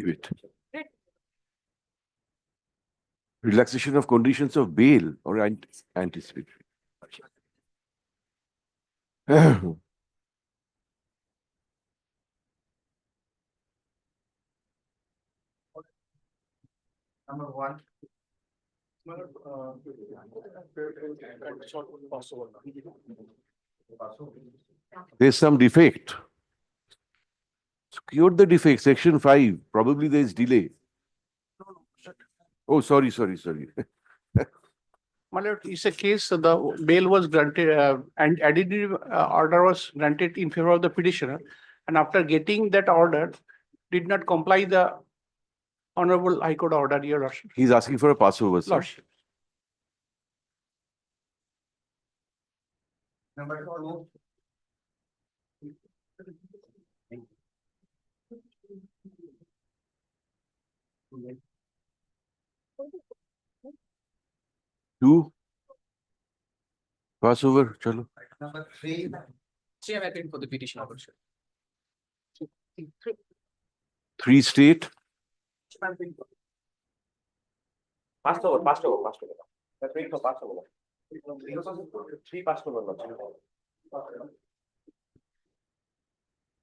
Give it. Relaxation of conditions of bail or anticipatory. Number one. There's some defect. Cure the defect. Section 5. Probably there is delay. Oh, sorry. My lord, it's a case the bail was granted and additive order was granted in favor of the petitioner, and after getting that order, did not comply the Honorable High Court order, Your Lordship. He's asking for a passover, sir. Lordship. Number 2. Two. Passover, chalo. Number 3. See, I'm appealing for the petition also. 3 state. Passover. That's waiting for Passover. 3 Passover.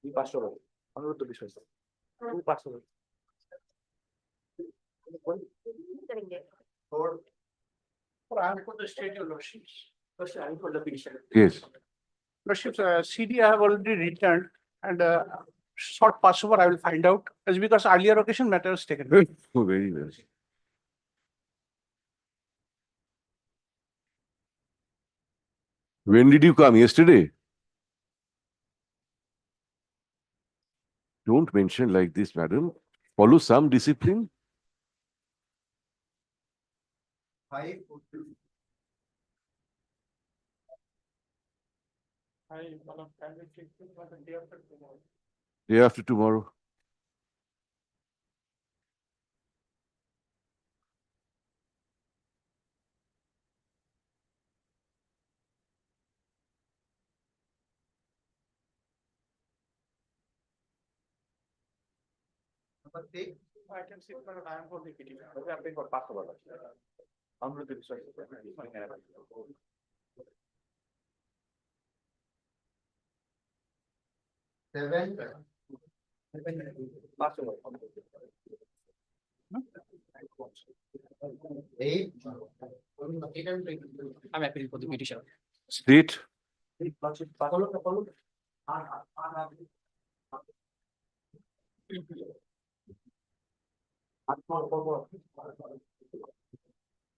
3 Passover. Honorable Bishop. 2 Passover. 4. I am for the state, Your Lordship. First, I am for the petition. Yes. Lordship, CD I have already returned, and short Passover I will find out, as because earlier occasion matter is taken. Oh, very well. When did you come? Yesterday? Don't mention like this, madam. Follow some discipline. 5. Day after tomorrow. Number 6. I can see, but I am for the petition. I am for Passover. Honorable Bishop. 7. Passover. 8. I'm appealing for the petition. State. Passover.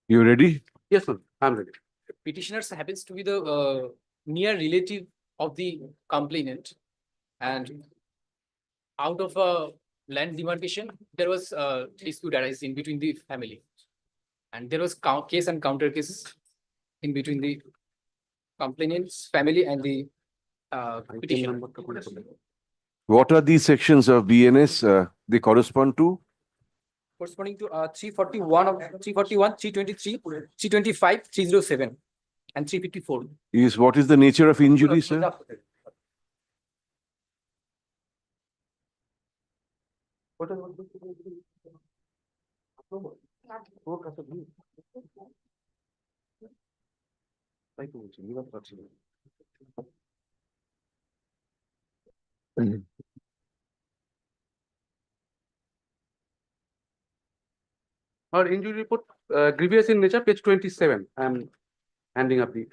You ready? Yes, sir. I'm ready. Petitioners happens to be the near relative of the complainant, and out of a land demarcation, there was a dispute arise in between the family, and there was case and counter case in between the complainant's family and the petitioner. What are these sections of BNS? They correspond to? Corresponding to 341 of 341, 323, 325, 307, and 354. Is what is the nature of injury, sir? Our injury report, grievous in nature, page 27. I am handing up the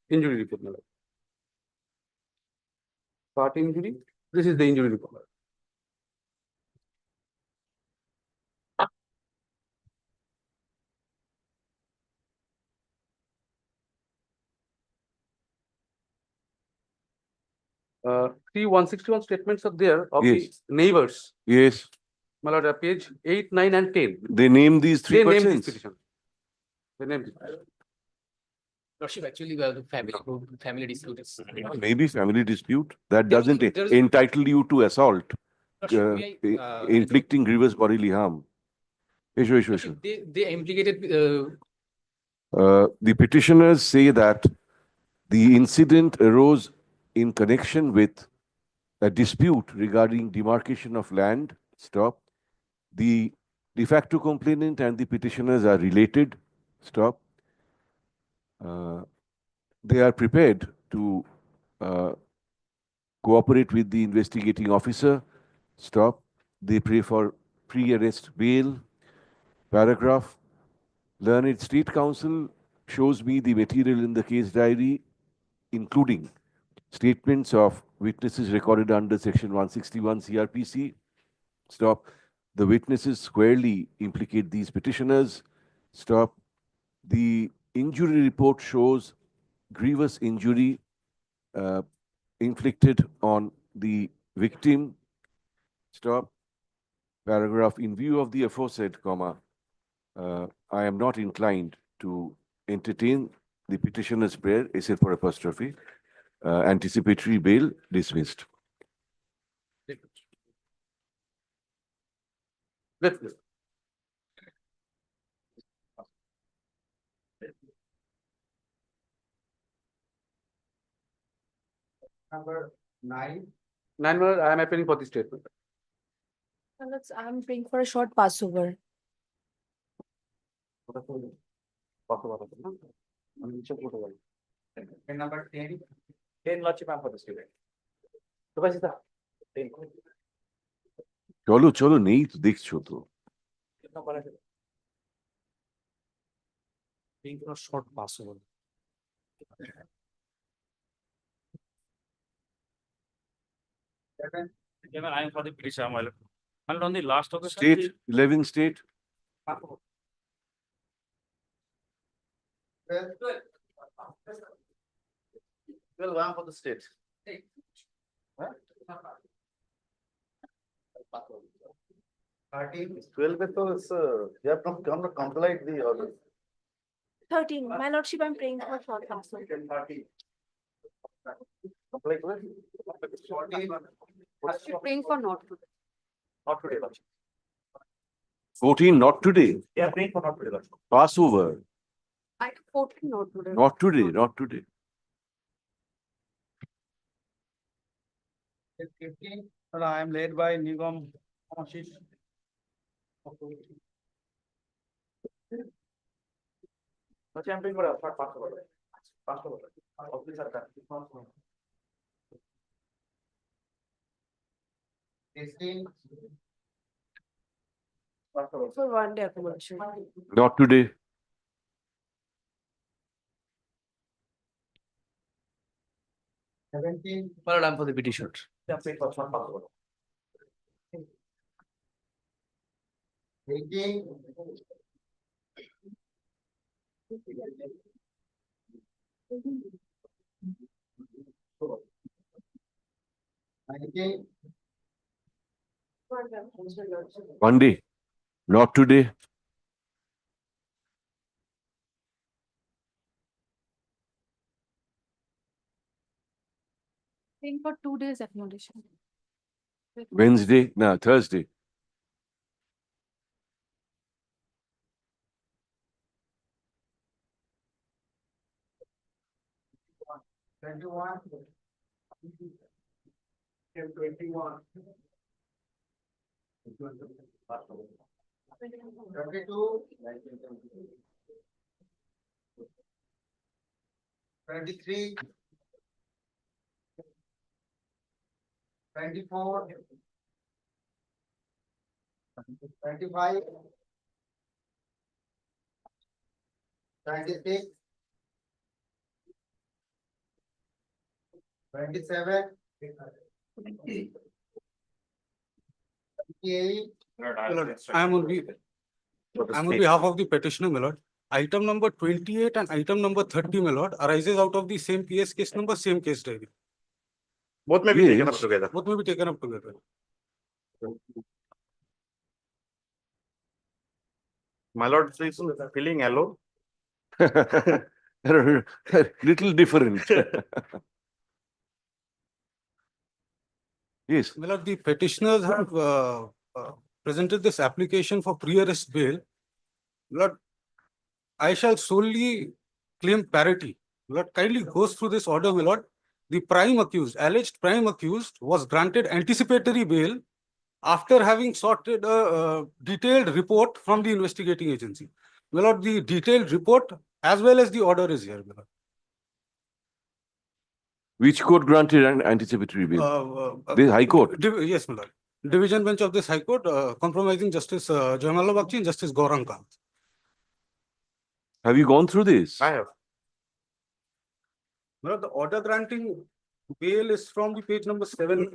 injury report. Part injury. This is the injury report. Three 161 statements are there of the Yes. neighbors. Yes. My lord, page 8, 9, and 10. They name these three They name persons. this petition. They name this. Lordship, actually, the family dispute is. Maybe family dispute. That There was- doesn't there was- entitle you to assault, Lordship, inflicting grievous bodily harm. Issue. Lordship, they implicated The petitioners say that the incident arose in connection with a dispute regarding demarcation of land, The de facto complainant and the petitioners are related. Stop. They are prepared to cooperate with the investigating officer. Stop. They pray for pre-arrest bail. Paragraph. Learned State Counsel shows me the material in the case diary, including statements of witnesses recorded under Section 161 CRPC. Stop. The witnesses squarely implicate these petitioners. Stop. The injury report shows grievous injury inflicted on the victim. Stop. Paragraph. In view of the aforesaid, comma, I am not inclined to entertain the petitioner's prayer, essay for apostrophe, anticipatory bail dismissed. Let's go. Number 9. 9 member, I am appealing for the statement. I'm praying for a short Passover. And number 10. 10 lordship, I'm for the student. তো ভাই সেটা 10 চলো চলো নেই তো দেখছো তো number আছে Praying for a short Passover. Even I am for the petition, my lord. And on the last occasion. state 11 state 12 I'm for the state. Huh? 12 is they have not complied the order. 13. My lordship, I'm praying for a short Passover. Complied with? Praying for not today. Not today, lordship. 14 not today. Yeah, praying for not today, lordship. Passover 14 not today. not today, not today. 15. I am led by Nigam Ashish. Lordship, I'm praying for a short Passover. Passover. Officer, 16. Passover. For one day accommodation. Not today. 17. My lord, I'm for the petition. Yeah, praying for short Passover. 18. 19. One day. Not today. 2 days accommodation. Wednesday. No, Thursday. Twenty-one. 21. 22. 23. 24. 25. 26. 27. 28. I'm on behalf of the petitioner, my lord. Item number 28 and item number 30, my lord, arises out of the same PS case number, same case diary. Both may be taken up Yes. together. Both may be taken up together. My lord is feeling alone. Little different. Yes. My lord, the petitioners have presented this application for pre-arrest bail. Lord, I shall solely claim parity. Lord, kindly goes through this order, my lord. The prime accused, alleged prime accused, was granted anticipatory bail after having sorted a detailed report from the investigating agency. My lord, the detailed report as well as the order is here, my lord. Which court granted an anticipatory bail? The High Court. Yes, my lord. Division bench of this High Court, compromising Justice Jaimala Bagchi and Justice Gaurang Kant. Have you gone through this? I have. My lord, the order granting bail is from the page number 7.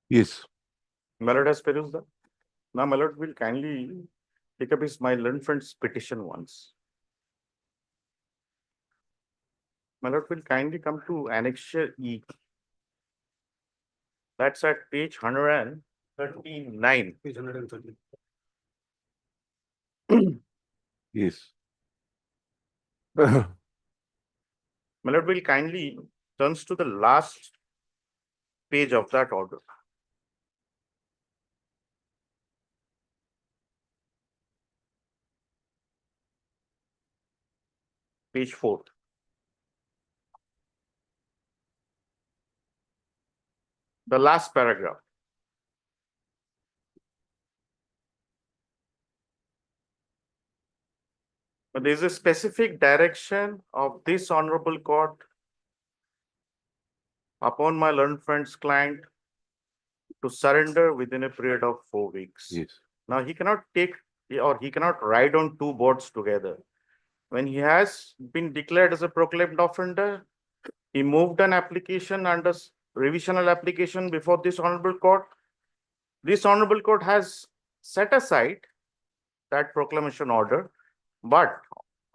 Yes. My lord has perused that. Now, my lord will kindly take up my learned friend's petition once. My lord will kindly come to Annexure E. That's at page 139. Page 130. Yes. My lord will kindly turns to the last page of that order. Page 4. The last paragraph. But there is a specific direction of this honorable court upon my learned friend's client to surrender within a period of 4 weeks. Yes. Now, he cannot take or he cannot ride on two boards together. When he has been declared as a proclaimed offender, he moved an application under revisional application before this honorable court. This honorable court has set aside that proclamation order, but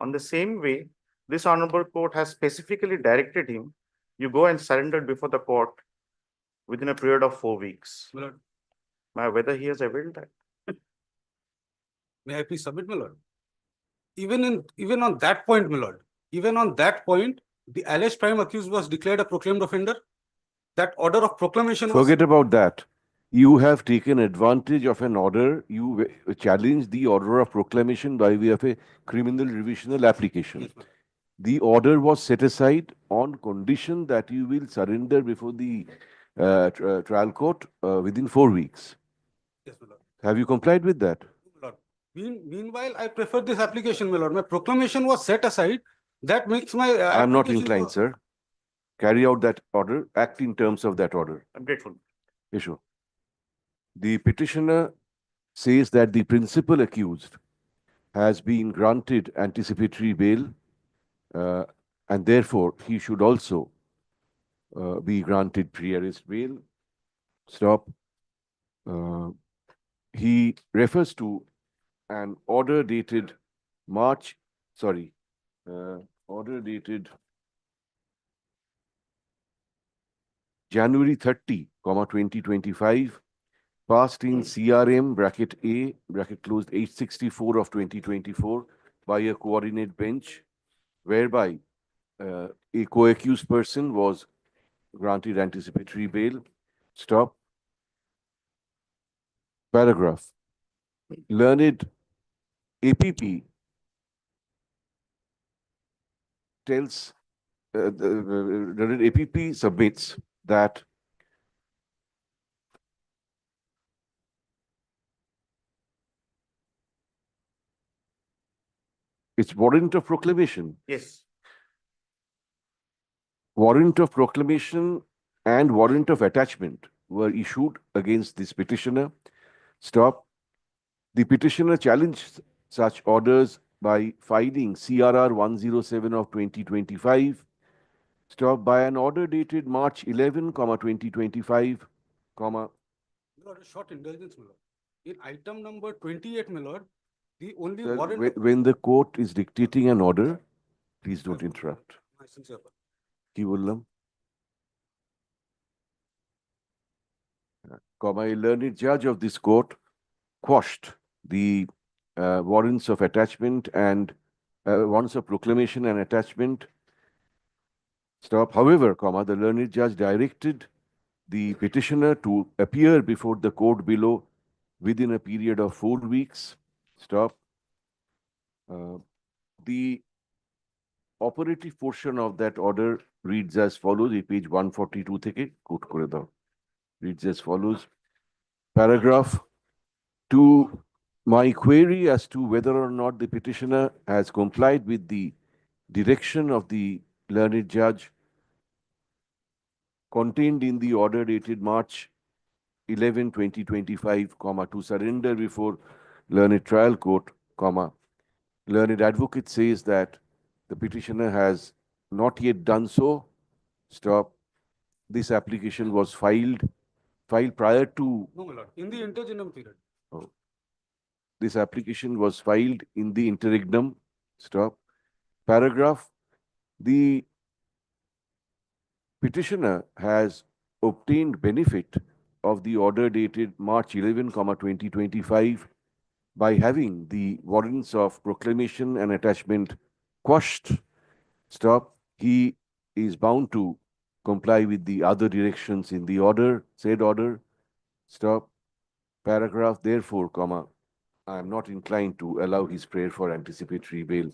on the same way, this honorable court has specifically directed him, you go and surrender before the court within a period of 4 weeks. My lord, Now, whether he has availed that? may I please submit, my lord? Even on that point, my lord, even on that point, the alleged prime accused was declared a proclaimed offender. That order of proclamation was. Forget about that. You have taken advantage of an order. You challenged the order of proclamation by way of a criminal revisional application. Yes, my lord. The order was set aside on condition that you will surrender before the trial court within 4 weeks. Yes, my lord. Have you complied with that? My lord. Meanwhile, I prefer this application, my lord. My proclamation was set aside. That makes my. I'm not application inclined, for- sir. Carry out that order, act in terms of that order. I'm grateful. Issue. The petitioner says that the principal accused has been granted anticipatory bail and therefore he should also be granted pre-arrest bail. Stop. He refers to an order dated order dated January 30, 2025, passed in CRM bracket A bracket closed 864 of 2024 by a coordinate bench, whereby a co-accused person was granted anticipatory bail. Stop. Paragraph. Learned APP tells, learned APP submits that it's warrant of proclamation. Yes. Warrant of proclamation and warrant of attachment were issued against this petitioner. Stop. The petitioner challenged such orders by filing CRR 107 of 2025. Stop. By an order dated March 11, 2025, My lord, a short indulgence, my lord. In item number 28, my lord, the only Sir, warrant. when the court is dictating an order, please don't interrupt. My sincere apology. Ki bollam? A learned judge of this court quashed the warrants of attachment and warrants of proclamation and attachment. Stop. However, the learned judge directed the petitioner to appear before the court below within a period of 4 weeks. Stop. The operative portion of that order reads as follows, page 142 থেকে quote করে দাও. Reads as follows. Paragraph 2. My query as to whether or not the petitioner has complied with the direction of the learned judge contained in the order dated March 11, 2025, to surrender before learned trial court, learned advocate says that the petitioner has not yet done so. Stop. This application was filed prior to. No, my lord, in the interregnum period. Oh. This application was filed in the interregnum. Stop. Paragraph. The petitioner has obtained benefit of the order dated March 11, 2025 by having the warrants of proclamation and attachment quashed. Stop. He is bound to comply with the other directions in the order, said order. Stop. Paragraph. Therefore, I am not inclined to allow his prayer for anticipatory bail.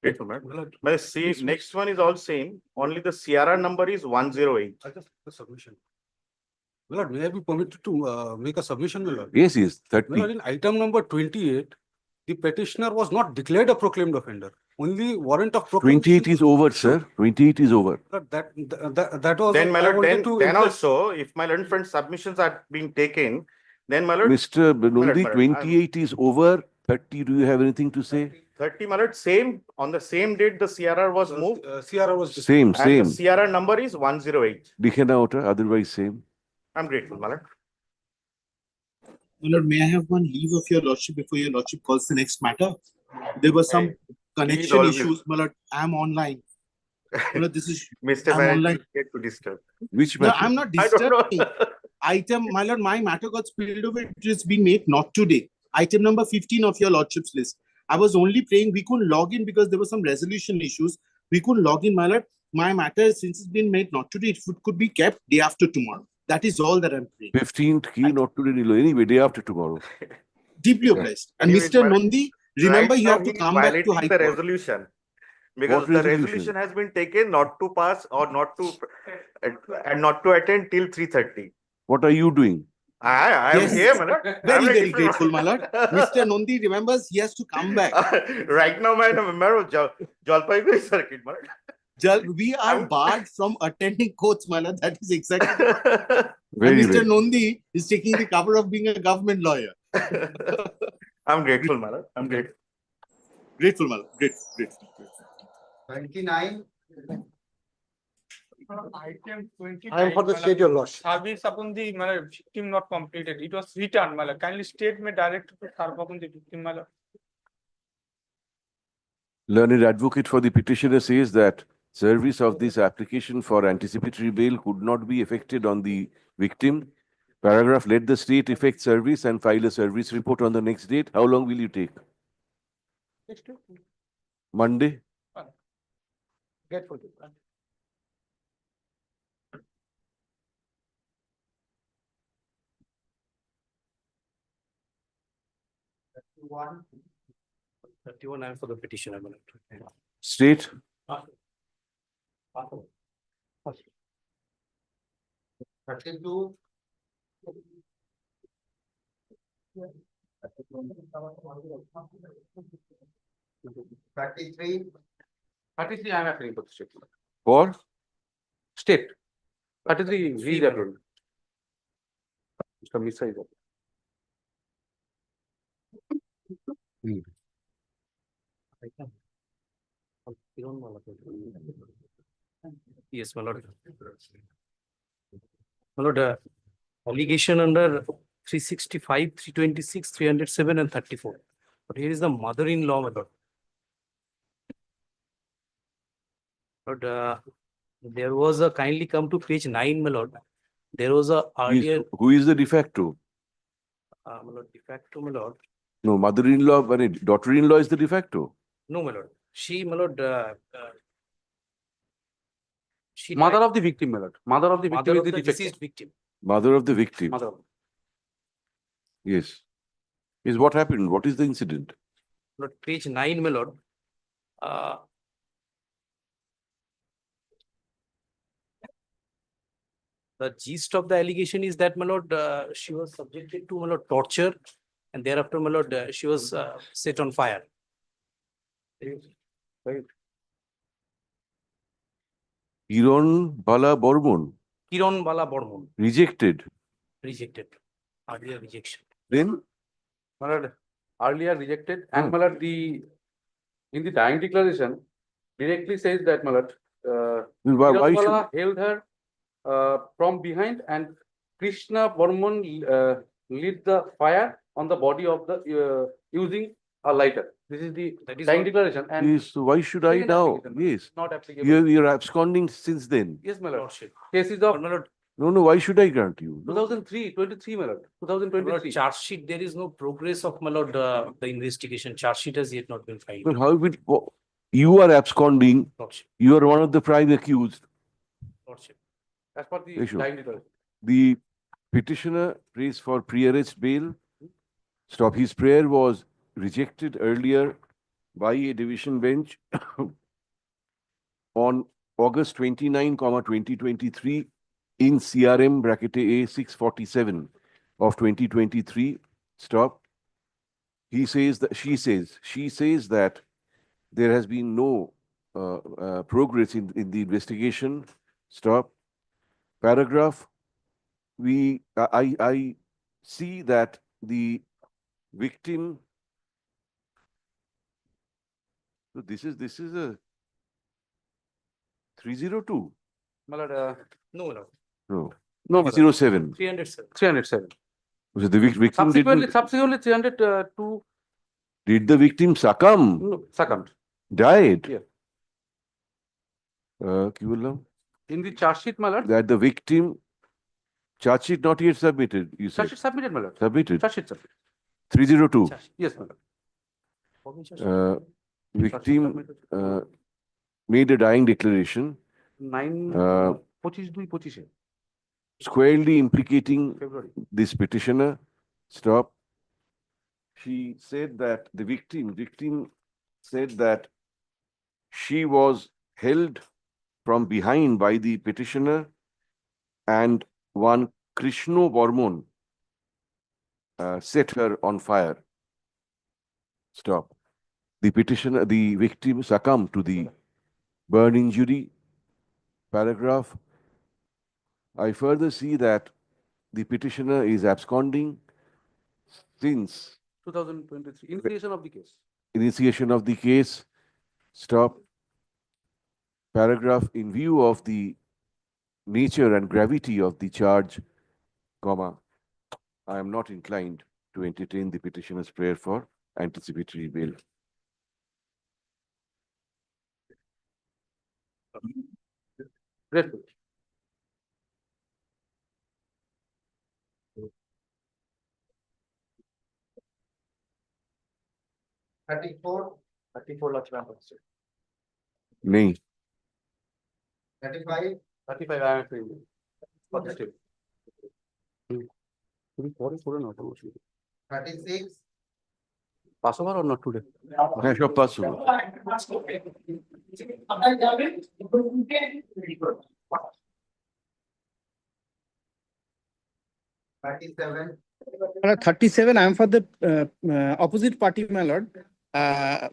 Grateful, madam. But see, next one is all same, only the CRR number is 108. I just the submission. My lord, may I be permitted to make a submission, my lord? Yes, My lord, 30. in item number 28, the petitioner was not declared a proclaimed offender. only warrant of 28 proclamation. is over, sir. 28 is over. That was. Then, my I lord, wanted to then impress- also, if my learned friend's submissions are being taken, then my lord, Mr. my Nundi, lord, 28 is over. 30, do you have anything to say? 30, my lord, same, on the same date, the CRR was moved, CRR was. Same, and same. the CRR number is 108. Likhe na hota, otherwise same. I'm grateful, my lord. My lord, may I have one leave of your lordship before your lordship calls the next matter? There were some connection always- issues, my lord. I'm online. My lord, this is, Mr. I'm Banerjee, online. get to disturb. Which No, matter? I'm not I don't disturbing. know. Item, my lord, my matter got spilled over. It is being made not today. Item number 15 of your lordship's list. I was only praying we couldn't log in because there were some resolution issues. We couldn't log in, my lord. My matter, since it's been made not today, could be kept day after tomorrow. That is all that I'm praying. 15th key, not today, Nilo. Anyway, day after tomorrow. Deeply Yeah. obliged. And Anyways, Mr. my lord, Nondi, remember Right you now, have to he's come back to violating High the Court. resolution. Because What the resolution? resolution has been taken not to pass or not to, and not to attend till 3:30. What are you doing? I am Yes. here, my lord. Very, I'm a very different grateful, my one. lord. Mr. Nondi remembers he has to come back. Right now, my member of Jalpaiguri circuit, my lord. We are barred from attending courts, my lord. That is exactly. And Very Mr. well. Nondi is taking the cover of being a government lawyer. I'm grateful, my lord. I'm grateful. Grateful, my lord. Grateful, grateful. 29. Item 29. I am for the my lord. state, your lordship. Service upon the my lord, victim not completed. It was returned, my lord. Kindly state may direct to serve upon the victim, my lord. Learned advocate for the petitioner says that service of this application for anticipatory bail could not be effected on the victim. Paragraph, let the state effect service and file a service report on the next date. How long will you take? Next week. Monday? Grateful. One. 31, I am for the petitioner. my lord. State? Awesome. 32. 33. 33, I am appealing for the state. For? State. 33, he is appealing. Mr. Misa is appealing. Yes, my lord. My lord, allegation under 365, 326, 307 and 34. But here is the mother-in-law, my lord. But there was a, kindly come to page 9, my lord. There was a earlier, Who is the de facto? my lord, de facto, my lord. No, mother-in-law, daughter-in-law is the de facto. No, my lord. She, my lord, she Mother died- of the victim, my lord. Mother of the mother victim of is the the defective. deceased victim. Mother of the victim. Mother. of- Yes. Is what happened? What is the incident? Lord, page 9, my lord. The gist of the allegation is that, my lord, she was subjected to, my lord, torture, and thereafter, my lord, she was set on fire. Kiran Bala Bormon, Kiran Bala Bormon, rejected. rejected, earlier rejection. Then? My lord, earlier rejected, and my lord, in the dying declaration, directly says that, my lord, Why should? Kiranbala held her from behind, and Krishna Bormon lit the fire on the body of the using a lighter. This is the That is dying what- declaration, and Yes, so why should I second now? application, Yes. not applicable. You're absconding since then. Yes, my lord. Lordship. Cases But, of my lord, No, why should I grant you? No. 2003, 23, my lord. my lord, 2023. charge sheet, there is no progress of, my lord, the investigation. Charge sheet has yet not been filed. Well, how will you are absconding? Lordship, You are one of the prime accused. lordship. As per the Issue. dying declaration. The petitioner prays for pre-arrest bail. Stop. His prayer was rejected earlier by a division bench on August 29, 2023 in CRM bracket A 647 of 2023. Stop. He says that she says that there has been no progress in the investigation. Stop. Paragraph. I see that the victim. So this is a 302. No, no. No. No, 307. 307. 307. So the victim didn't. Subsequently 302 Did the victim succumb? succumbed. Died? Yeah. কি বললাম? In the charge sheet, my lord. That the victim, charge sheet not yet submitted, you said. Charge sheet submitted, my lord. Submitted. Charge sheet submitted. 302. Yes, my lord. Victim made a dying declaration 9/25/25 squarely implicating February. this petitioner. Stop. She said that the victim said that she was held from behind by the petitioner and one Krishno Bormon set her on fire. Stop. The victim succumbed to the burn injury. Paragraph. I further see that the petitioner is absconding since 2023, initiation of the case. initiation of the case. Stop. Paragraph. In view of the nature and gravity of the charge, comma, I am not inclined to entertain the petitioner's prayer for anticipatory bail. Grateful. Thirty-four, 34 lakhs members. Nay. 35, 35 I am free. For the state. 36, Passover or not today? হ্যাঁ সব pass হলো। 37, 37, I am for the opposite party, my lord.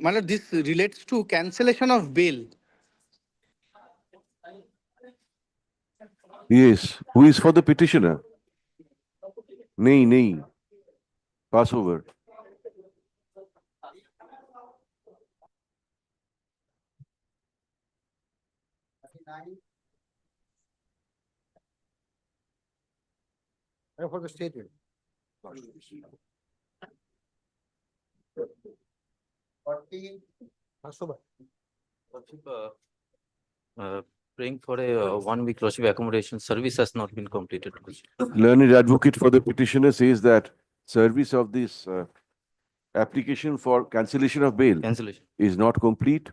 My lord, this relates to cancellation of bail. Yes. Who is for the petitioner? Nay. Passover. for the state. Forty, Praying for a 1 week lordship accommodation service has not been completed. Learned advocate for the petitioner says that service of this application for cancellation of bail Cancellation. is not complete.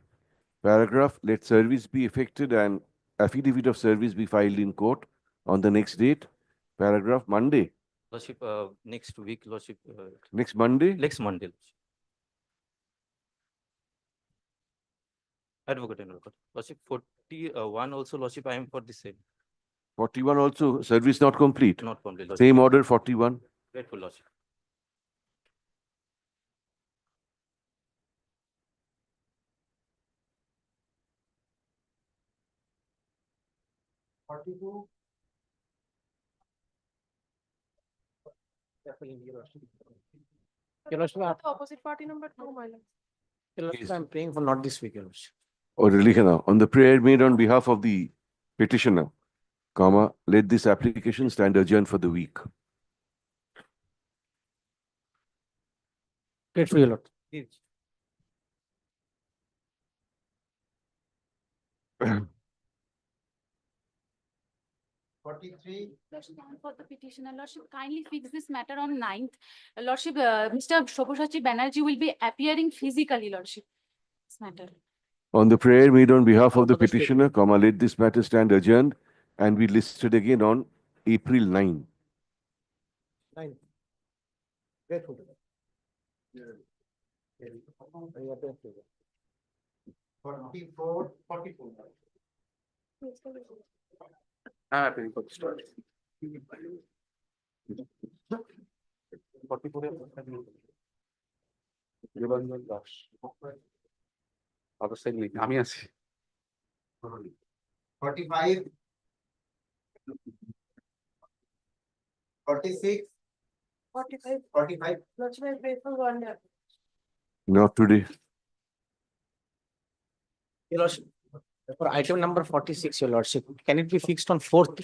Paragraph, let service be effected and affidavit of service be filed in court on the next date. Paragraph, Monday. Lordship, next week, lordship, Next Monday? next Monday. Lordship. Advocate and record. Lordship, 41 also, lordship, I am for the same. 41 also, service not complete. Not complete. Lordship. Same order, 41. Grateful, lordship. forty-two, Opposite party number 2, my lord. Yes. I'm praying for not this week, Your Lordship. Or Likhana, on the prayer made on behalf of the petitioner, comma, let this application stand adjourned for the week. Grateful, Your Lord. 43, Lordship, I am for the petitioner. Lordship, kindly fix this matter on 9th. Lordship, Mr. Shobhashachi Banerjee will be appearing physically, Lordship. This matter. On the prayer made on behalf of the petitioner, comma, let this matter stand adjourned and be listed again on April 9. forty-four, I am praying for the state. 44. অবশ্যই নেই, আমি আছি। 45, 46, 45. Not today. Your Lordship, for item number 46, Your Lordship, can it be fixed on 4th?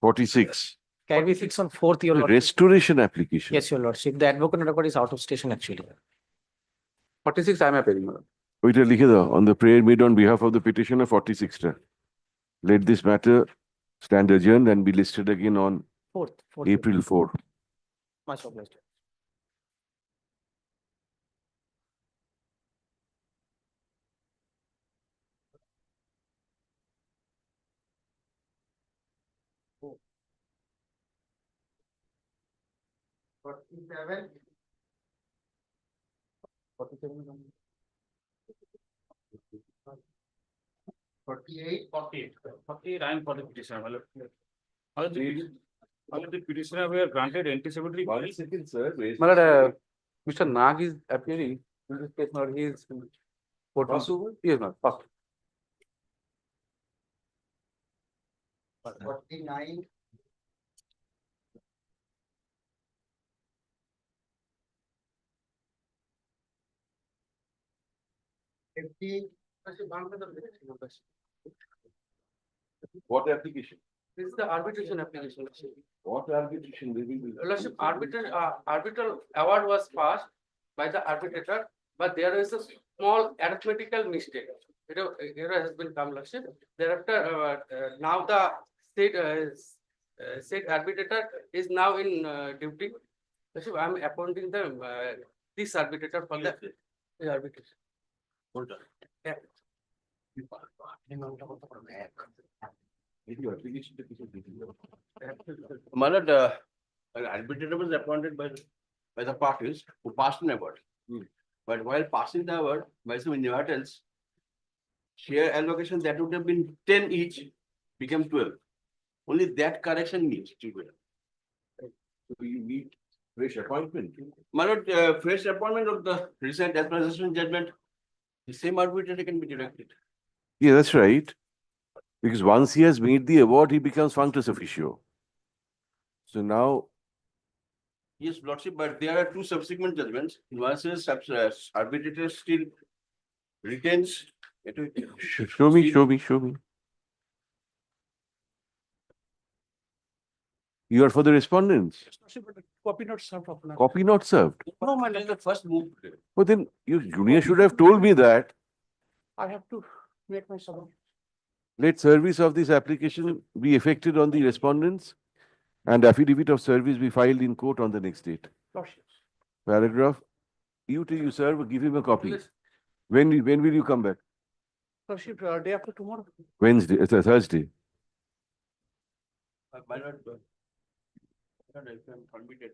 46. Can it be fixed on 4th, Your Lordship? Restoration application. Yes, Your Lordship. The advocate record is out of station actually. 46 I am appealing, my lord. ওইটা লিখে দাও on the prayer made on behalf of the petitioner 46টা. Let this matter stand adjourned and be listed again on 4th. April 4. Much obliged. Forty-seven, 48, 48, I am for the petitioner, my lord. My lord, the petitioner were granted anticipatory bail. Second, sir. My lord, Mr. Nag is appearing in this case, my lord, he is. Yes, my lord, first. 49, 50, What application? This is the arbitration application, Lordship. What arbitration? Lordship, arbitral award was passed by the arbitrator, but there is a small arithmetical mistake. Error has been come, Lordship. Thereafter, now the state arbitrator is now in duty. Lordship, I am appointing the this arbitrator for the arbitration. Hold on. Yeah. My lord, an arbitrator was appointed by the parties who passed an award. But while passing the award, by some inadvertence, share allocation that would have been 10 each became 12. Only that correction needs to be done. So you need fresh appointment. My lord, fresh appointment of the recent administration judgment, the same arbitrator can be directed. Yeah, that's right. Because once he has made the award, he becomes functus officio. So now, Yes, lordship, but there are two subsequent judgments. One says arbitrator still retains. show me. You are for the respondents. Copy not served. Apna. Copy not served. No, my lord, the first move. But then your junior should have told me that. I have to make my submission. Let service of this application be effected on the respondents and affidavit of service be filed in court on the next date. Lordship. Paragraph. You serve, give him a copy. When will you come back? Lordship, day after tomorrow. Wednesday, it's a Thursday. My lord, if I'm permitted,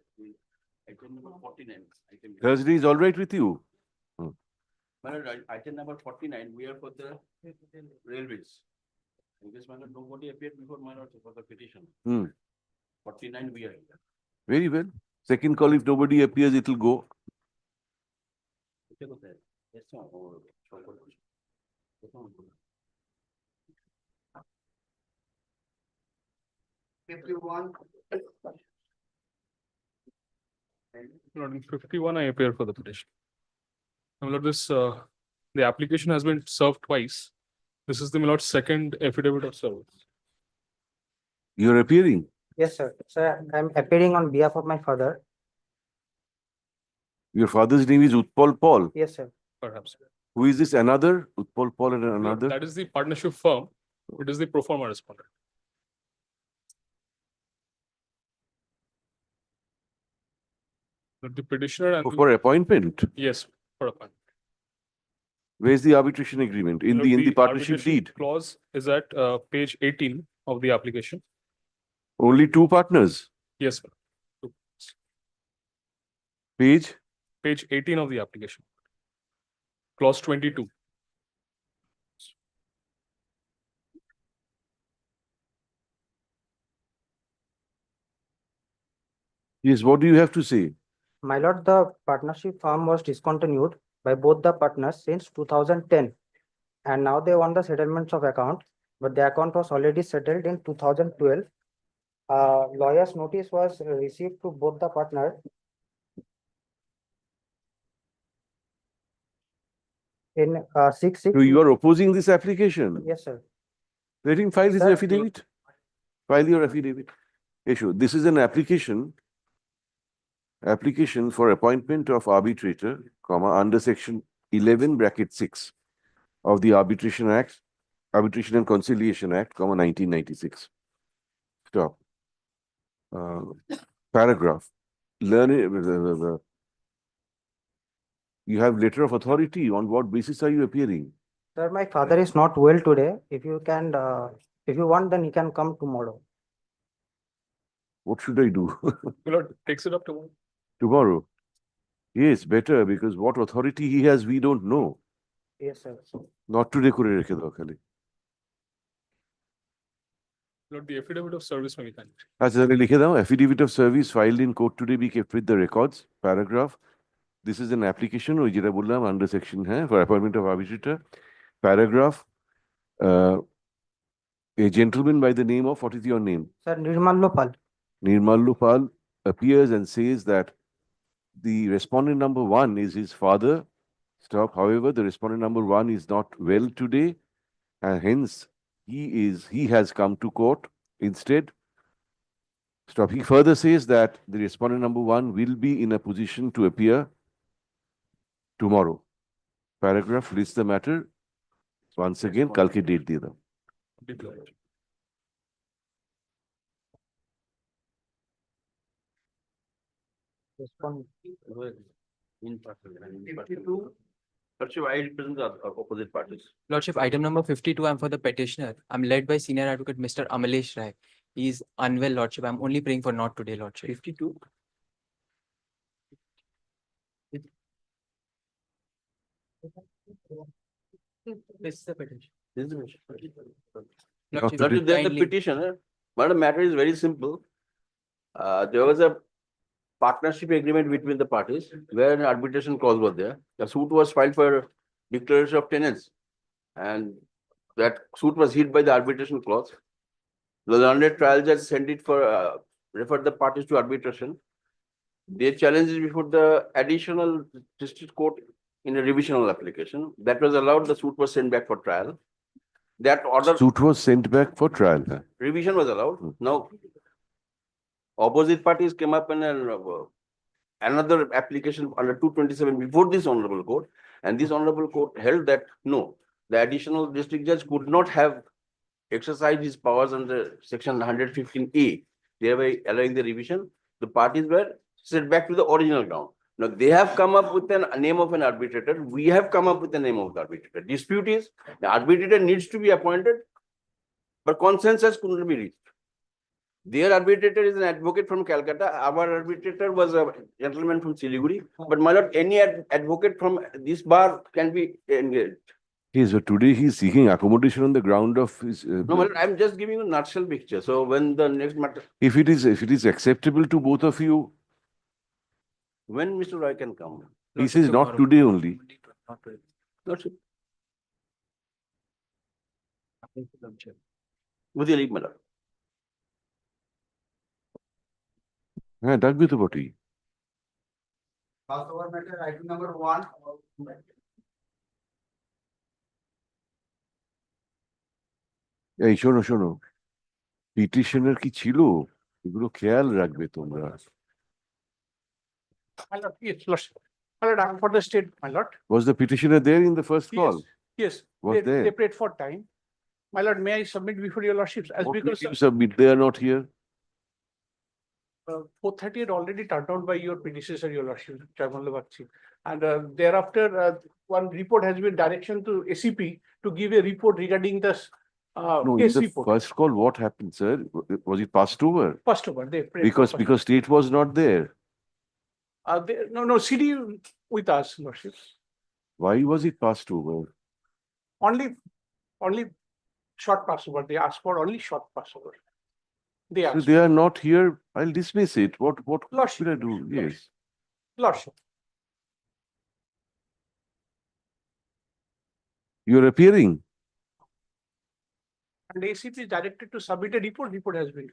item number 49. Thursday is all right with you? My lord, item number 49, we are for the railways. In this manner, nobody appeared before my lord for the petition. 49 we are. Very well. Second call, if nobody appears, it will go. Yes, sir. 51, Lord, in 51, I appear for the petition. My lord, the application has been served twice. This is the my lord's second affidavit of service. You are appearing. Yes, sir. Sir, I'm appearing on behalf of my father. Your father's name is Utpal Paul. Yes, sir. Perhaps. Who is this another? Utpal Paul and another? That is the partnership firm. It is the pro forma respondent. The petitioner and For appointment. yes, for appointment. Where's the arbitration agreement? In the partnership arbitration deed. clause is at page 18 of the application. Only two partners. Yes, sir. Page? Page 18 of the application. Clause 22. Yes, what do you have to say? My lord, the partnership firm was discontinued by both the partners since 2010. And now they want the settlements of account, but the account was already settled in 2012. Lawyer's notice was received to both the partners in 6/6. So you are opposing this application? Yes, sir. Let him file his Sir, affidavit. File your affidavit. Issue. This is an application for appointment of arbitrator, comma, under section 11 bracket 6 of the Arbitration and Conciliation Act, comma, 1996. Stop. Paragraph. Learn it. You have letter of authority. On what basis are you appearing? Sir, my father is not well today. If you can, if you want, then he can come tomorrow. What should I do? My lord, takes it up tomorrow. Tomorrow? Yes, better, because what authority he has, we don't know. Yes, sir. Not today করে রেখে দাও খালি। Lord, the affidavit of service may be kind. আচ্ছা তাহলে লিখে দাও, affidavit of service filed in court today be kept with the records, paragraph. This is an application, ওই যেটা বললাম, under section, for appointment of arbitrator. Paragraph, a gentleman by the name of, what is your name? Sir, Nirmallo Pal. Nirmallo Pal appears and says that the respondent number 1 is his father. Stop. However, the respondent number 1 is not well today, and hence he has come to court instead. Stop. He further says that the respondent number 1 will be in a position to appear tomorrow. Paragraph lists the matter. Once again, kalke date diye dao. In person. Lordship, I represent the opposite parties. Lordship, item number 52, I'm for the petitioner. I'm led by senior advocate Mr. Amalesh Rai. He is unwell, Lordship. I'm only praying for not today, Lordship. 52. This is the petition. This is the petition. Lordship, Lordship, there's the kindly- petition. But the matter is very simple. There was a partnership agreement between the parties where an arbitration clause was there. The suit was filed for declaration of tenants. And that suit was hit by the arbitration clause. The learned trial judge sent it for, referred the parties to arbitration. They challenged it before the additional district court in a revisional application. That was allowed, the suit was sent back for trial. That order. Suit was sent back for trial. Revision was allowed. Now, opposite parties came up in another application under 227 before this honorable court, and this honorable court held that no, the additional district judge could not have exercised his powers under section 115A, thereby allowing the revision. The parties were sent back to the original ground. Now they have come up with a name of an arbitrator. We have come up with the name of the arbitrator. Dispute is the arbitrator needs to be appointed, but consensus couldn't be reached. Their arbitrator is an advocate from Calcutta. Our arbitrator was a gentleman from Siliguri. But my lord, any advocate from this bar can be engaged. Yes, but today he is seeking accommodation on the ground of his. No, my lord, I'm just giving you a nutshell picture. So when the next matter, If it is acceptable to both of you, when Mr. Roy can come, he says not today only. Not today. Lordship. With your leave, my lord. হ্যাঁ ডাকবি তো বটেই। Pass over matter, item number 1. এই শোনো শোনো, পিটিশনের কি ছিল এগুলো খেয়াল রাখবে তোমরা। My lord, yes, Lordship. My lord, I'm for the state, my lord. Was the petitioner there in the first call? Yes, Was there? they prayed for time. My lord, may I submit before your lordships as What because will you submit? They are not here. 4:30 had already turned out by your predecessor, your lordship, Chairman Levakchi. And thereafter, one report has been direction to ACP to give a report regarding this No, in case the report. first call, what happened, sir? Was it passed over? First over, they prayed. for first- Because state was not there. No, CD with us, lordships. Why was it passed over? Only short passover. They asked for only short passover. They So asked, they are not here. I'll dismiss it. What Lordship, should I do? Yes. lordship. You're appearing. And ACP is directed to submit a report, report has been.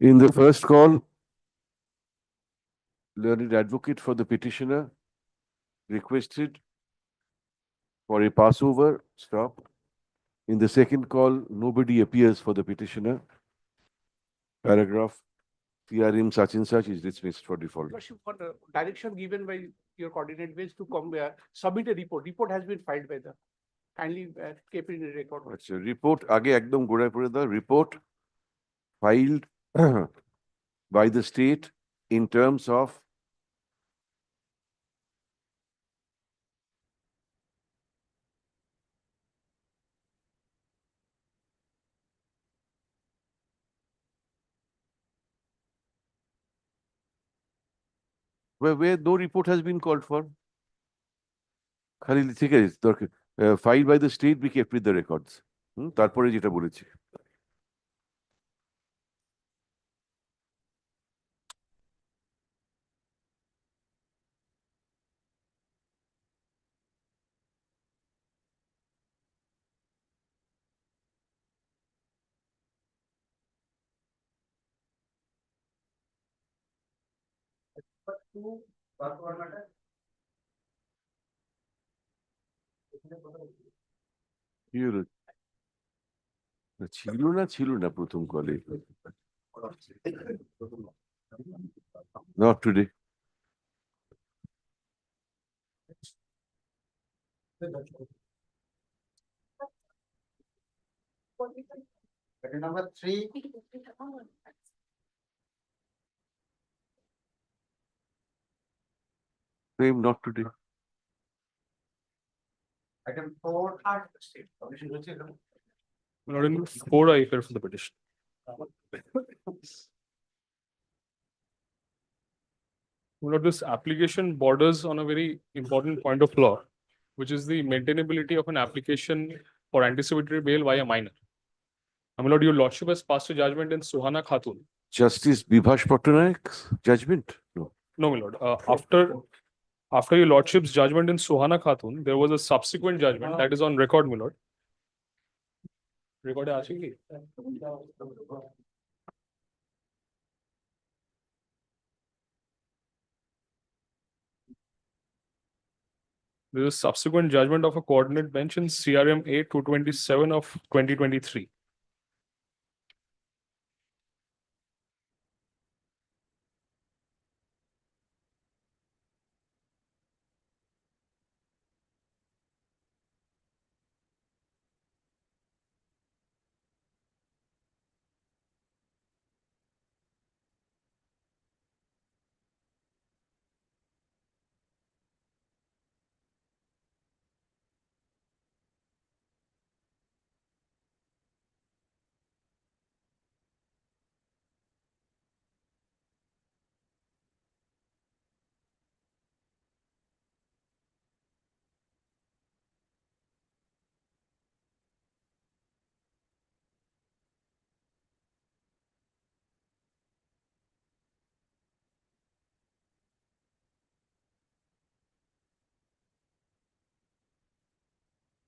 In the first call, learned advocate for the petitioner requested for a passover stop. In the second call, nobody appears for the petitioner. Paragraph, TRM such and such is dismissed for default. Lordship, for the direction given by your coordinate base to come submit a report. Report has been filed by the, kindly keep it in the record. আচ্ছা, report আগে একদম গোড়ায় পড়ে দাও, report filed by the state in terms of where no report has been called for. খালি ঠিক আছে, দরকার filed by the state be kept with the records. তারপরে যেটা বলেছি। কি হলো? ছিল না প্রথম কলে। Not today. Item number 3. Same, not today. Item 4. Lord, in 4 I appear for the petition. Lord, this application borders on a very important point of law, which is the maintainability of an application for anticipatory bail by a minor. Lord, your lordship has passed a judgment in Suhana Khatun. Justice Bibhash Pattanayak's judgment? No. No, my lord. After your lordship's judgment in Suhana Khatun, there was a subsequent judgment that is on record, my lord. Record actually. There is a subsequent judgment of a coordinate bench in CRM A 227 of 2023.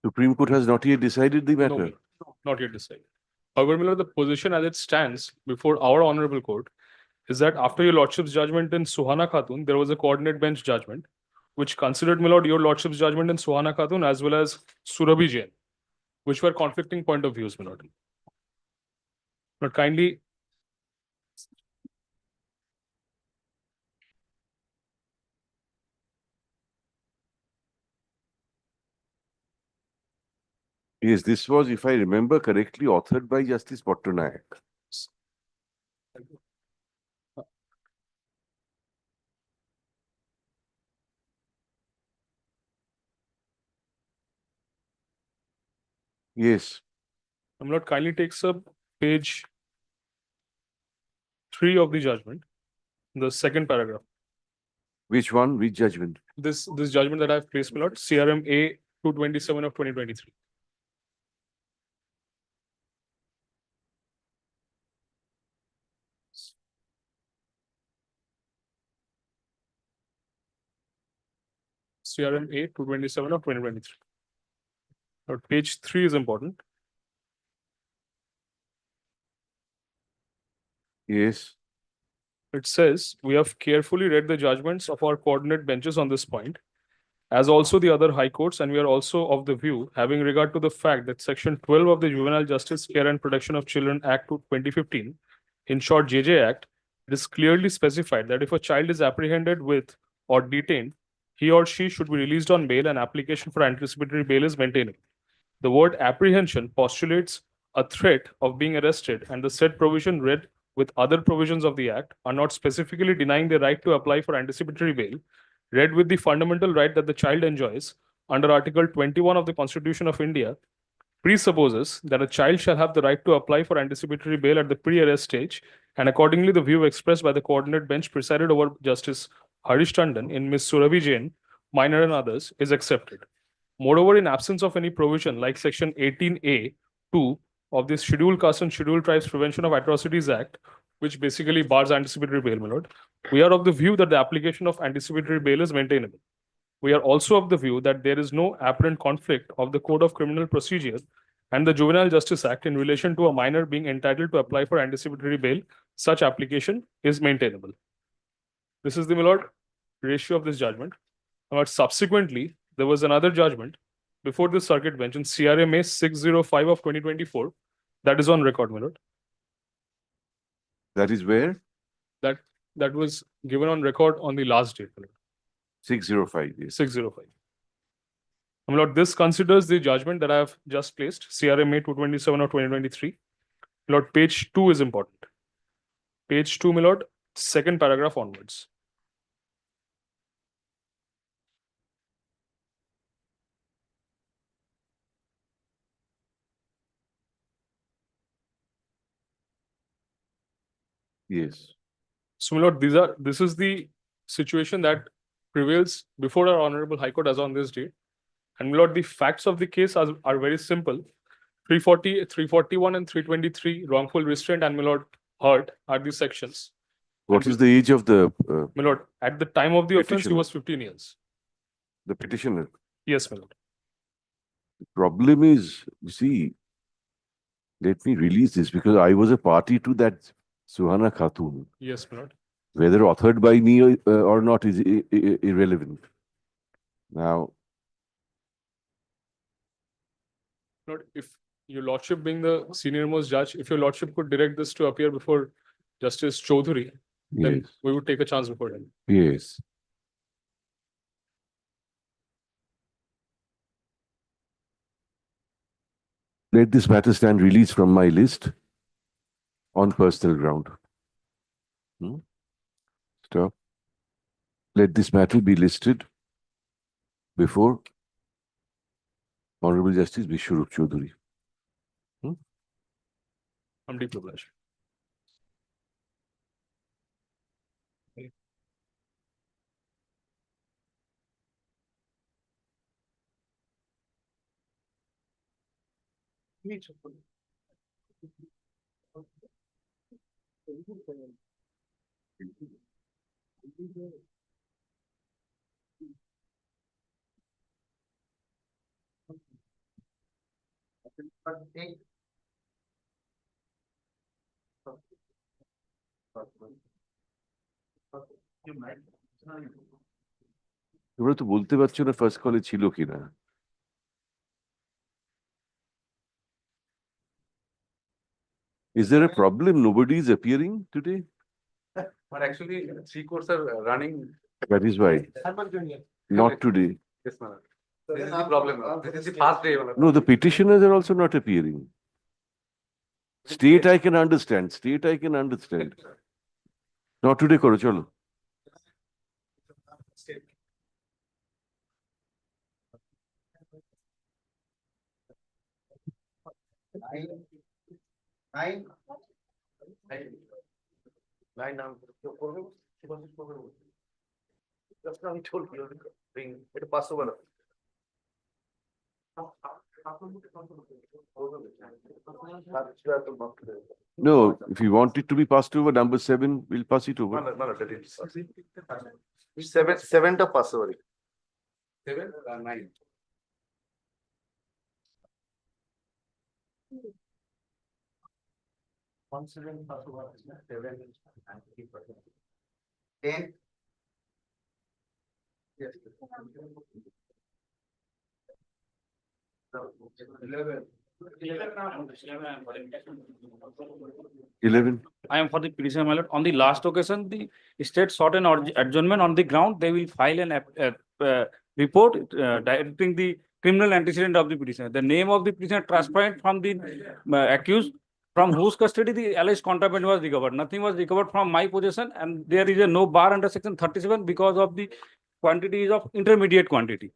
Supreme Court has not yet decided the No, matter. not yet decided. However, my lord, the position as it stands before our honorable court is that after your lordship's judgment in Suhana Khatun, there was a coordinate bench judgment which considered, my lord, your lordship's judgment in Suhana Khatun as well as Surabhi Jain, which were conflicting point of views, my lord. But kindly Yes, this was, if I remember correctly, authored by Justice Pattanayak. Yes. my lord kindly takes up page 3 of the judgment, the second paragraph. Which one? Which judgment? This judgment that I've placed, my lord, CRM A 227 of 2023. CRM A 227 of 2023. Page 3 is important. Yes. It says, we have carefully read the judgments of our coordinate benches on this point, as also the other high courts, and we are also of the view, having regard to the fact that Section 12 of the Juvenile Justice Care and Protection of Children Act 2015, in short JJ Act, it is clearly specified that if a child is apprehended with or detained, he or she should be released on bail and application for anticipatory bail is maintainable. The word apprehension postulates a threat of being arrested, and the said provision read with other provisions of the Act are not specifically denying the right to apply for anticipatory bail, read with the fundamental right that the child enjoys under Article 21 of the Constitution of India, presupposes that a child shall have the right to apply for anticipatory bail at the pre-arrest stage, and accordingly the view expressed by the coordinate bench presided over Justice Harish Tandon in Ms. Surabhi Jain, minor and others, is accepted. Moreover, in absence of any provision like Section 18A(2) of the Scheduled Caste and Scheduled Tribes Prevention of Atrocities Act, which basically bars anticipatory bail, my lord, we are of the view that the application of anticipatory bail is maintainable. We are also of the view that there is no apparent conflict of the Code of Criminal Procedure and the Juvenile Justice Act in relation to a minor being entitled to apply for anticipatory bail. Such application is maintainable. This is the, my lord, ratio of this judgment. But subsequently, there was another judgment before the circuit bench in CRMA 605 of 2024. That is on record, my lord. That is where? That was given on record on the last date, my lord. 605. Yes. 605. My lord, this considers the judgment that I have just placed, CRMA 227 of 2023. My lord, page 2 is important. Page 2, my lord, second paragraph onwards. Yes. So, my lord, this is the situation that prevails before our Honorable High Court as on this date. And my lord, the facts of the case are very simple. 340, 341 and 323 wrongful restraint and my lord hurt are the sections. What is the age of the My lord, at the time of the offense, he petitioner? was 15 years. The petitioner? Yes, my lord. The problem is, you see, let me release this because I was a party to that Suhana Khatun. Yes, my lord. Whether authored by me or not is irrelevant. Now, Lord, if your lordship being the senior most judge, if your lordship could direct this to appear before Justice Chaudhary, then yes, we would take a chance before him. yes. Let this matter stand released from my list on personal ground. Stop. Let this matter be listed before Honorable Justice Vishwarup Chaudhary. I'm deeply obliged. তোমরা তো বলতে পারছো না first কলে ছিল কিনা। Is there a problem? Nobody is appearing today? But actually, 3 courts are running. That is why. Not today. Yes, madam. This is the problem. This is the first day. No, the petitioners are also not appearing. State I can understand. State I can understand. Not today, koro chalo. Line down. Just now he told you, bring it pass over. No, if you want it to be passed over, number 7, we'll pass it over. Seven to pass over. 7 or 9. 1/7 plus 1 is 7 and 3%. 10. Yes. 11. 11. I am for the petition, my lord. On the last occasion, the state sought an adjournment on the ground. They will file an report directing the criminal antecedent of the petitioner. The name of the petitioner transparent from the accused, from whose custody the alleged contraband was recovered. Nothing was recovered from my possession, and there is a no bar under section 37 because of the quantity is of intermediate quantity.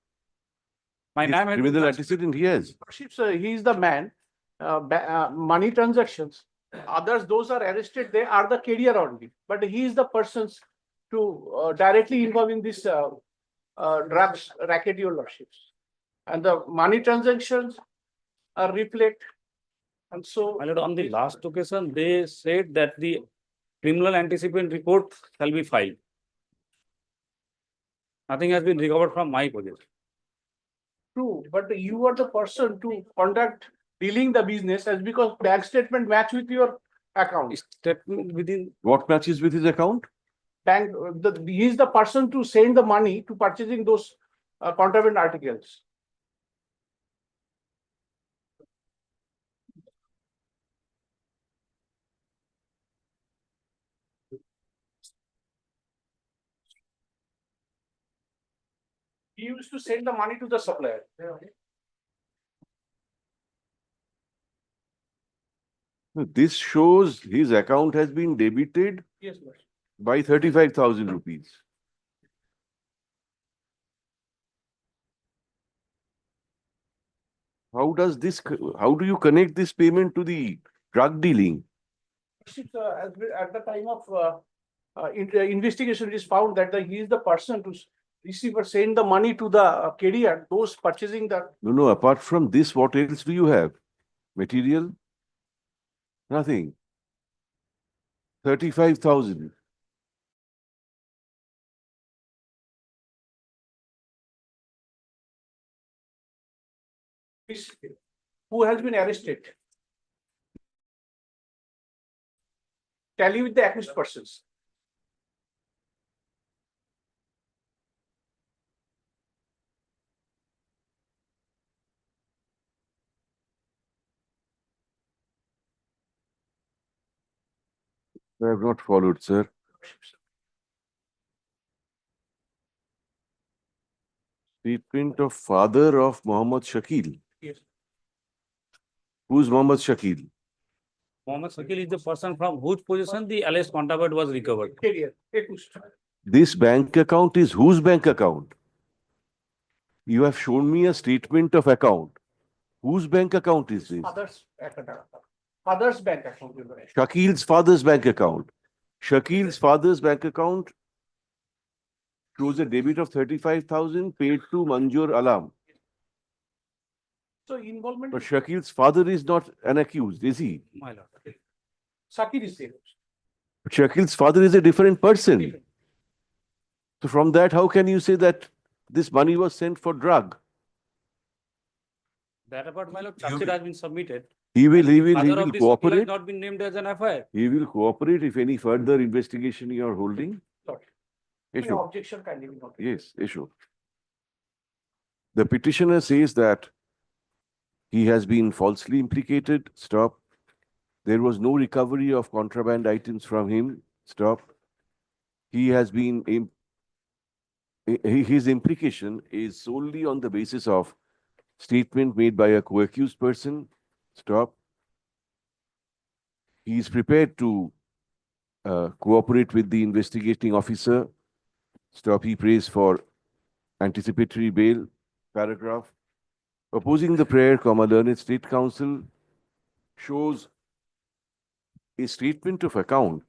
My Yes, name has been criminal transferred. antecedent, yes. He is the man, money transactions. Others, those are arrested, they are the carrier only, but he is the persons to directly involve in this drugs racket, your lordships. And the money transactions are reflect. And so, My lord, on the last occasion, they said that the criminal antecedent report shall be filed. Nothing has been recovered from my possession. true, but you are the person to conduct dealing the business as because bank statement match with your account. Statement within What matches with his account? Bank, he is the person to send the money to purchasing those contraband articles. He used to send the money to the supplier. This shows his account has been debited Yes, Lord. by 35,000 rupees. How do you connect this payment to the drug dealing? At the time of investigation, it is found that he is the person to receive or send the money to the carrier, those purchasing the. No, apart from this, what else do you have? Material? Nothing. 35,000. Who has been arrested? Tally with the accused persons. I have not followed, sir. Statement of father of Muhammad Shakil. Yes. Who's Muhammad Shakil? Mohammed Shakil is the person from whose possession the alleged contraband was recovered. Carrier, accused. This bank account is whose bank account? You have shown me a statement of account. Whose bank account is this? Father's bank account. Shakil's father's bank account. Shakil's father's bank account shows a debit of 35,000 paid to Manjur Alam. So involvement. But Shakil's father is not an accused, is he? My lord. Shakir is there. But Shakil's father is a different person. So from that, how can you say that this money was sent for drug? That about my lord, charge sheet has been submitted. He will Father of this Shakil has cooperate. not been named as an FIR. He will cooperate if any further investigation you are holding. Issue. Objection kindly be noted. Yes, issue. The petitioner says that he has been falsely implicated. Stop. There was no recovery of contraband items from him. Stop. He has been, his implication is solely on the basis of statement made by a co-accused person. Stop. He is prepared to cooperate with the investigating officer. Stop. He prays for anticipatory bail. Paragraph. Opposing the prayer, learned State Counsel shows a statement of account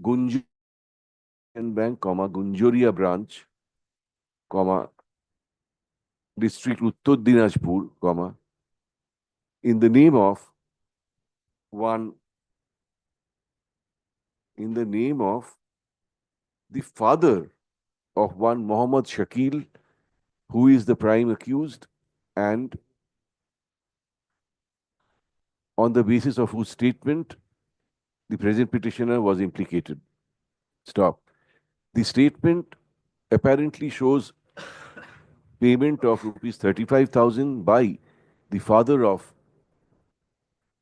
Gunjuriya Bank, Gunjoria branch, district Uttar Dinajpur, in the name of the father of one Muhammad Shakil, who is the prime accused, and on the basis of whose statement the present petitioner was implicated. Stop. The statement apparently shows payment of rupees 35,000 by the father of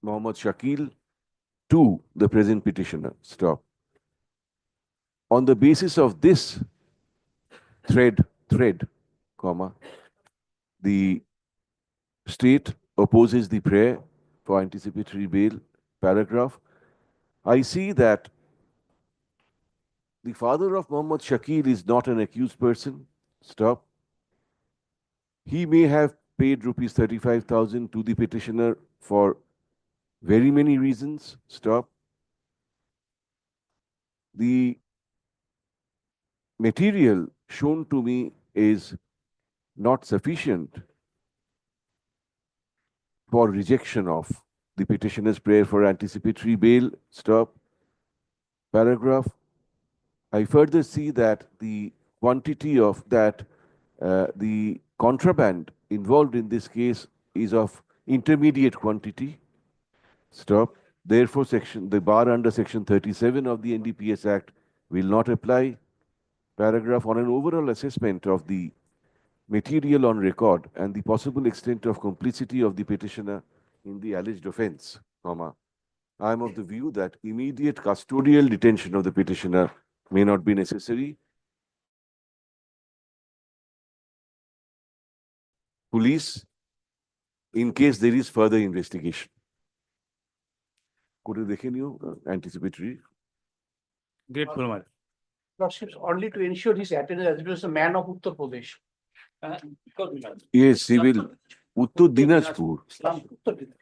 Mohammed Shakil to the present petitioner. Stop. On the basis of this thread, comma, the state opposes the prayer for anticipatory bail, paragraph. I see that the father of Mohammed Shakil is not an accused person. Stop. He may have paid rupees 35,000 to the petitioner for very many reasons. Stop. The material shown to me is not sufficient for rejection of the petitioner's prayer for anticipatory bail. Stop. Paragraph. I further see that the quantity of that, the contraband involved in this case is of intermediate quantity. Stop. Therefore, the bar under section 37 of the NDPS Act will not apply. Paragraph. On an overall assessment of the material on record and the possible extent of complicity of the petitioner in the alleged offence, comma, I am of the view that immediate custodial detention of the petitioner may not be necessary. Police, in case there is further investigation. Could you দেখে নিও anticipatory? Grateful, my lord. Lordships, only to ensure his attendance as well as a man of Uttar Pradesh. Yes, civil. Uttar Dinajpur. Uttar Pradesh.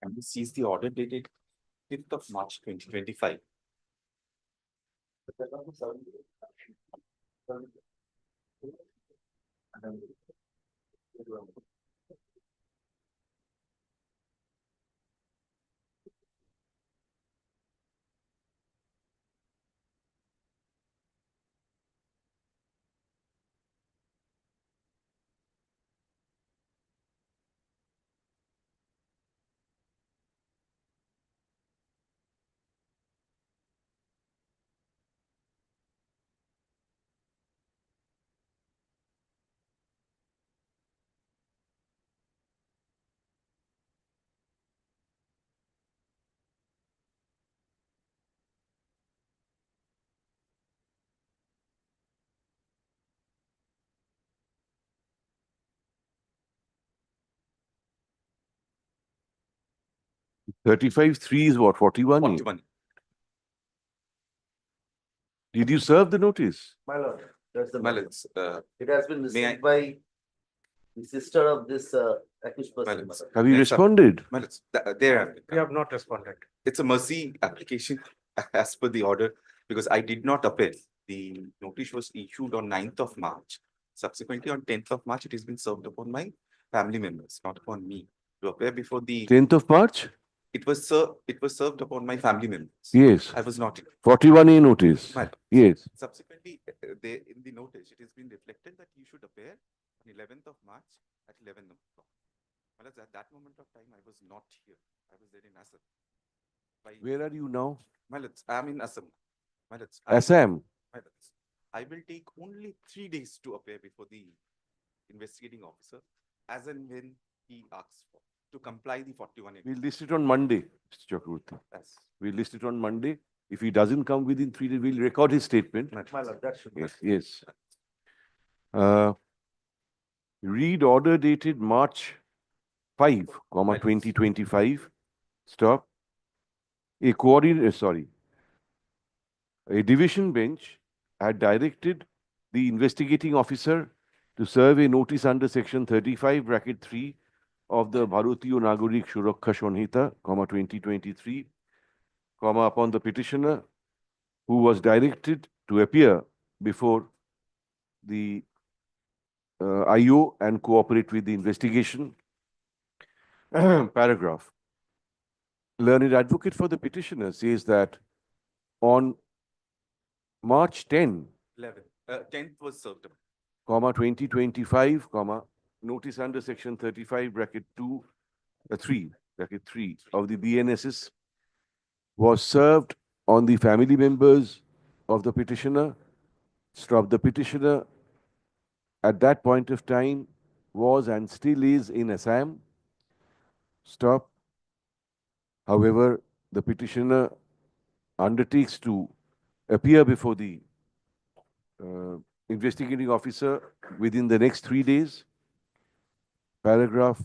And this is the order dated 5th of March 2025. Thirty-five three is what? 41? 41. Did you serve the notice? My lord, that's the. My lords, It has been may I- received by the sister of this accused my person. lords. Have you Yes, sir. responded? My lords, there. We have not responded. It's a mercy application as per the order because I did not appeal. The notice was issued on 9th of March. Subsequently, on 10th of March, it has been served upon my family members, not upon me. To appear before the, 10th of March? it was served upon my family members. Yes. I was not. 41A notice. My lords. Yes. Subsequently, in the notice, it has been reflected that you should appear on 11th of March at 11 o'clock. Well, at that moment of time, I was not here. I was there in Assam. Where are you now? My lords, I am in Assam. My lords, Assam. my lords, I will take only 3 days to appear before the investigating officer, as and when he asks for, to comply the 41A. We'll list it on Monday, Mr. Chakraborty. Yes. We'll list it on Monday. If he doesn't come within 3 days, we'll record his statement. My lord, that should be. Yes, yes. Read order dated March 5, comma, 2025. Stop. A division bench had directed the investigating officer to serve a notice under section 35 bracket 3 of the Bharatiya Nagarik Suraksha Sanhita, comma, 2023, comma, upon the petitioner who was directed to appear before the IO and cooperate with the investigation. Paragraph. Learned advocate for the petitioner says that on March 10, 10th was served. comma 2025, comma notice under section 35 bracket 2 3 bracket 3 of the BNSS was served on the family members of the petitioner. Stop. The petitioner at that point of time was and still is in Assam. Stop. However, the petitioner undertakes to appear before the investigating officer within the next 3 days. Paragraph.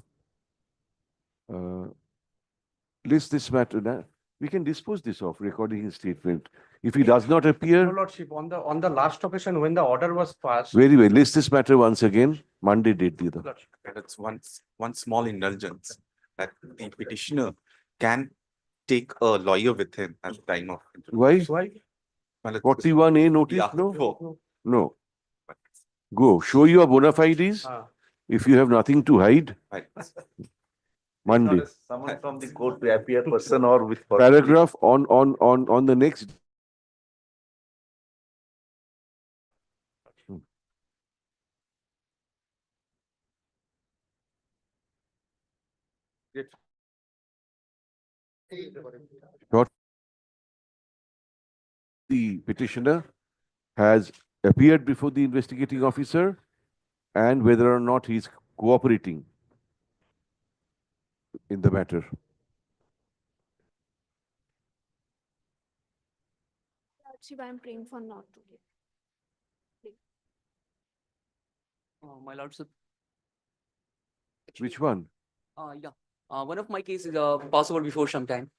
List this matter. Now, we can dispose this of recording his statement. If he does not appear, Your Lordship, on the last occasion when the order was passed. very well. List this matter once again. Monday date. Lordship. That's one small indulgence that the petitioner can take a lawyer with him at the time of. Why? Why? 41A notice? Yeah, No. No. Go. Show your bona fides. If you have nothing to hide. Monday. Someone from the court to appear person or with. Paragraph on the next. The petitioner has appeared before the investigating officer and whether or not he is cooperating in the matter. Lordship, I am praying for not today. My lordship, Which one? yeah, one of my cases possible before some time.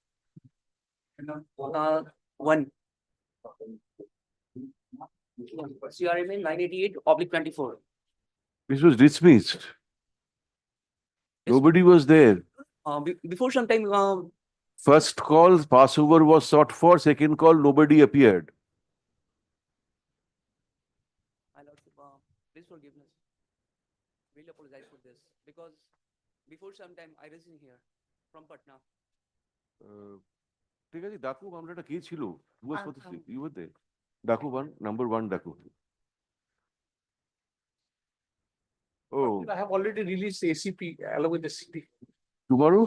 One. CRMA 988/24. This was dismissed. Nobody was there. Before some time, First call, Passover was sought for. Second call, nobody appeared. my lordship, please forgiveness. Really apologize for this because before some time I was in here from Patna. ঠিক আছে ডাকু মামলাটা কে ছিল? Who was supposed to you were there? Daku number 1 Daku. Oh, I have already released ACP along with the city. tomorrow?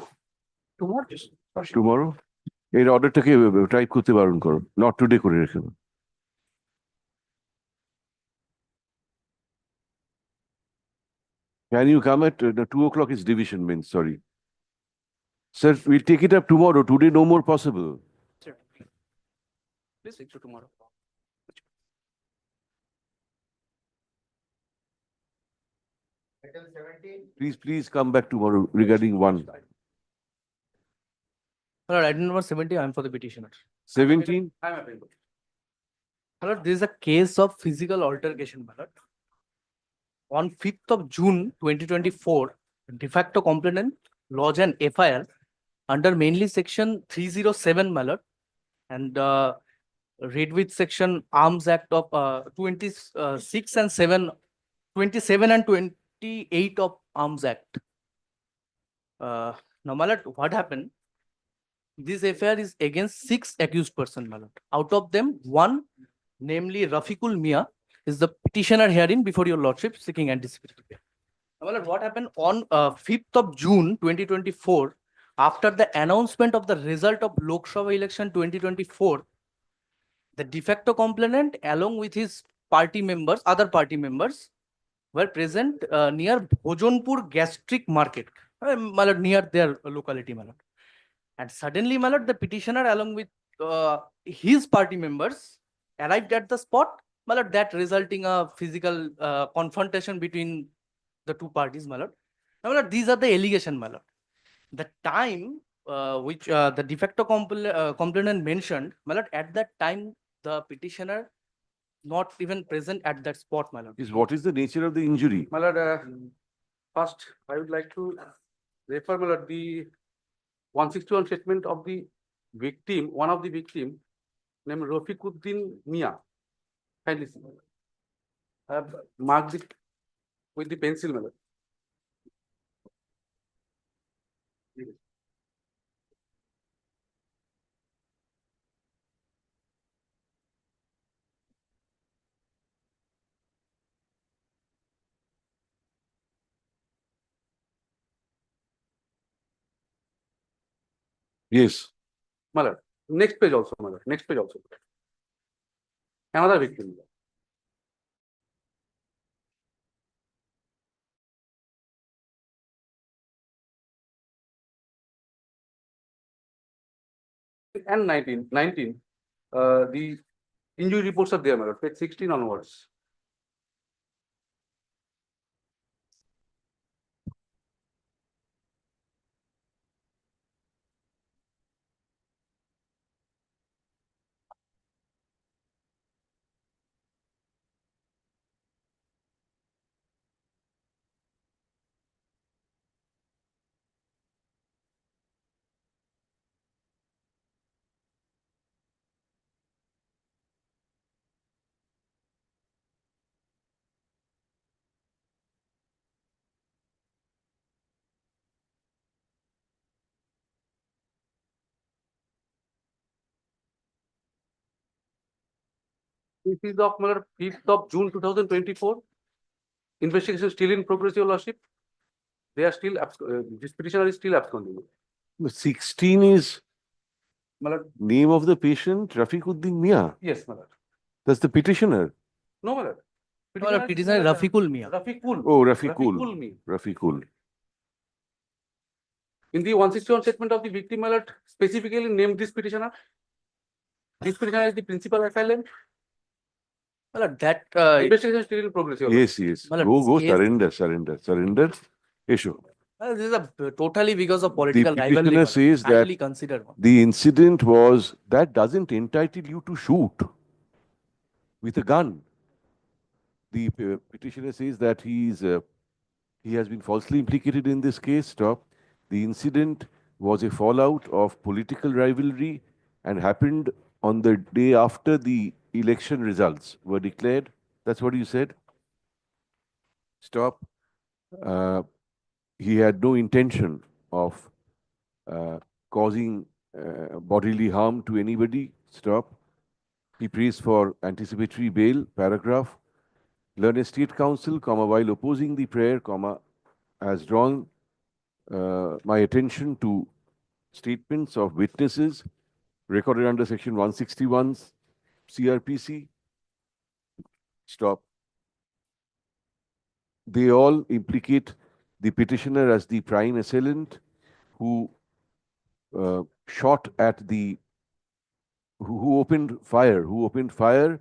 Tomorrow? এই অর্ডারটাকে type করতে বারণ করো. Not today করে রেখে দাও. Can you come at 2 o'clock is division means, sorry. Sir, we'll take it up tomorrow. Today no more possible. Sir, please fix it tomorrow. Item 17. Please come back tomorrow regarding 1. Hello, item number 70, I am for the petitioner. 17? I am available. Hello, this is a case of physical altercation, my lord. On 5th of June 2024, de facto complainant lodged an FIR under mainly section 307, my lord, and read with section Arms Act of 26 and 7, 27 and 28 of Arms Act. Now, my lord, what happened? This FIR is against 6 accused persons, my lord. Out of them, 1, namely Rafiqul Mia, is the petitioner herein before your lordship seeking anticipatory bail. Now, my lord, what happened on 5th of June 2024, after the announcement of the result of Lok Sabha election 2024, the de facto complainant along with his party members, other party members, were present near Bhojonpur Gastric Market, my lord, near their locality, my lord. And suddenly, my lord, the petitioner along with his party members arrived at the spot, my lord, that resulting a physical confrontation between the two parties, my lord. Now, my lord, these are the allegations, my lord. The time which the de facto complainant mentioned, my lord, at that time, the petitioner not even present at that spot, my lord. What is the nature of the injury? My lord, first, I would like to refer, my lord, the 161 statement of the victim, one of the victim named Rafikuddin Mia. Kindly see. I have marked it with the pencil, madam. Yes. Malad. Next page also, Malad. Next page also. Another victim. And 19, the injury reports are there, Malad. Page 16 onwards. This is of 5th of June 2024. Investigation is still in progress, Your Lordship. They are still, this petitioner is still absconding. 16 is Malad. name of the patient, Rafikuddin Mia. Yes, Malad. That's the petitioner. No, Malad. Petitioner Rafiqul Mia. Rafiqul. Oh, Rafiqul. Rafiqul Mia. Rafiqul. In the 161 statement of the victim, Malad specifically named this petitioner. This petitioner is the principal assailant. Malad, that Investigation is still in progress, Your Yes, yes. Malad, Go, case- surrender. Issue. this is a totally because of The political rivalry. petitioner Malad. says that Kindly consider one. the incident was, that doesn't entitle you to shoot with a gun. The petitioner says that he has been falsely implicated in this case. Stop. The incident was a fallout of political rivalry and happened on the day after the election results were declared. That's what you said. Stop. He had no intention of causing bodily harm to anybody. Stop. He prays for anticipatory bail, paragraph. Learned State Council, while opposing the prayer, has drawn my attention to statements of witnesses recorded under section 161 CRPC. Stop. They all implicate the petitioner as the prime assailant who shot at the, who opened fire,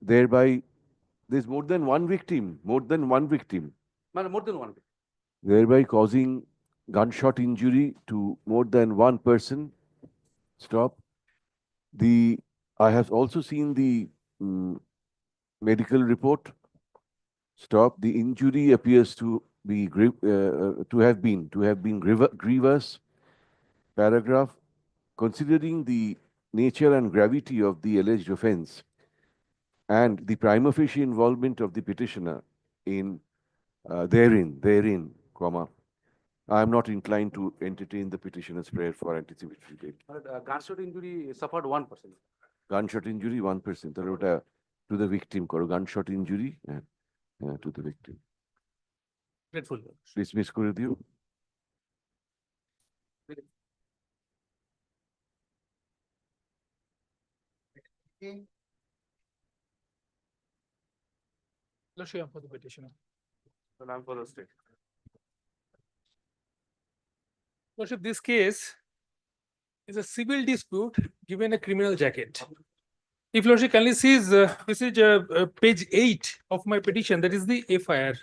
thereby there's more than one victim, Malad, more than one. thereby causing gunshot injury to more than one person. Stop. I have also seen the medical report. Stop. The injury appears to be to have been grievous. Paragraph. Considering the nature and gravity of the alleged offence and the prima facie involvement of the petitioner in therein, I am not inclined to entertain the petitioner's prayer for anticipatory bail. Gunshot injury suffered 1%. Gunshot injury 1%. তাহলে ওটা to the victim করো, gunshot injury to the victim. Grateful. Dismiss করে দিও. Lordship, for the petitioner. I'm for the state. Lordship, this case is a civil dispute given a criminal jacket. If Lordship kindly sees, this is page 8 of my petition, that is the FIR.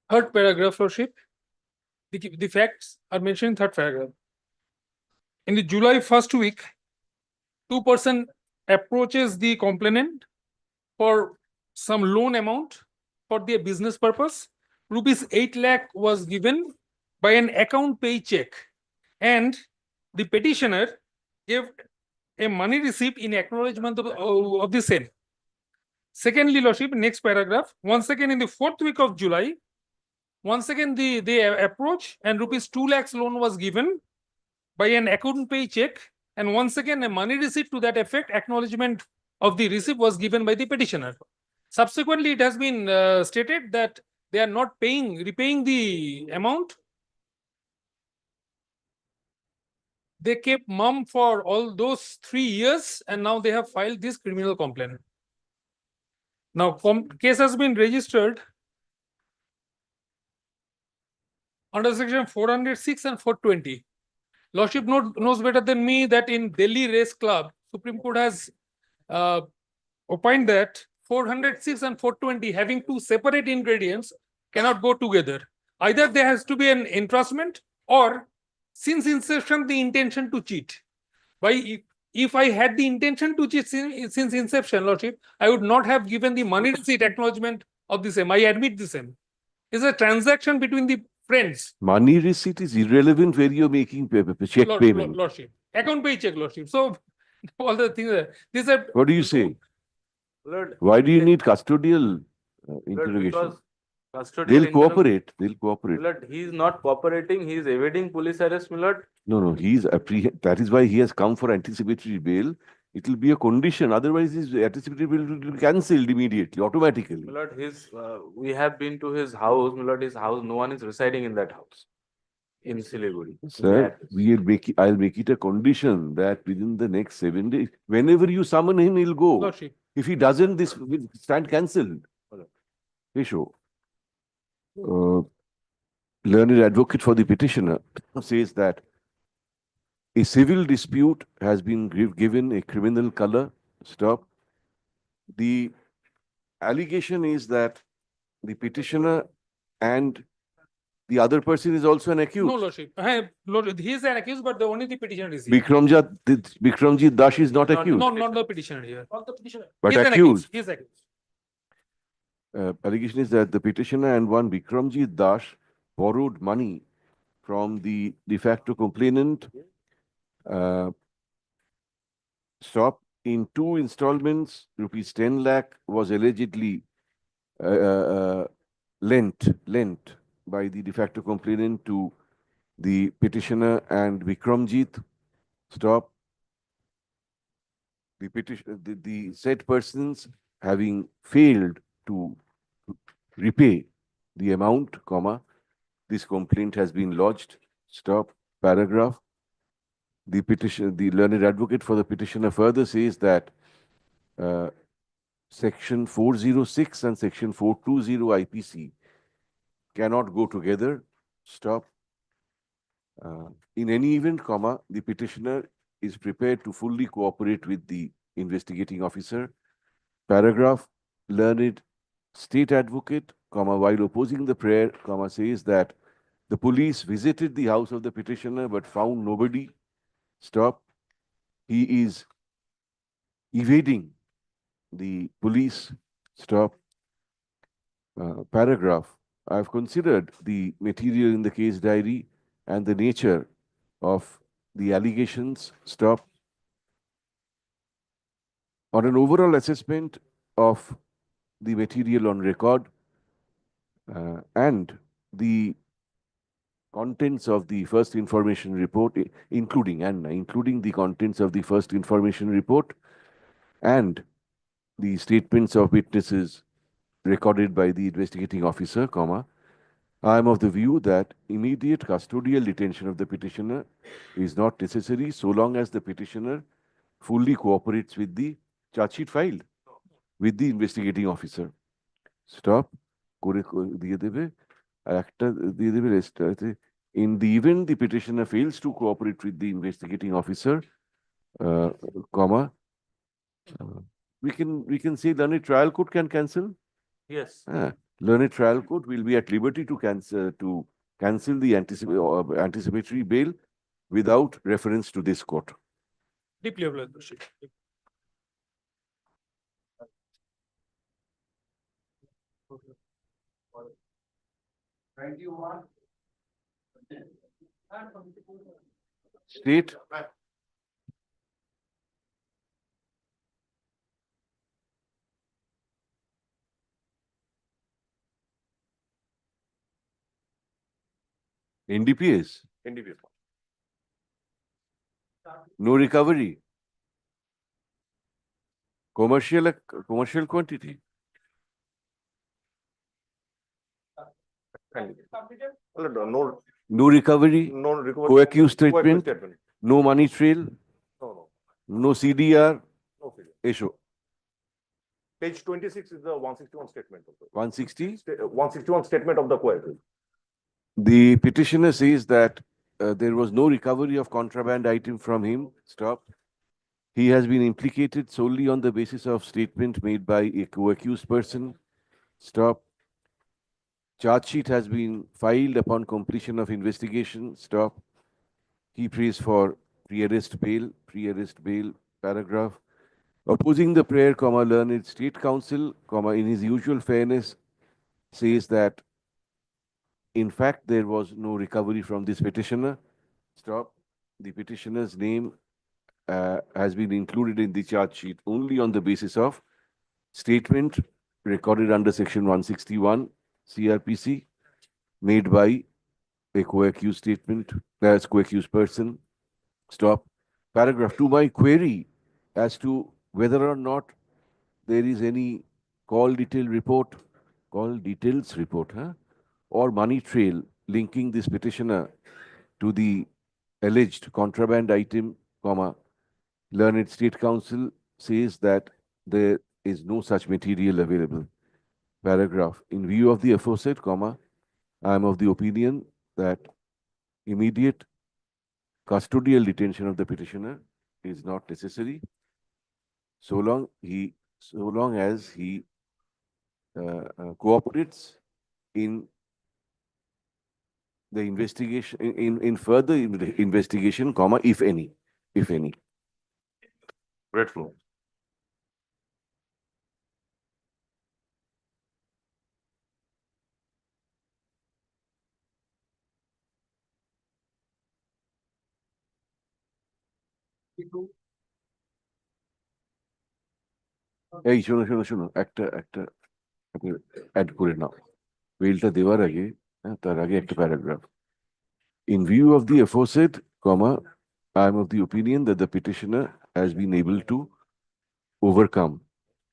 Third paragraph, Lordship. The facts are mentioned in third paragraph. In the July 1st week, 2 person approaches the complainant for some loan amount for their business purpose. Rupees 8 lakh was given by an account pay check, and the petitioner gave a money receipt in acknowledgement of the same. Secondly, Lordship, next paragraph, once again in the 4th week of July, once again they approach and rupees 2 lakhs loan was given by an account pay check, and once again a money receipt to that effect, acknowledgement of the receipt was given by the petitioner. Subsequently, it has been stated that they are not repaying the amount. They kept mum for all those 3 years, and now they have filed this criminal complaint. Now, case has been registered under section 406 and 420. Lordship knows better than me that in Delhi Race Club, Supreme Court has opined that 406 and 420 having two separate ingredients cannot go together. Either there has to be an entrustment, or since inception the intention to cheat. If I had the intention to cheat since inception, Lordship, I would not have given the money receipt acknowledgement of the same. I admit the same. It's a transaction between the friends. Money receipt is irrelevant where you're making check payment. Lordship. Account pay check, Lordship. So all the things these are. What do you say? Lord, Why do you need custodial interrogation? because custodial They'll cooperate. They'll cooperate. Lord, he is not cooperating. He is evading police arrest, my lord. No, he's that is why he has come for anticipatory bail. It will be a condition. Otherwise, his anticipatory bail will be cancelled immediately, automatically. My lord, we have been to his house. My lord, his house. No one is residing in that house in Siliguri. Sir, I'll make it a condition that within the next 7 days, whenever you summon him, he'll go. Lordship. If he doesn't, this will stand cancelled. Isho. Learned advocate for the petitioner says that a civil dispute has been given a criminal color. Stop. The allegation is that the petitioner and the other person is also an accused. No, Lordship. Lord, he is an accused, but only the petitioner is here. Bikramjit Das is not accused. Not the petitioner here. Not the petitioner. But He is accused. He is accused. Allegation is that the petitioner and one Bikramjit Das borrowed money from the de facto complainant. Stop. In 2 installments, rupees 10 lakh was allegedly lent by the de facto complainant to the petitioner and Bikramjit. Stop. The said persons having failed to repay the amount, this complaint has been lodged. Stop. Paragraph. The learned advocate for the petitioner further says that section 406 and section 420 IPC cannot go together. Stop. In any event, the petitioner is prepared to fully cooperate with the investigating officer. Paragraph. Learned state advocate, while opposing the prayer, says that the police visited the house of the petitioner but found nobody. Stop. He is evading the police. Stop. Paragraph. I have considered the material in the case diary and the nature of the allegations. Stop. On an overall assessment of the material on record and the contents of the first information report, including the contents of the first information report and the statements of witnesses recorded by the investigating officer, I am of the view that immediate custodial detention of the petitioner is not necessary so long as the petitioner fully cooperates with the charge sheet filed with the investigating officer. Stop. In the event the petitioner fails to cooperate with the investigating officer, we can say learned trial court can cancel. Yes. Learned trial court will be at liberty to cancel the anticipatory bail without reference to this court. Deeply obliged. State. NDPS. NDPS. No recovery. Commercial quantity. No. No recovery. No recovery. Co-accused Co-accused statement. statement. No money trail. No. No CDR. No figure. Issue. Page 26 is the 161 statement. 160. 161 statement of the co-accused. The petitioner says that there was no recovery of contraband item from him. Stop. He has been implicated solely on the basis of statement made by a co-accused person. Stop. Charge sheet has been filed upon completion of investigation. Stop. He prays for pre-arrest bail, paragraph. Opposing the prayer, learned State Counsel, in his usual fairness, says that in fact there was no recovery from this petitioner. Stop. The petitioner's name has been included in the charge sheet only on the basis of statement recorded under section 161 CRPC made by a co-accused statement as co-accused person. Stop. Paragraph 2, my query as to whether or not there is any call details report, or money trail linking this petitioner to the alleged contraband item, learned State Counsel says that there is no such material available. Paragraph, in view of the aforesaid, I am of the opinion that immediate custodial detention of the petitioner is not necessary so long as he cooperates in the investigation, in further investigation, if any. Grateful. এই শোনো একটা add করে নাও মেইলটা দেওয়ার আগে তার আগে একটা paragraph in view of the aforesaid, I am of the opinion that the petitioner has been able to overcome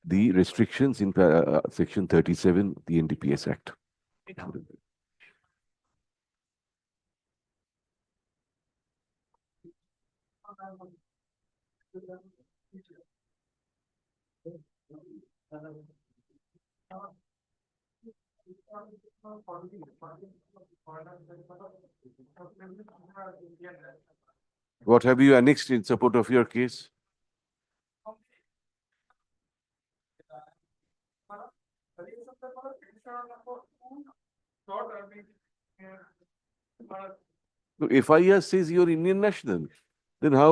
the restrictions in section 37 of the NDPS Act. What have you annexed in support of your case? So FIR says you're Indian national. Then how?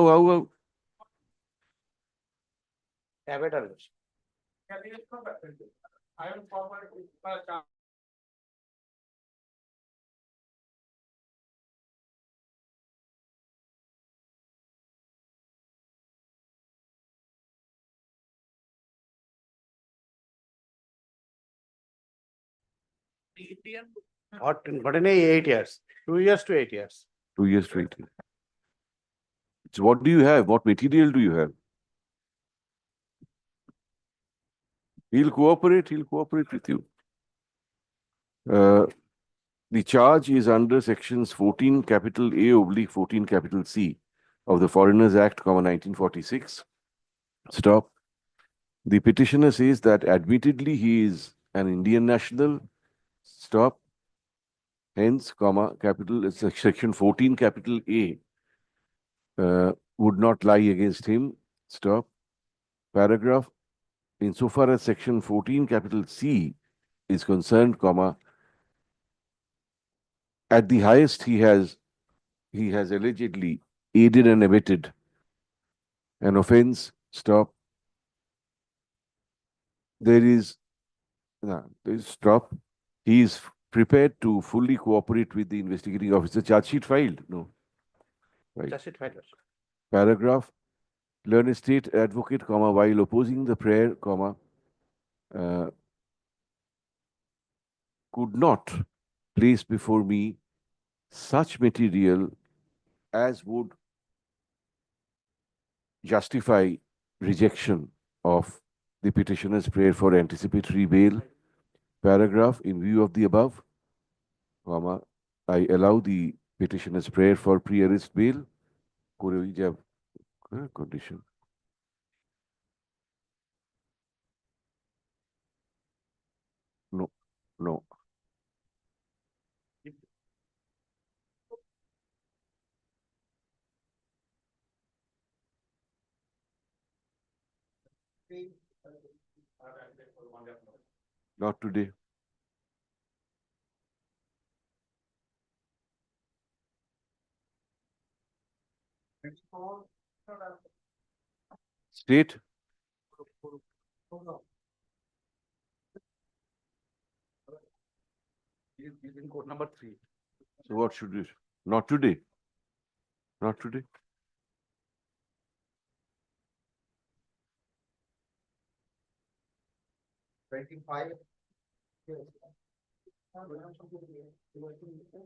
What in 8 years? 2 years to 8 years. 2 years to 8 years. So what do you have? What material do you have? He'll cooperate with you. The charge is under sections 14 capital A oblique 14 capital C of the Foreigners Act, 1946. Stop. The petitioner says that admittedly he is an Indian national. Stop. Hence, capital section 14 capital A would not lie against him. Stop. Paragraph. Insofar as section 14 capital C is concerned, at the highest he has allegedly aided and abetted an offense. Stop. There is stop. He is prepared to fully cooperate with the investigating officer. Charge sheet filed? No. Right. Just it matters. Paragraph, learned state advocate, comma, while opposing the prayer, comma, uh, could not place before me such material as would justify rejection of the petitioner's prayer for anticipatory bail. Paragraph, in view of the above, comma, I allow the petitioner's prayer for pre-arrest bail. Condition. No, no. Not today. State. He's in court number 3. So what should we? Not today. Not today.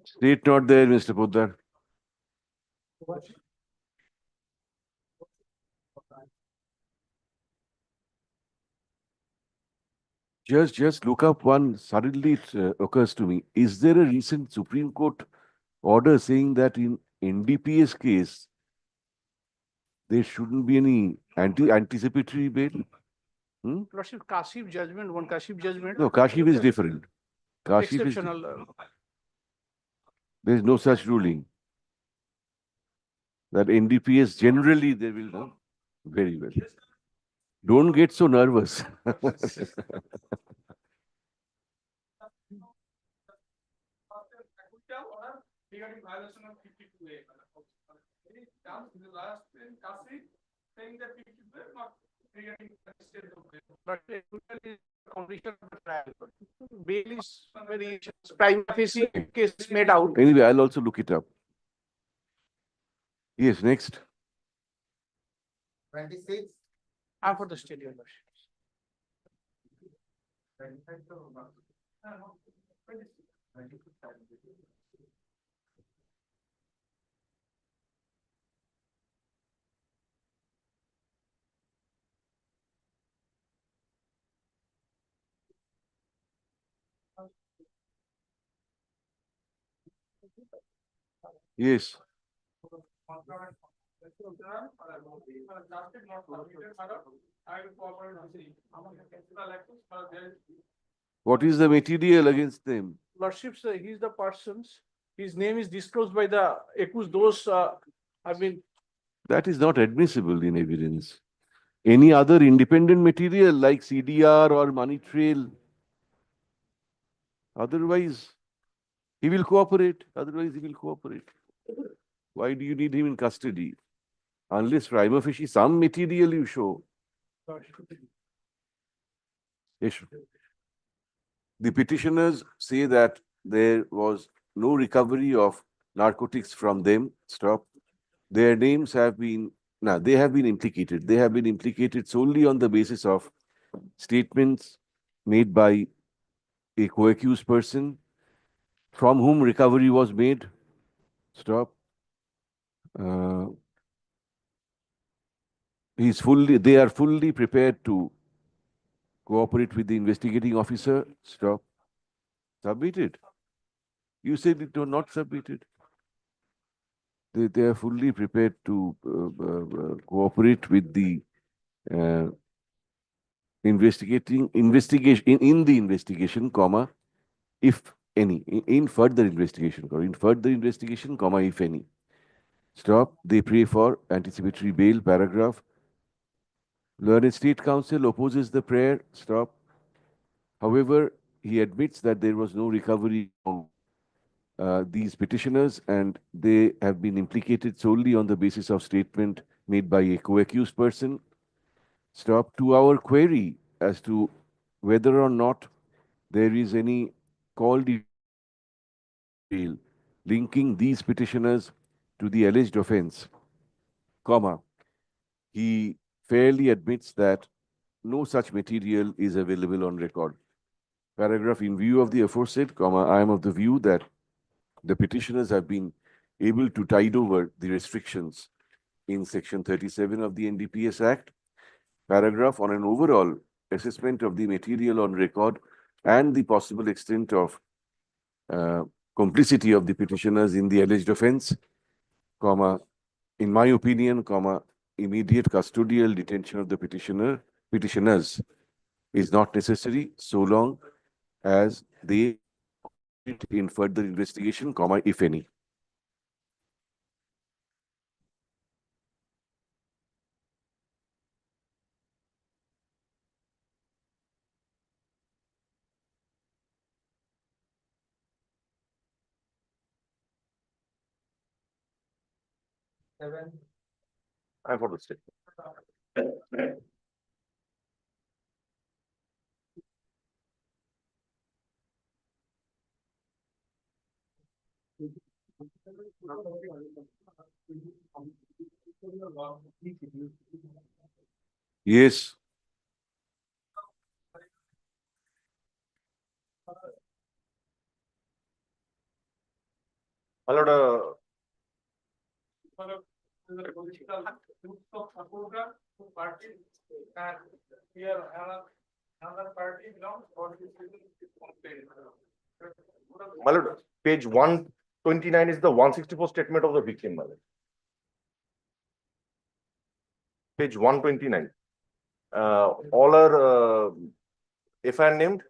State not there, Mr. Poddar. Just look up one. Suddenly it occurs to me. Is there a recent Supreme Court order saying that in NDPS case there shouldn't be any anticipatory bail? Lordship, Kashif judgment, one Kashif judgment. No, Kashif is different. Kashif is Exceptional. there is no such ruling. That NDPS generally they will know very well. Don't get so nervous. Regarding violation of 52A. Any terms in the last in Kasi saying that 52A not regarding the state of bail. But usually condition of the trial. Bail is very prime facie case made out. Anyway, I'll also look it up. Yes, next. 26. I'm for the state, your lordship. Yes. What is the material against them? Lordship, sir, he's the persons. His name is disclosed by the accused. Those have been. That is not admissible in evidence. Any other independent material like CDR or money trail. Otherwise, he will cooperate. Otherwise, he will cooperate. Why do you need him in custody? Unless prima facie some material you show. Yes. The petitioners say that there was no recovery of narcotics from them. Stop. Their names have been, they have been implicated. They have been implicated solely on the basis of statements made by a co-accused person from whom recovery was made. Stop. They are fully prepared to cooperate with the investigating officer. Stop. Submitted. You said it was not submitted. They are fully prepared to cooperate with the investigation in the investigation, comma, if any, in further investigation, or in further investigation, comma, if any. Stop. They pray for anticipatory bail. Paragraph. Learned State Counsel opposes the prayer. Stop. However, he admits that there was no recovery from these petitioners and they have been implicated solely on the basis of statement made by a co-accused person. Stop. To our query as to whether or not there is any called bail linking these petitioners to the alleged offense, comma, he fairly admits that no such material is available on record. Paragraph, in view of the aforesaid, comma, I am of the view that the petitioners have been able to tide over the restrictions in Section 37 of the NDPS Act. Paragraph, on an overall assessment of the material on record and the possible extent of complicity of the petitioners in the alleged offense, comma, in my opinion, comma, immediate custodial detention of the petitioners is not necessary so long as they in further investigation, comma, if any. I'm for the statement. Yes. My lord, my lord, page 129 is the 164 statement of the victim, my lord. Page 129. All are FIR named,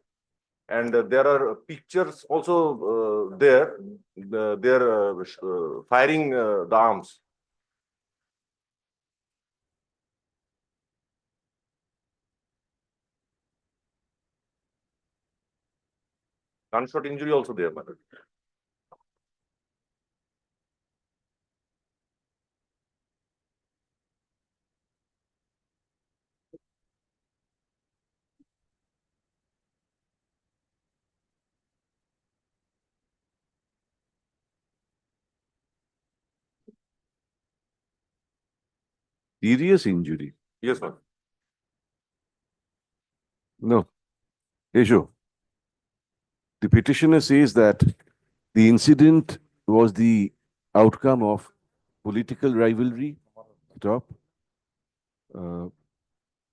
and there are pictures also there. They're firing the arms. Gunshot injury also there, my lord. Serious injury? Yes, ma'am. No. Esho. The petitioner says that the incident was the outcome of political rivalry. Stop.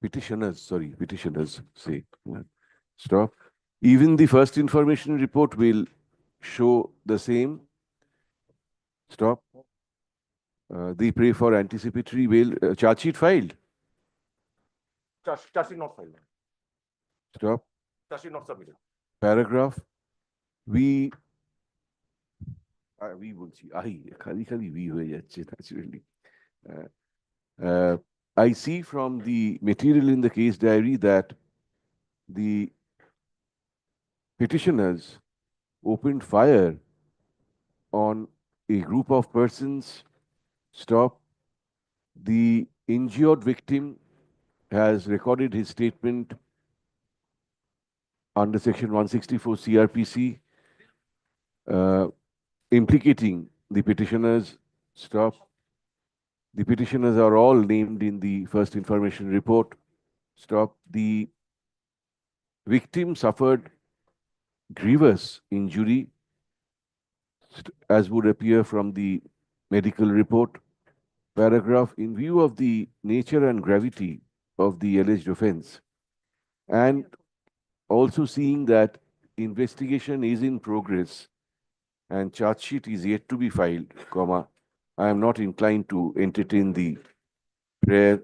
Petitioners say. Stop. Even the first information report will show the same. Stop. They pray for anticipatory bail. Charge sheet filed. Charge sheet not filed. Stop. Charge sheet not submitted. Paragraph. We বলছি খালি we হয়ে যাচ্ছে naturally. I see from the material in the case diary that the petitioners opened fire on a group of persons. Stop. The injured victim has recorded his statement under section 164 CRPC, implicating the petitioners. Stop. The petitioners are all named in the first information report. Stop. The victim suffered grievous injury, as would appear from the medical report. Paragraph, in view of the nature and gravity of the alleged offense, and also seeing that investigation is in progress and charge sheet is yet to be filed, comma, I am not inclined to entertain the prayer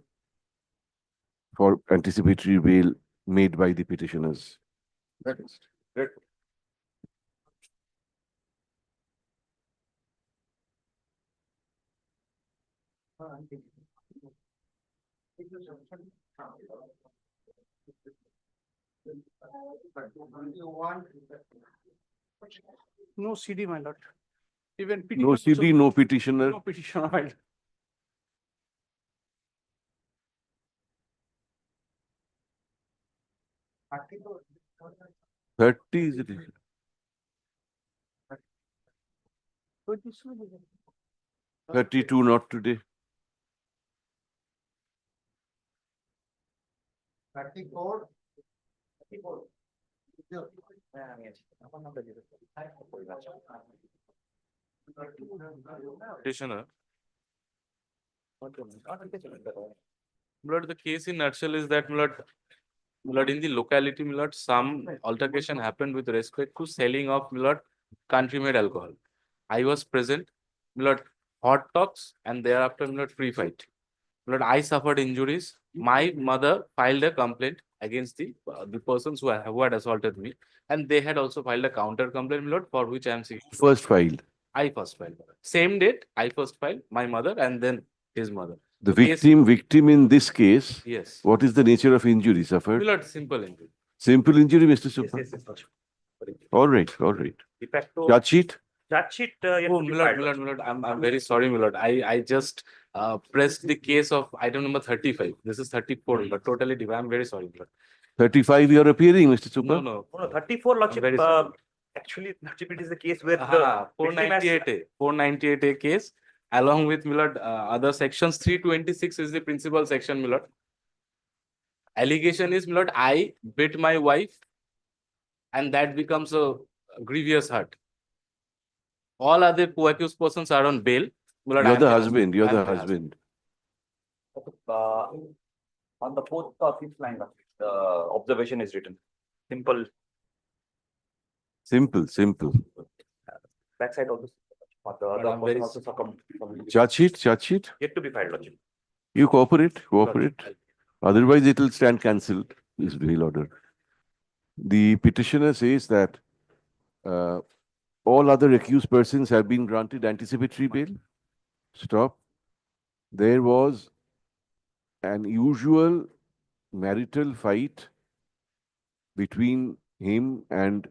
for anticipatory bail made by the petitioners. That is great. No CD, my lord. Even No CD, no petitioner. No petitioner, my lord. Thirty is it? 32, not today. 34. Petitioner. Lord, the case in nutshell is that, Lord, in the locality, Lord, some altercation happened with respect to selling of, Lord, country-made alcohol. I was present, Lord, hot talks, and thereafter, Lord, free fight. Lord, I suffered injuries. My mother filed a complaint against the persons who had assaulted me, and they had also filed a counter complaint, Lord, for which I am seeking. First filed. I first filed. Same date, I first filed, my mother, and then his mother. The case- victim in this case. Yes. What is the nature of injury suffered? Lord, simple injury. Simple injury, Mr. Super. Yes, Lordship. All right, all right. De facto. Charge sheet? Charge sheet. Oh, Milord, I'm very sorry, Milord. I just pressed the case of item number 35. This is 34, but totally different. I'm very sorry, Milord. 35 you are appearing, Mr. Super? No. No, 34, Lordship. very sorry. Actually, Lordship, it is the case where the victim has 498A. 498A case, along with, Milord, other sections. 326 is the principal section, Milord. Allegation is, Milord, I beat my wife, and that becomes a grievous hurt. All other co-accused persons are on bail. Milord, You're I am the husband. You're I am the husband. on the fourth or fifth line, the observation is written. Simple. Simple. Backside also. Or the I'm other very person also succumbed. Charge sheet? Yet to be filed, Lordship. You cooperate. Otherwise, it will stand cancelled, this bail order. The petitioner says that all other accused persons have been granted anticipatory bail. Stop. There was an usual marital fight between him and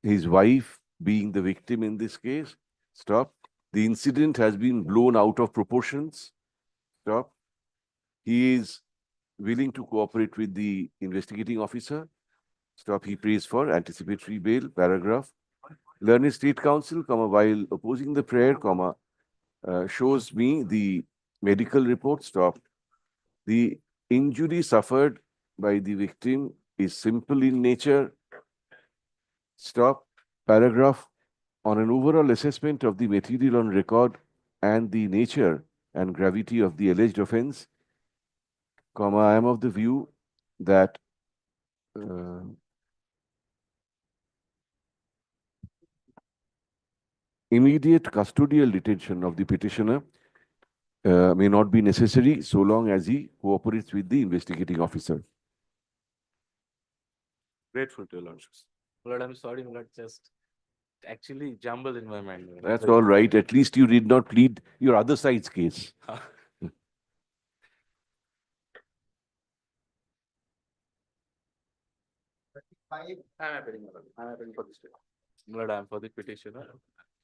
his wife being the victim in this case. Stop. The incident has been blown out of proportions. Stop. He is willing to cooperate with the investigating officer. Stop. He prays for anticipatory bail. Paragraph. Learned State Counsel, while opposing the prayer, shows me the medical report. Stop. The injury suffered by the victim is simple in nature. Stop. Paragraph. On an overall assessment of the material on record and the nature and gravity of the alleged offense, I am of the view that immediate custodial detention of the petitioner may not be necessary so long as he cooperates with the investigating officer. Grateful to your Lordships. Lord, I'm sorry, Lord, just actually jumbled in my mind. Lord. That's all right. At least you did not plead your other side's case. I'm appealing for this. Lord, I'm for the petitioner.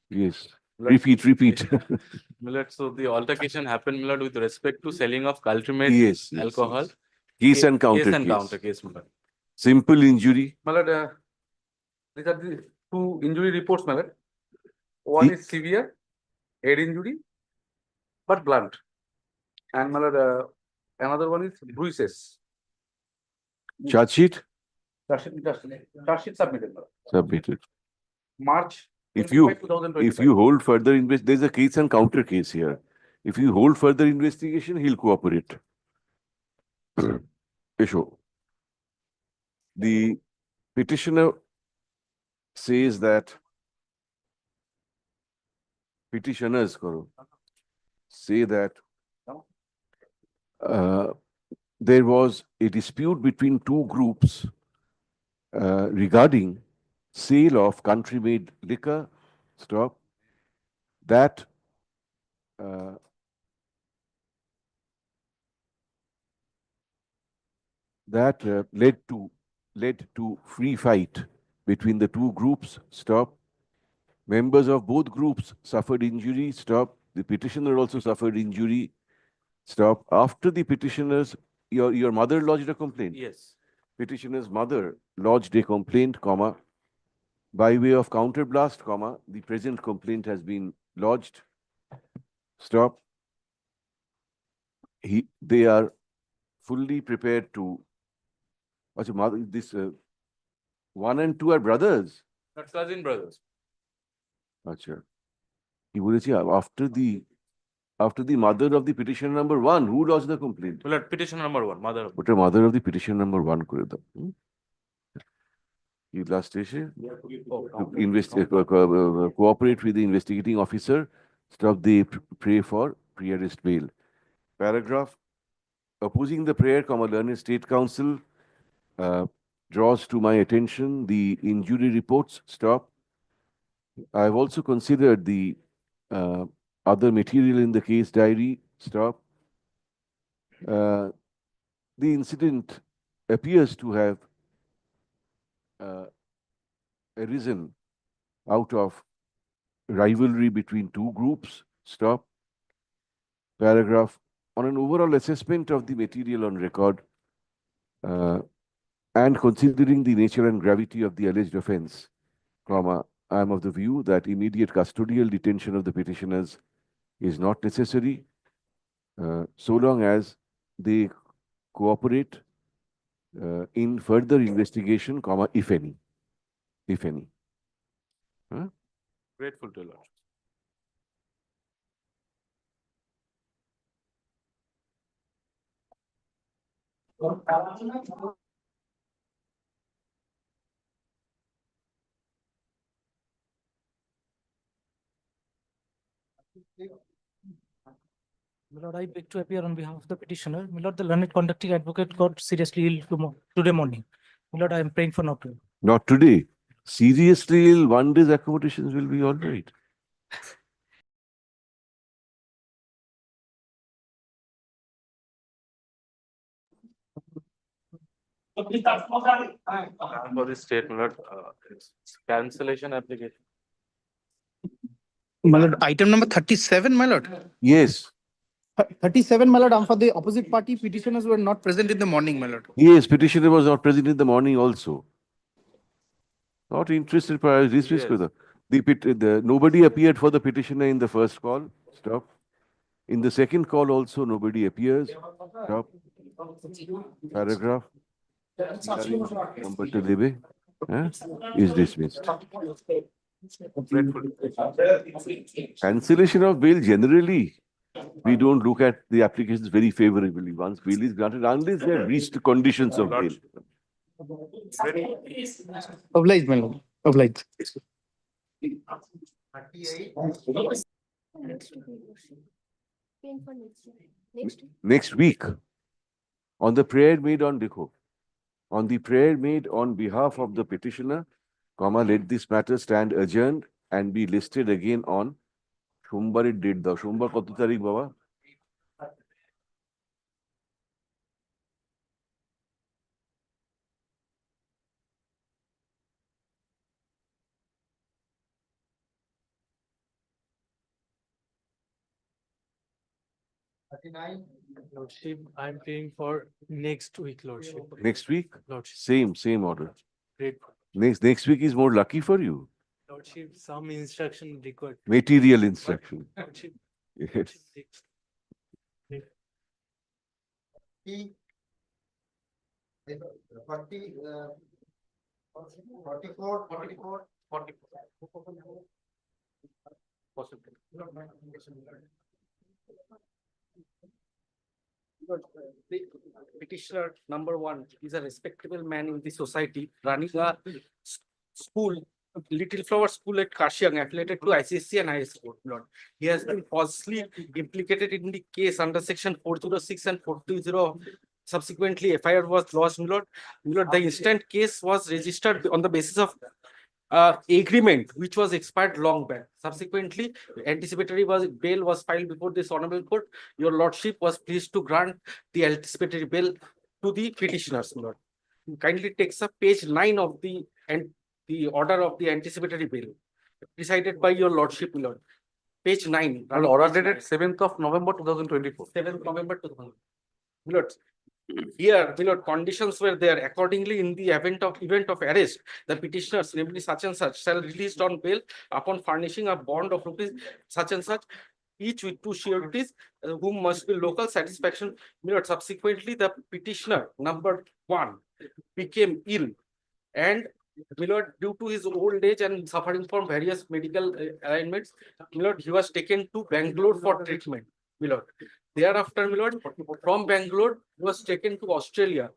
Yes. Lord, Repeat. Milord, so the altercation happened, Milord, with respect to selling of cultured Yes, alcohol. Case and counter Case and case. counter case, Milord. Simple injury. Milord, these are the two injury reports, Milord. One is severe head injury, but blunt. And Milord, another one is bruises. Charge sheet? Charge sheet submitted, Milord. Submitted. March If you 2025. hold further there's a case and counter case here. If you hold further investigation, he'll cooperate. Issue. The petitioner says that petitioners say that there was a dispute between two groups regarding sale of country-made liquor. Stop. That led to free fight between the two groups. Stop. Members of both groups suffered injury. Stop. The petitioner also suffered injury. Stop. After the petitioners, your mother lodged a complaint. Yes. Petitioner's mother lodged a complaint, By way of counterblast, comma, the present complaint has been lodged. Stop. They are fully prepared to. Achha, this 1 and 2 are brothers. Not cousin brothers. Achha. He বলেছে after the mother of the petitioner number 1, who lodged the complaint? Well, petition number 1, mother. ওটা mother of the petitioner number 1 করে দাও। You last এসে cooperate with the investigating officer. Stop the pray for pre-arrest bail. Paragraph opposing the prayer, learned State Council draws to my attention the injury reports. Stop. I have also considered the other material in the case diary. Stop. The incident appears to have arisen out of rivalry between two groups. Stop. Paragraph on an overall assessment of the material on record and considering the nature and gravity of the alleged offence, I am of the view that immediate custodial detention of the petitioners is not necessary so long as they cooperate in further investigation, if any. Huh? Grateful to Lord. My lord, I beg to appear on behalf of the petitioner. My lord, the learned conducting advocate got seriously ill today morning. My lord, I am praying for not to. Not today. Seriously ill, 1 day's accommodations will be all right. For this statement, cancellation application. My lord, item number 37, my lord. Yes. 37, my lord, for the opposite party petitioners were not present in the morning, my lord. Yes, petitioner was not present in the morning also. Not interested, but I was dismissed. Yes. Nobody appeared for the petitioner in the first call. Stop. In the second call also, nobody appears. Stop. Paragraph. Number to Debe is dismissed. Cancellation of bail, generally, we don't look at the applications very favorably. Once bail is granted, unless they have reached the conditions of bail. Obliged, my lord. Obliged. Next week, on the prayer made on Dekho, on the prayer made on behalf of the petitioner, let this matter stand adjourned and be listed again on Sombarer date দাও সোমবার কত তারিখ বাবা? Lordship, I'm praying for next week, Lordship. Next week? Lordship. Same order. Great. Next week is more lucky for you. Lordship, some instruction required. Material instruction. Lordship. Yes. The petitioner number 1 is a respectable man in the society running a school, Little Flower School at Kashiang, affiliated to ICSC and high school. Lord, he has been falsely implicated in the case under section 406 and 420. Subsequently, FIR was lodged. Lord, the instant case was registered on the basis of agreement which was expired long back. Subsequently, anticipatory bail was filed before this honorable court. Your lordship was pleased to grant the anticipatory bail to the petitioners. Lord, kindly takes up page 9 of the order of the anticipatory bail presided by your lordship, Lord. Page 9. And order dated 7th of November 2024. 7th November 2024. Lord, Here, conditions were there. Accordingly, in the event of arrest, the petitioners, namely such and such, shall released on bail upon furnishing a bond of rupees such and such, each with two sureties, whom must be local satisfaction. Subsequently, the petitioner number 1 became ill, and due to his old age and suffering from various medical ailments, he was taken to Bangalore for treatment. Thereafter, from Bangalore, he was taken to Australia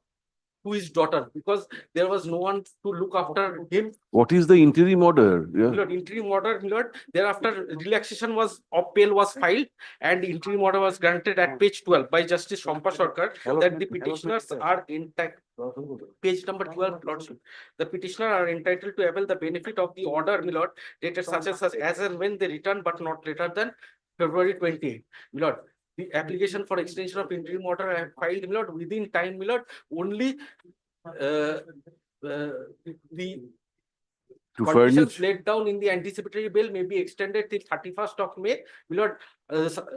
to his daughter, because there was no one to look after him. What is the interim order? Interim order, thereafter relaxation of bail was filed, and interim order was granted at page 12 by Justice Shampa Sarkar, that the petitioners are intact. Page number 12, Lordship. The petitioner are entitled to avail the benefit of the order, dated such as and when they return, but not later than February 28. The application for extension of interim order I have filed, within time, only the To conditions furnish. laid down in the anticipatory bail may be extended till 31st of May.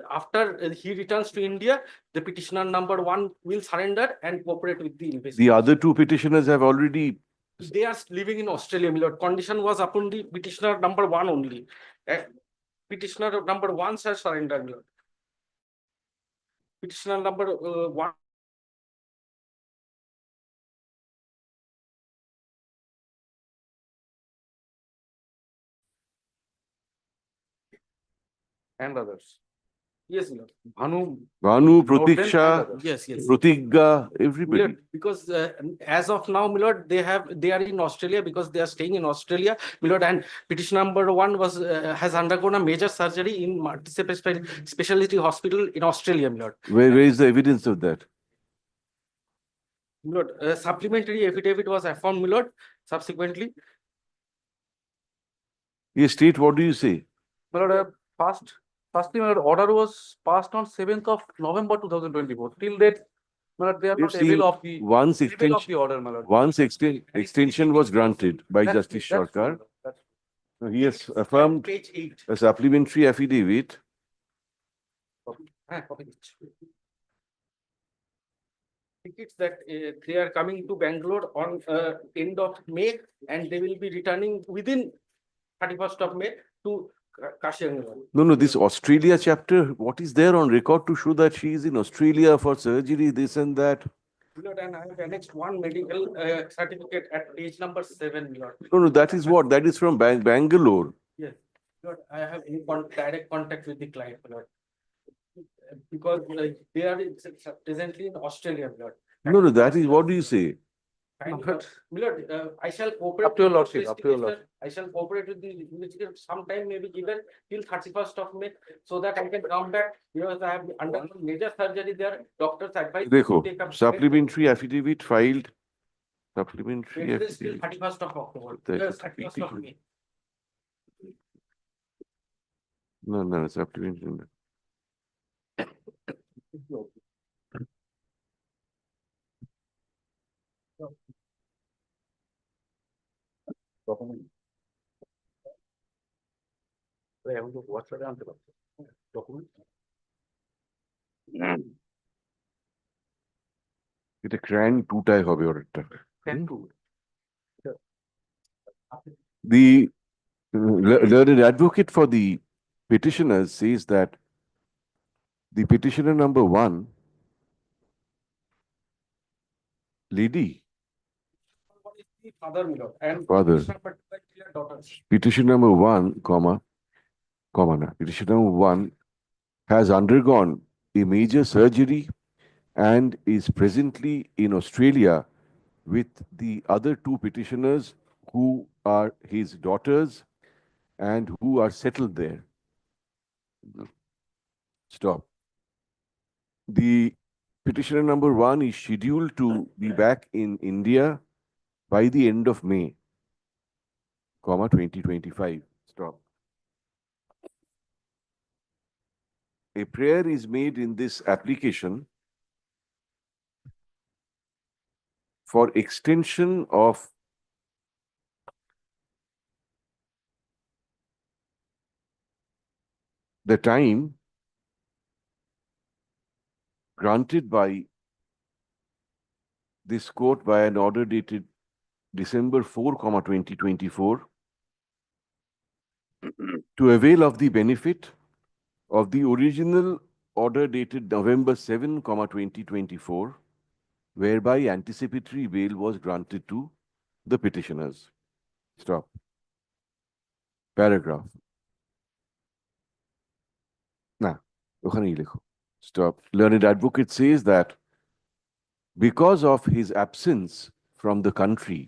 After he returns to India, the petitioner number 1 will surrender and cooperate with the investigation. The other two petitioners have already. They are living in Australia, Condition was upon the petitioner number 1 only. Petitioner number 1 shall surrender, Petitioner number 1. And others. Yes, Bhanu, Norton Pratiksha, and others. Yes. Pratigya, everybody. Because as of now, they are in Australia, because they are staying in Australia, and petition number 1 was has undergone a major surgery in specialty hospital in Australia, Where is the evidence of that? Supplementary affidavit was affirmed, subsequently. Yes, state, what do you say? Firstly, order was passed on 7th of November 2024. Till date, they are not avail of the Once avail of the order, my lord. Once extension was granted by Justice That's true, Sarkar. my lord. That's true. He has affirmed Page 8. a supplementary affidavit. Tickets that they are coming to Bangalore on end of May, and they will be returning within 31st of May to Kashi. No, this Australia chapter, what is there on record to show that she is in Australia for surgery, this and that? And I have annexed one medical certificate at page number 7. No, that is what? That is from Bangalore. Yes, I have direct contact with the client, because they are presently in Australia. No, that is, what do you say? I shall cooperate. Up to your with the lordship, up to your investigator. I shall cooperate with the investigator. Sometime maybe given till 31st of May, so that I can come back, because I have undergone major surgery there. Doctors advise me to Dekho, take up supplementary affidavit filed. Supplementary it is till affidavit. 31st of October. That is 31st of May. No, supplementary. এটা ক্র্যান 2টায় হবে অর্ডারটা। The learned advocate for the petitioners says that the petitioner number 1, lady, Father, and Father. daughters. petition number 1, petition number 1 has undergone a major surgery and is presently in Australia with the other 2 petitioners who are his daughters and who are settled there. Stop. The petitioner number 1 is scheduled to be back in India by the end of May, 2025. Stop. A prayer is made in this application for extension of the time granted by this court by an order dated December 4, 2024 to avail of the benefit of the original order dated November 7, 2024, whereby anticipatory bail was granted to the petitioners. Stop. Paragraph. Nah, ওখানেই লেখো. Stop. Learned advocate says that because of his absence from the country,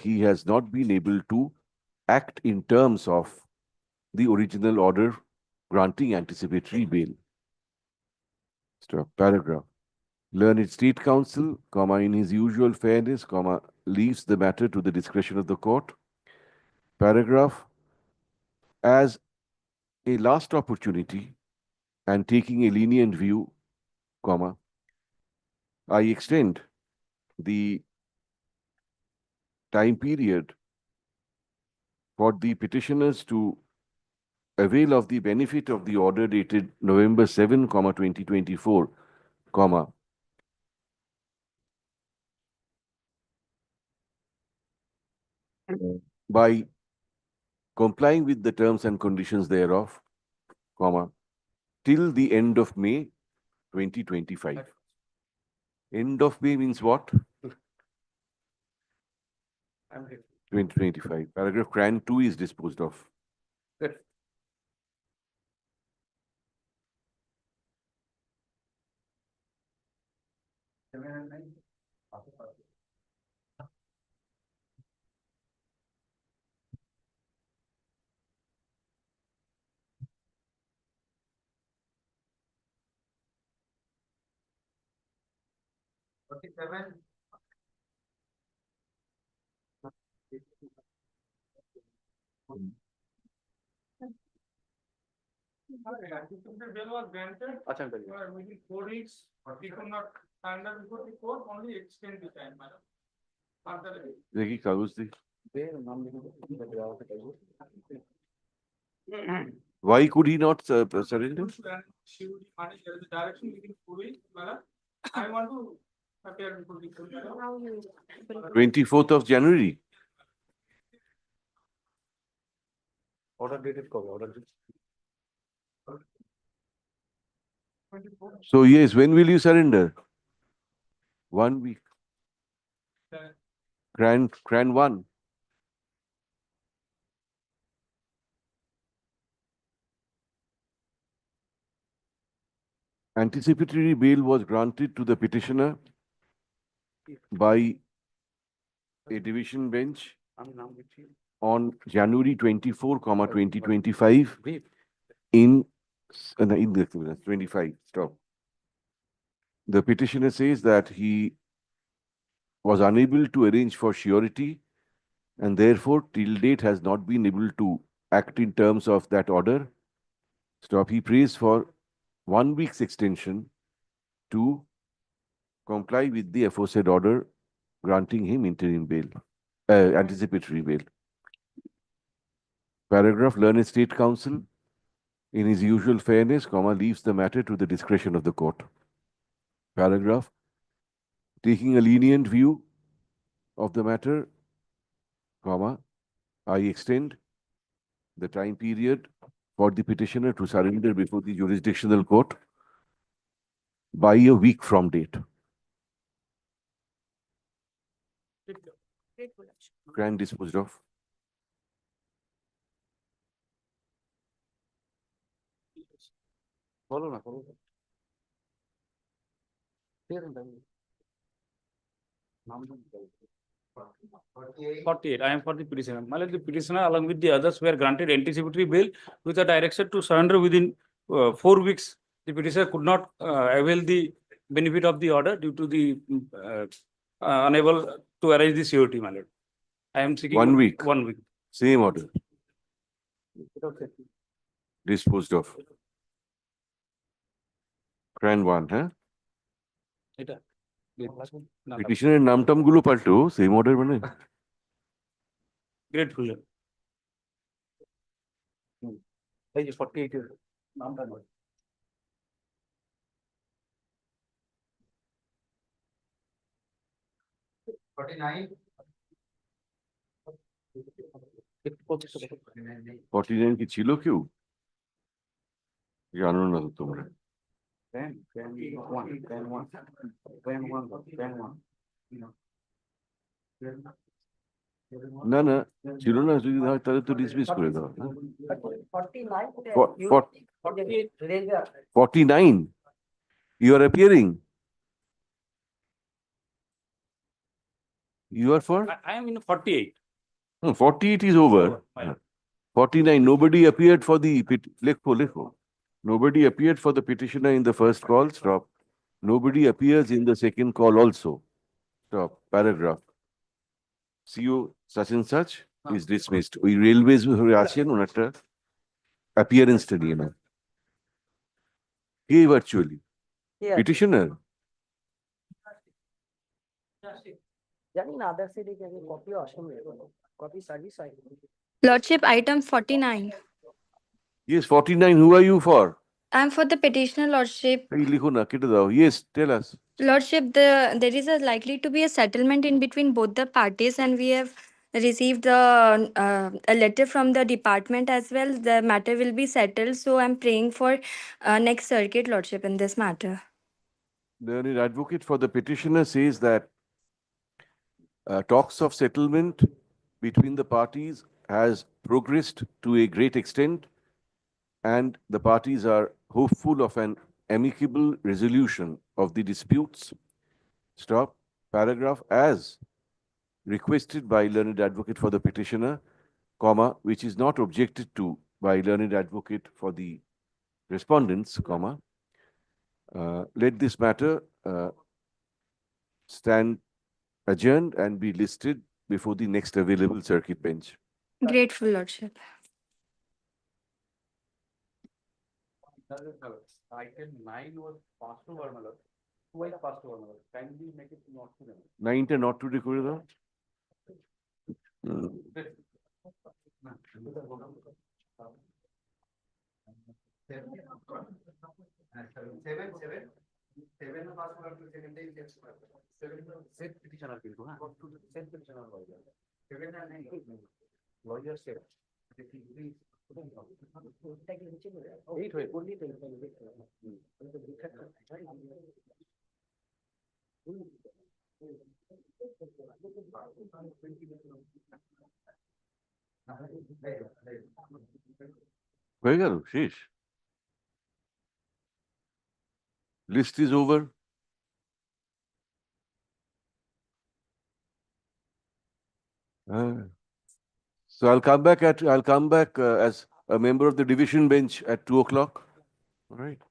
he has not been able to act in terms of the original order granting anticipatory bail. Stop. Paragraph. Learned State Counsel, in his usual fairness, leaves the matter to the discretion of the court. Paragraph. As a last opportunity and taking a lenient view, I extend the time period for the petitioners to avail of the benefit of the order dated November 7, 2024, by complying with the terms and conditions thereof, till the end of May 2025. End of May means what? 2025. Paragraph CRAN 2 is disposed of. Good. Bail was granted. Within 4 weeks, he could not surrender before the court, only extend the time, madam. देखिए कागज दी. Why could he not surrender? There is a direction within 4 weeks, madam. I want to appear before the court, madam. 24th of January. Order dated order. So yes, when will you surrender? 1 week. CRAN 1. Anticipatory bail was granted to the petitioner by a division bench on January 24, 2025 in the 25. Stop. The petitioner says that he was unable to arrange for surety and therefore till date has not been able to act in terms of that order. Stop. He prays for 1 week's extension to comply with the aforesaid order granting him interim bail, anticipatory bail. Paragraph. Learned State Counsel, in his usual fairness, leaves the matter to the discretion of the court. Paragraph. Taking a lenient view of the matter, I extend the time period for the petitioner to surrender before the jurisdictional court by a week from date. CRAN disposed of. Follow. 48. I am for the petitioner. My lord, the petitioner, along with the others, were granted anticipatory bail with a direction to surrender within 4 weeks. The petitioner could not avail the benefit of the order due to the unable to arrange the surety, my lord. I am seeking 1 week. 1 week. Same order. Disposed of. CRAN 1, huh? Petitioner নাম-টাম গুলো পাল্টো, same order মানে. Grateful. Hey, 48 years. Number. 49. 49 কি ছিল কেউ? জানো না তো তোমরা। না না ছিল না, যদি হয় তাহলে তো ডিসমিস করে দাও। 49 you are appearing, you are for I am in 48. 48 is over. 49 nobody appeared for the lekho. Nobody appeared for the petitioner in the first call. Stop. Nobody appears in the second call also. Stop. Paragraph. CO such and such is dismissed. We railways হয়ে আছেন ওনারটা appearance টা নিয়ে নাও। কে virtually? Petitioner? জানি না আদার সাইডে কি কপিও আসলে copy service হয়। Lordship, item 49. Yes, 49. Who are you for? I am for the petitioner, Lordship. এই লিখো না, কেটে দাও। Yes, tell us. Lordship, there is a likely to be a settlement in between both the parties, and we have received a letter from the department as well. The matter will be settled, so I'm praying for next circuit, Lordship, in this matter. The advocate for the petitioner says that talks of settlement between the parties has progressed to a great extent, and the parties are hopeful of an amicable resolution of the disputes. Stop. Paragraph as requested by learned advocate for the petitioner, comma, which is not objected to by learned advocate for the respondents, comma. Let this matter stand adjourned and be listed before the next available circuit bench. Grateful, Lordship. Item 9 was passed over, my lord. Twice passed over, my lord. Kindly make it not to them. 9 টা not to করে দাও। হয়ে গেল, শেষ। List is over. So I'll come back as a member of the division bench at 2 o'clock. All right.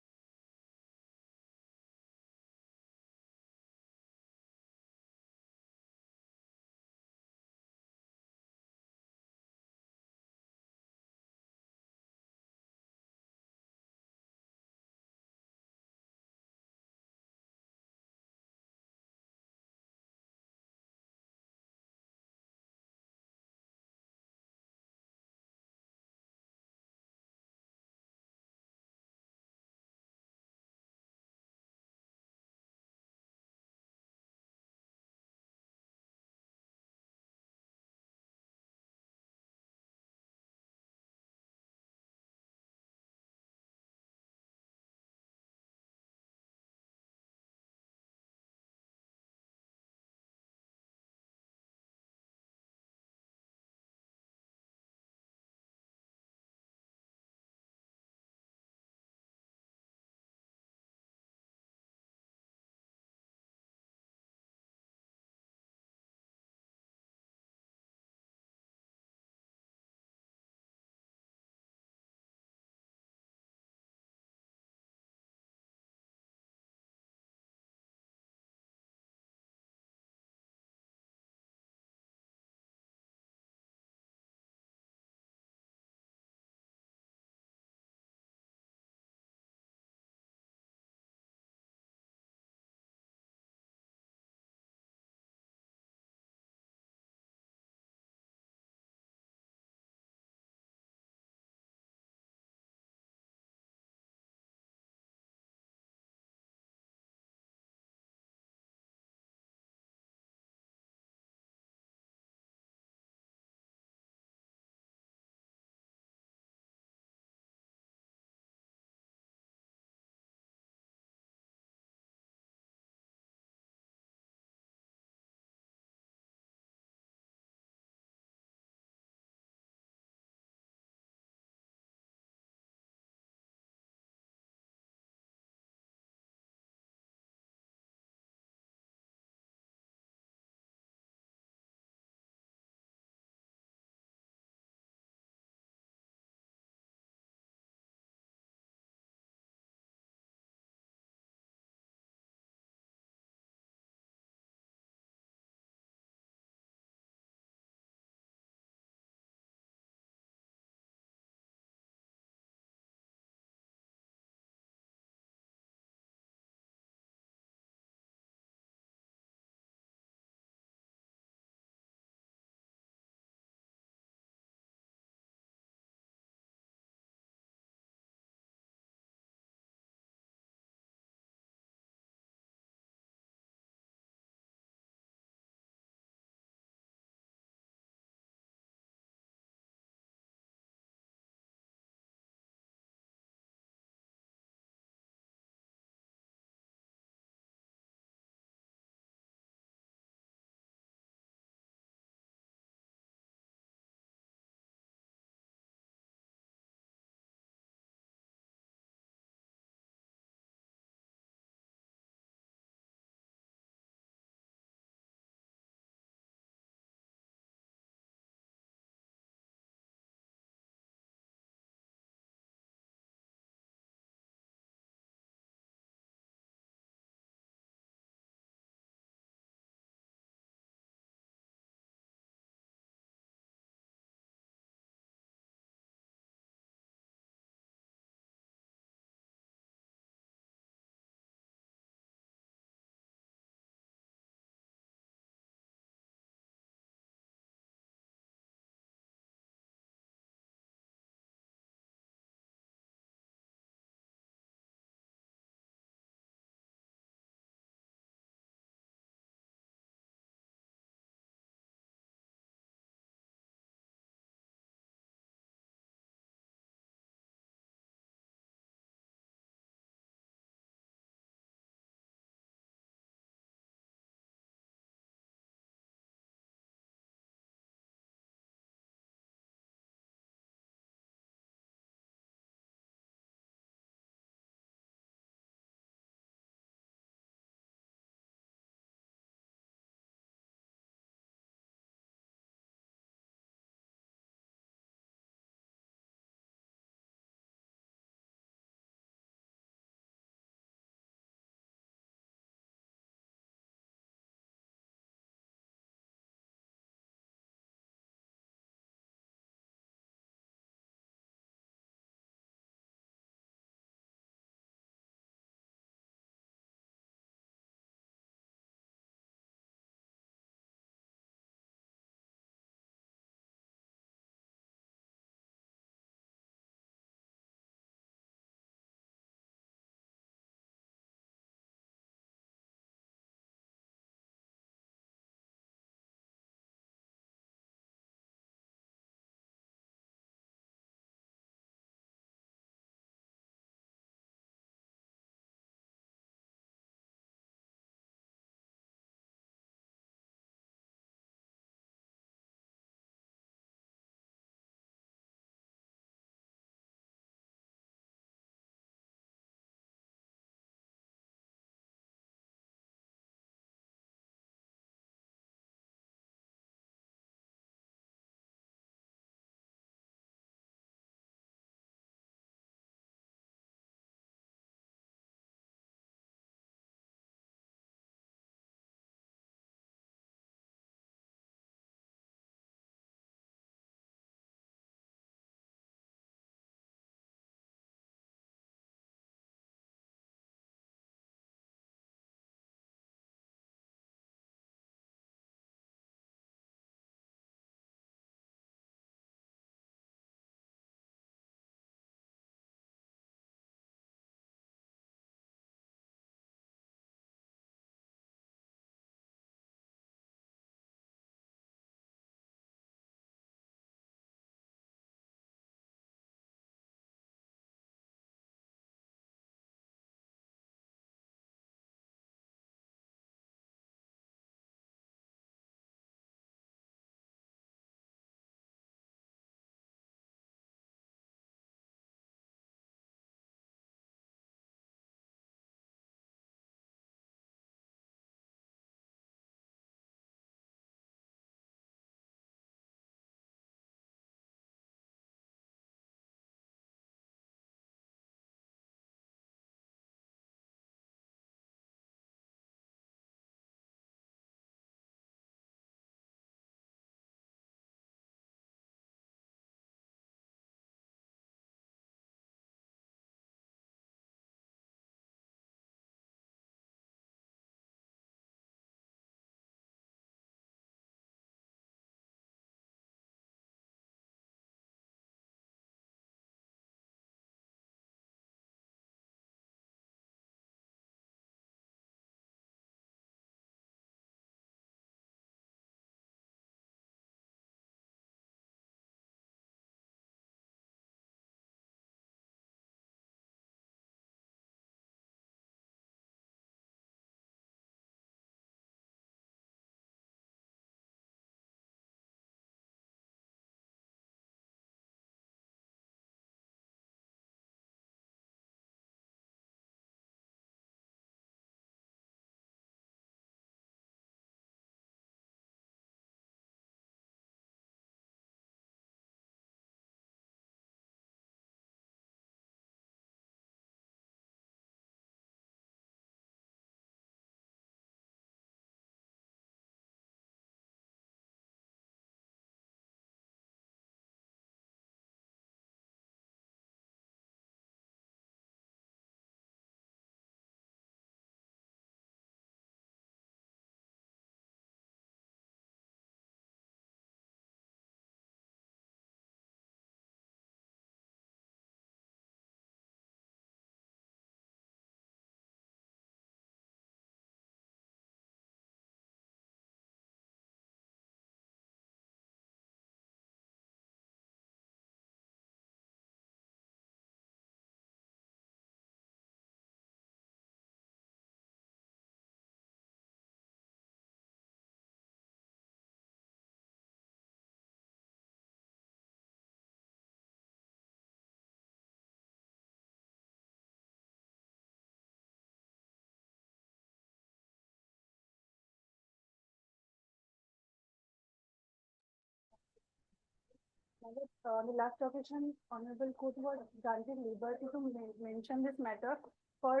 The last occasion, Honorable Court was granted liberty to mention this matter for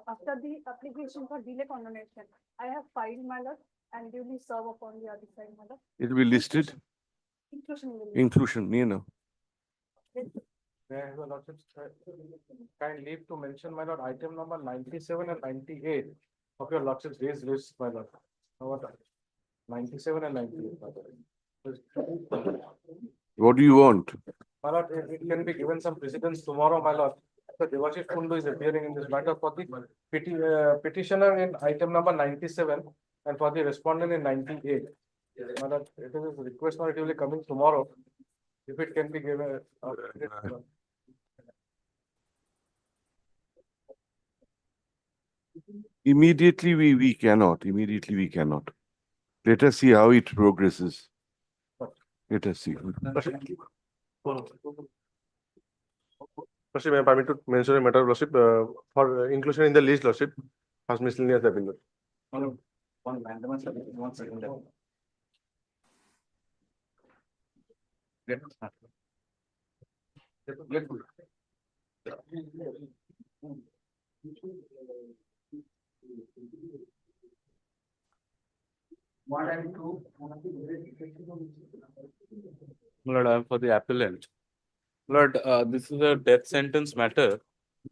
after the application for delay condonation. I have filed, my lord, and duly serve upon the other side, my lord. It will be listed. Inclusion will be. Inclusion, you know. May I have your lordship's kind leave to mention, my lord, item number 97 and 98 of your lordship's raised list, my lord. Number 97 and 98, my lord. What do you want? My lord, it can be given some precedence tomorrow, my lord. So Devashish Kundu is appearing in this matter for the petitioner in item number 97 and for the respondent in 98. My lord, it is a request, my lord, it will be coming tomorrow. If it can be given. Immediately we cannot. Immediately we cannot. Let us see how it progresses. Let us see. Lordship, may I permit to mention a matter, Lordship, for inclusion in the list, Lordship, as miscellaneous appeal. One random, 1 second. One and two. Lord, I am for the appellant. Lord, this is a death sentence matter.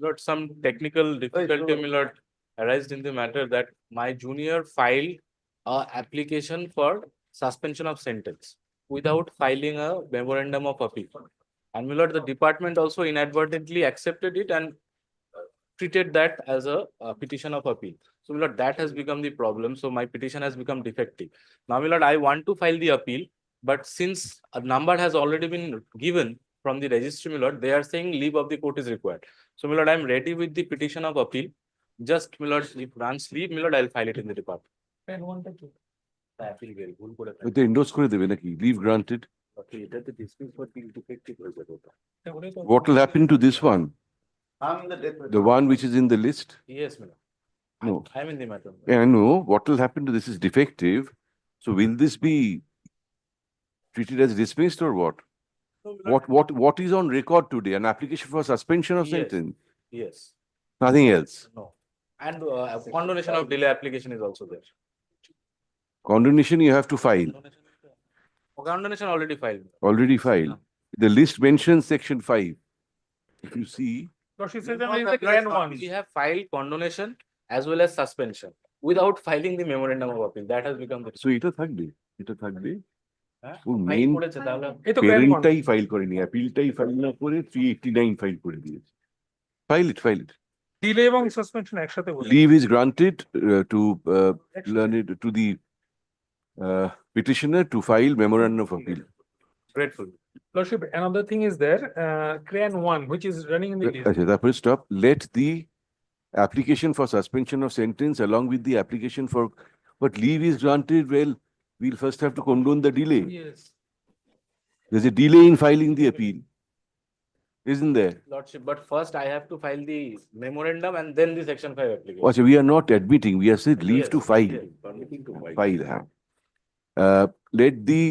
Lord, some technical difficulty, my lord, arised in the matter that my junior filed a application for suspension of sentence without filing a memorandum of appeal. And my lord, the department also inadvertently accepted it and treated that as a petition of appeal. So, my lord, that has become the problem. So, my petition has become defective. Now, my lord, I want to file the appeal, but since a number has already been given from the registry, my lord, they are saying leave of the court is required. So, my lord, I am ready with the petition of appeal. Just, my lord, if grants leave, my lord, I will file it in the department. But they endorse করে দেবে নাকি? Leave granted. What will happen to this one? The one which is in the list? Yes, my lord. No. I am in the matter. Yeah, I know. What will happen to this is defective. So will this be treated as dismissed or what? What is on record today? An application for suspension of sentence? Yes. Nothing else. No. And condonation of delay application is also there. Condonation you have to file. Condonation already filed. Already filed. The list mentions section 5. If you see. We have filed condonation as well as suspension without filing the memorandum of appeal. That has become the. So এটা থাকবে. ও File main করেছে তাহলে। প্যারেন্টটাই file করেনি, অ্যাপিলটাই file না করে 389 file করে দিয়েছে। File it. Delay এবং সাসপেনশন একসাথে বলে। Leave is granted to the petitioner to file memorandum of appeal. Grateful. Lordship, another thing is there, CRAN 1, which is running in the list. Okay, that will stop. Let the application for suspension of sentence along with the application for, but leave is granted, well, we'll first have to condone the delay. Yes. There's a delay in filing the appeal, isn't there? Lordship, but first I have to file the memorandum and then the section 5 application. Also, we are not admitting, we have said leave to file. Yes, permitting to file. Let the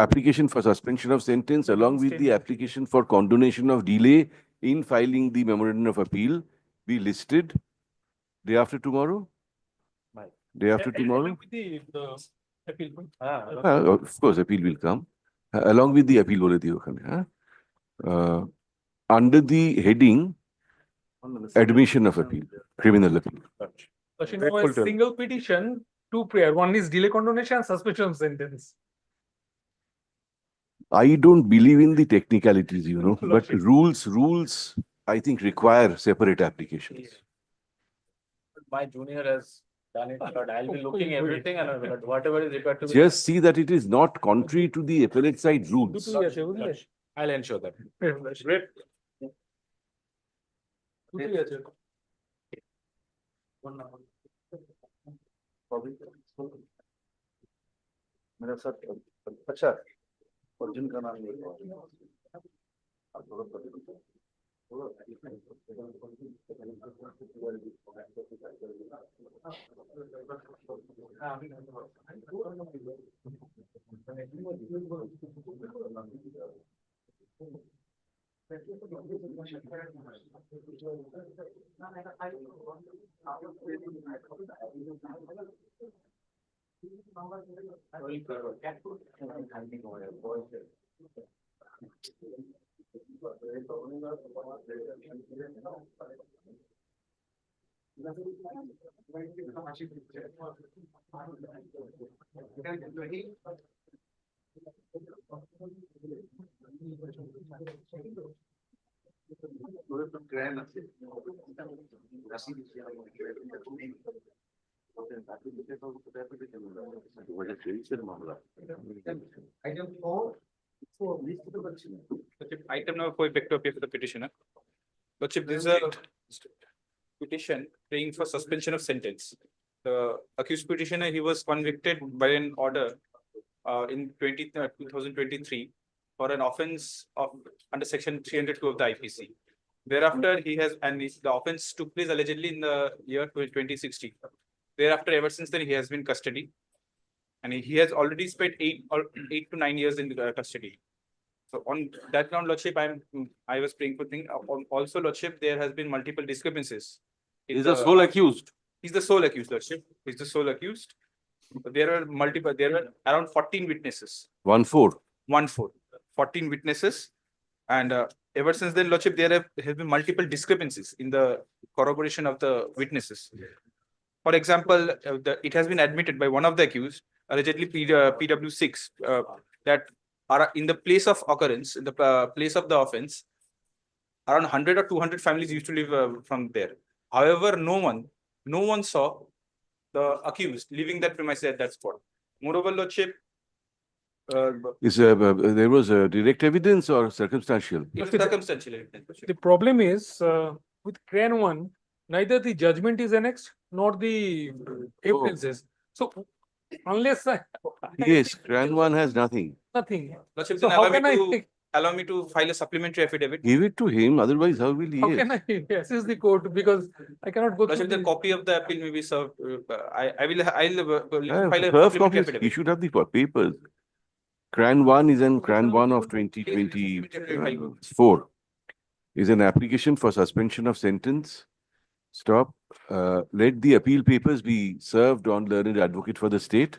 application for suspension of sentence along with the application for condonation of delay in filing the memorandum of appeal be listed day after tomorrow? Day after tomorrow? The appeal. Of course, appeal will come. Along with the appeal, bole diyo okhane, under the heading admission of appeal, criminal appeal. A single petition, 2 prayer. One is delay condonation and suspension of sentence. I don't believe in the technicalities, but rules, I think, require separate applications. My junior has done it, but I'll be looking everything and whatever is required to be. Just see that it is not contrary to the appellate side rules. I'll ensure that. Great. मेरा sir अच्छा अर्जुन का नाम नहीं Item number 4, back to appear for the petitioner. Lordship, this is a petition praying for suspension of sentence. The accused petitioner, he was convicted by an order in 2023 for an offense of under section 302 of the IPC. Thereafter, he has, and the offense took place allegedly in the year 2016. Thereafter, ever since then, he has been custody, and he has already spent 8 to 9 years in custody. So on that ground, Lordship, I was praying for thing. Also, Lordship, there has been multiple discrepancies. He's the sole accused. He's the sole accused, Lordship. He's the sole accused. There are around 14 witnesses. 1-4. 1-4. 14 witnesses. And ever since then, Lordship, there have been multiple discrepancies in the corroboration of the witnesses. For example, it has been admitted by one of the accused, allegedly PW6, that are in the place of occurrence, in the place of the offense, around 100 or 200 families used to live from there. However, no one saw the accused leaving that premises at that spot. Moreover, Lordship, There was direct evidence or circumstantial? it was circumstantial evidence. The problem is with CRAN 1, neither the judgment is annexed nor the evidences. So unless Yes, CRAN 1 has nothing. nothing. Lordship, So then how can I allow me to file a supplementary affidavit? Give it to him, otherwise how will he? how can I assist the court, because I cannot go through Lordship, the the copy of the appeal may be served. I'll file a First supplementary copies, affidavit. he should have the papers. CRAN 1 is an CRAN 1 of 2024 is an application for suspension of sentence. Stop. Let the appeal papers be served on learned advocate for the state.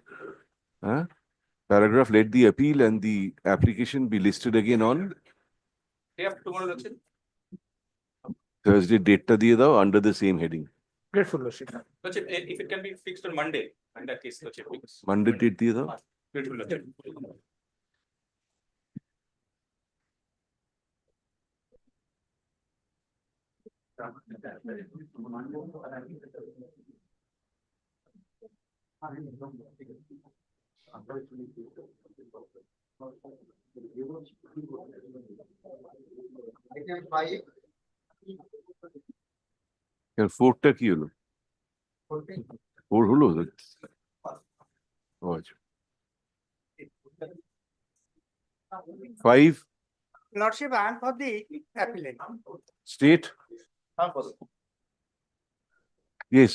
Paragraph, let the appeal and the application be listed again on Day after tomorrow, Lordship. Thursday, date ta diye dao under the same heading. grateful, Lordship. Lordship, if it can be fixed on Monday, in that case, Lordship. Because Monday date diye dao. grateful, Lordship. Item 5. 4 টা কি হলো? 4 হলো? ও আচ্ছা। 5. Lordship, I am for the appellant. State? Yes.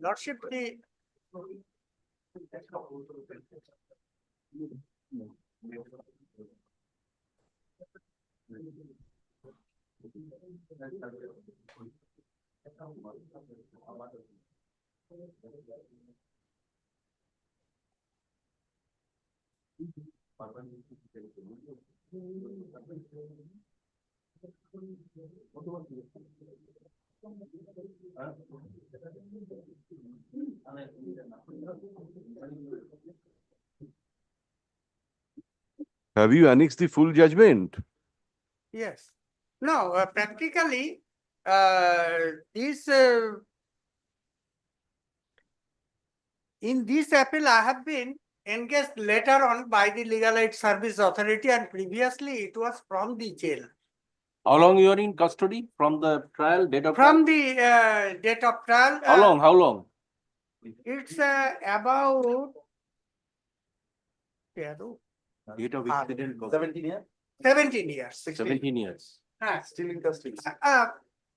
Lordship, the Have you annexed the full judgment? yes. No, practically, this in this appeal, I have been engaged later on by the Legal Aid Service Authority, and previously it was from the jail. How long you are in custody from the trial, date of From trial? the date of trial. How long? How long? It's about Date of accident. 17 years? 17 years. 17 years. Still in custody.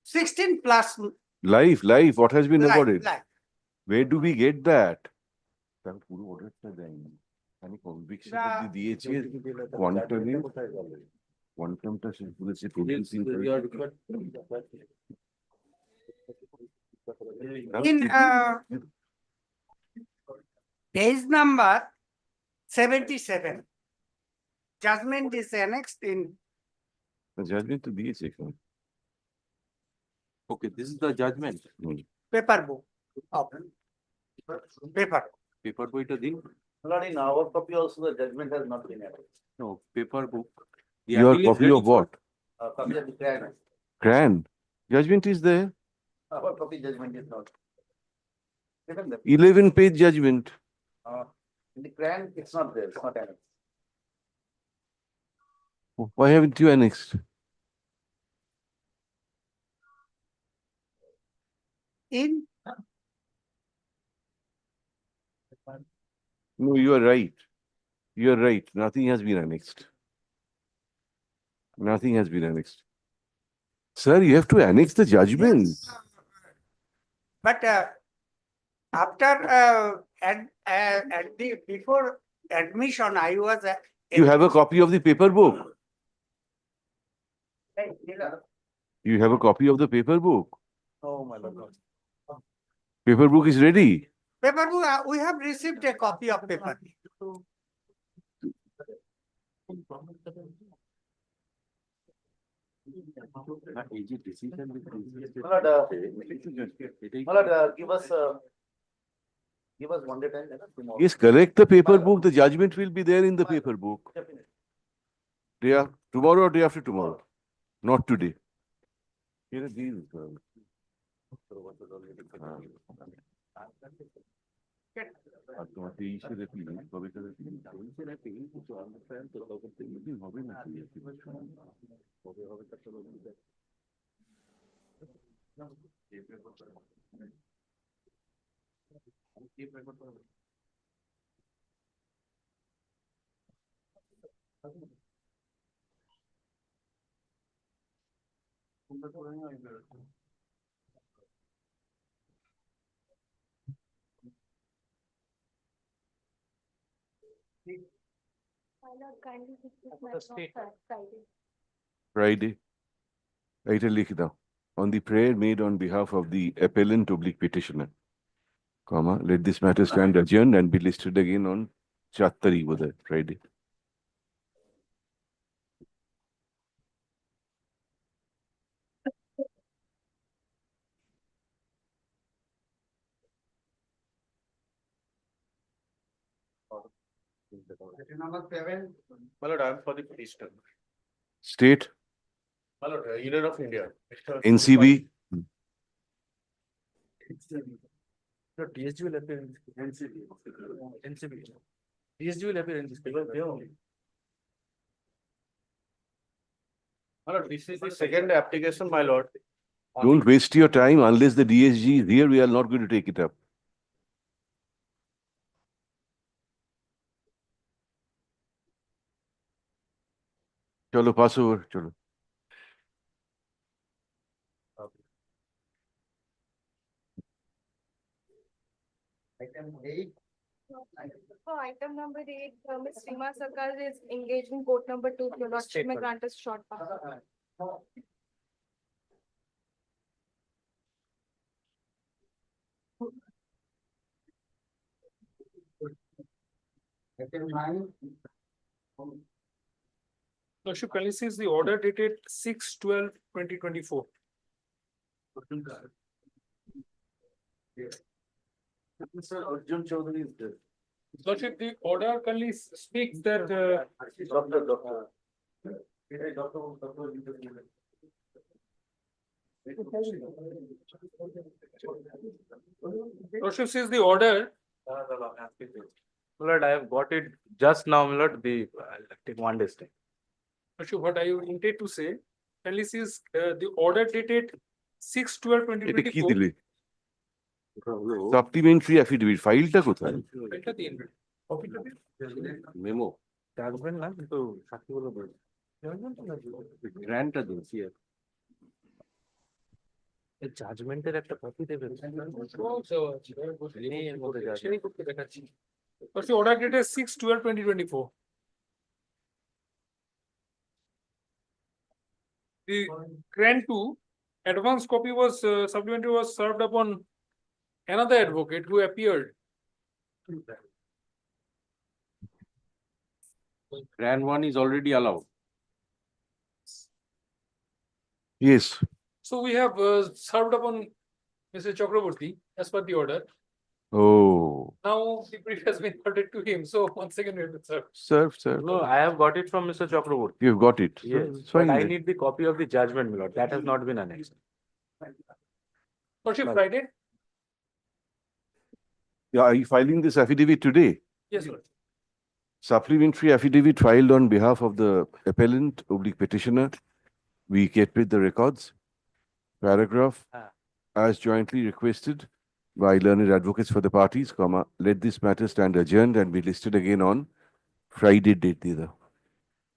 16 plus Life, what has been life, awarded? life. Where do we get that? তার পুরো অর্ডারটা দেয়নি আমি conviction অবধি দিয়েছি কোয়ান্টামটা শেষ বলেছে In page number 77, judgment is annexed in judgment তো দিয়েছে এখানে Okay, this is the judgment. paper book of paper. Paper book to din. Not in our copy also, the judgment has not been added. No, paper book. The your appeal is copy ready. of what? Copy of the CRAN. CRAN judgment is there, Our copy judgment is not. Even the, 11-page judgment. in the CRAN, it's not there, it's not annexed. Why haven't you annexed? In No, you are right. You are right. Nothing has been annexed. Nothing has been annexed. Sir, you have to annex the judgment. but after at the before admission, I was You have a copy of the paper book. You have a copy of the paper book. Oh, my Lord. Paper book is ready. paper book. We have received a copy of paper. Give us 1 day time. Tomorrow. Yes, correct the paper book. The judgment will be there in the paper book. Tomorrow or day after tomorrow. Not today. Here are these. আর তোমার 23-এর appeal, কবেকার appeal? 23-এর appeal, কিছু understand তো তখন তো meeting হবে না কি? কবে হবে তার তো বলতে পারি। Friday. Write a লিখে দাও on the prayer made on behalf of the appellant oblique petitioner, comma, let this matter stand adjourned and be listed again on 4 তারিখ বোধহয় Friday. Number 7. My lord, I am for the petitioner. State, My lord, Union of India. NCB, No, DSG will appear in NCB. NCB. DSG will appear in this paper. My lord, this is the second application, my lord. don't waste your time unless the DSG is here, we are not going to take it up. Chalo, pass over, chalo. Item 8. For item number 8, Ms. Seema Sarkar is engaged in court number 2. Your lordship may grant us short pass. Item 9. Lordship kindly sees the order dated 6/12/2024. Mr. Arjun Chaudhary is there. Lordship, the order kindly speaks that Doctor. Hey, doctor. Lordship says the order. My lord, I have got it just now, my lord. I'll take 1 day's time. Lordship, what I intend to say, kindly sees the order dated এটা কি 6/12/2024. দিলে? Supplementary affidavit ফাইলটা কোথায়? এটা দিন কপিটা দিন memo ডাকবেন না কিন্তু সাক্ষীগুলো বলবেন গ্র্যান্টটা দিয়েছি জাজমেন্টের একটা কপি দেবেন দেখাচ্ছি order dated 6/12/2024. The grant 2 advance copy was supplementary was served upon another advocate who appeared. Grant 1 is already allowed. Yes. So we have served upon Mr. Chakraborty as per the order. Oh. Now the brief has been ordered to him. So once again we have to serve. Serve. No, I have got it from Mr. Chakraborty. You've got it. Yes, It's but fine I then. need the copy of the judgment, my lord. That has not been annexed. Worship Friday? Yeah, are you filing this affidavit today? Yes, sir. Supplementary affidavit filed on behalf of the appellant oblique petitioner. We kept with the records. Paragraph as jointly requested by learned advocates for the parties, comma, let this matter stand adjourned and be listed again on Friday date either.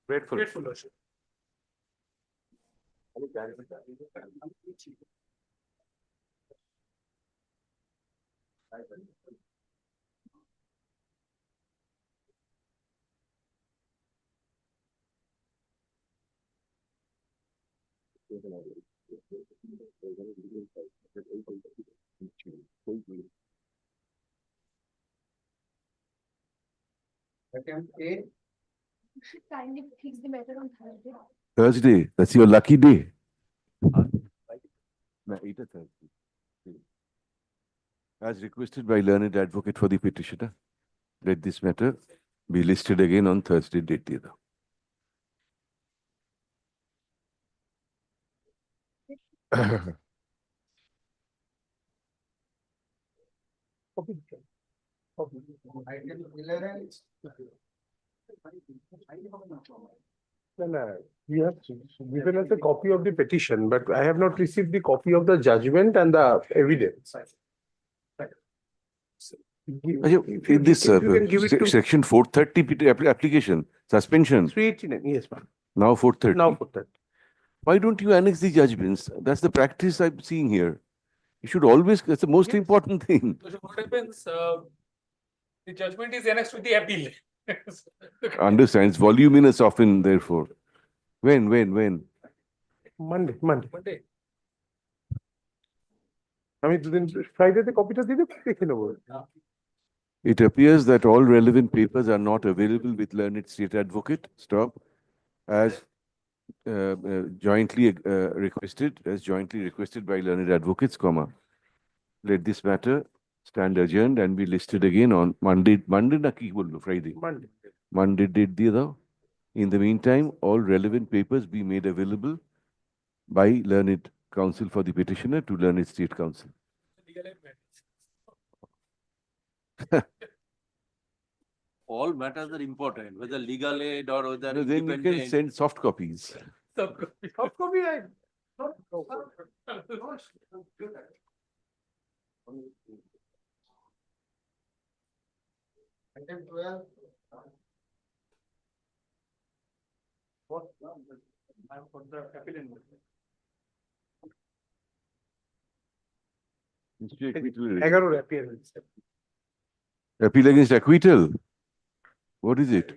Grateful. Grateful, Worship. Kindly fix the matter on Thursday. Thursday, that's your lucky day. No, 8 or Thursday. As requested by learned advocate for the petitioner, let this matter be listed again on Thursday date either. Item 11. No, you have given us a copy of the petition, but I have not received the copy of the judgment and the evidence. In this section 430 application, suspension. 389, yes, ma'am. Now 430. Now 430. Why don't you annex the judgments? That's the practice I'm seeing here. You should always, that's the most important thing. So what happens, the judgment is annexed with the appeal. Understands voluminous often, therefore. When? Monday. I mean, then Friday the copy টা দিলে দেখে নেবো। It appears that all relevant papers are not available with learned state advocate. Stop. As jointly requested by learned advocates, comma. Let this matter stand adjourned and be listed again on Monday na ki bollo, Friday. Monday date diye dao. In the meantime, all relevant papers be made available by learned counsel for the petitioner to learned state counsel. All matters are important, whether legal aid or whether No, then you can send soft copies. Soft copy, Item 12. What? I'm for the appellant. Appearance. Appeal against acquittal. What is it?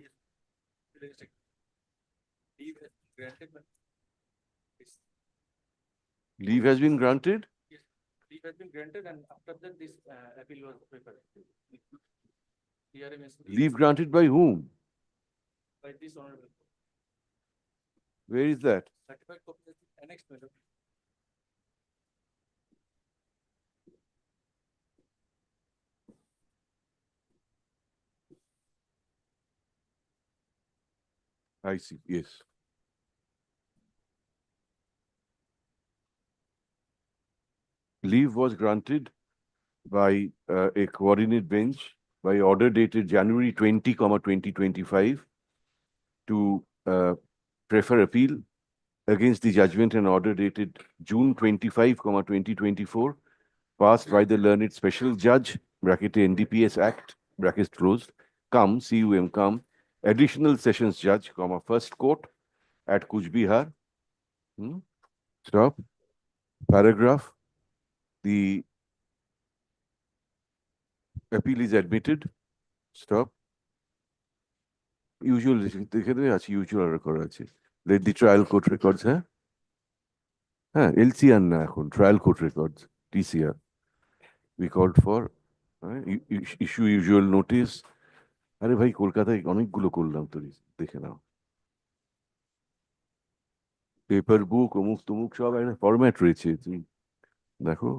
Leave has been granted? Yes, leave has been granted and after that this appeal was prepared. Leave granted by whom? By this honorable. Where is that? Certified copy has been annexed, madam. I see, yes. Leave was granted by a coordinate bench by order dated January 20, 2025 to prefer appeal against the judgment and order dated June 25, 2024 passed by the learned special judge, bracket NDPS Act, bracket closed, come, CUM, come, additional sessions judge, comma, first court at Kuch Bihar. Stop. Paragraph. The appeal is admitted. Stop. Usual, usual record. Let the trial court records, huh? LCR na এখন, trial court records, TCR. We called for issue usual notice. আরে ভাই কলকাতায় অনেকগুলো করলাম তো, দেখে নাও। Paper বুক অমুক তমুক সব একটা ফরম্যাট রয়েছে, তুমি দেখো।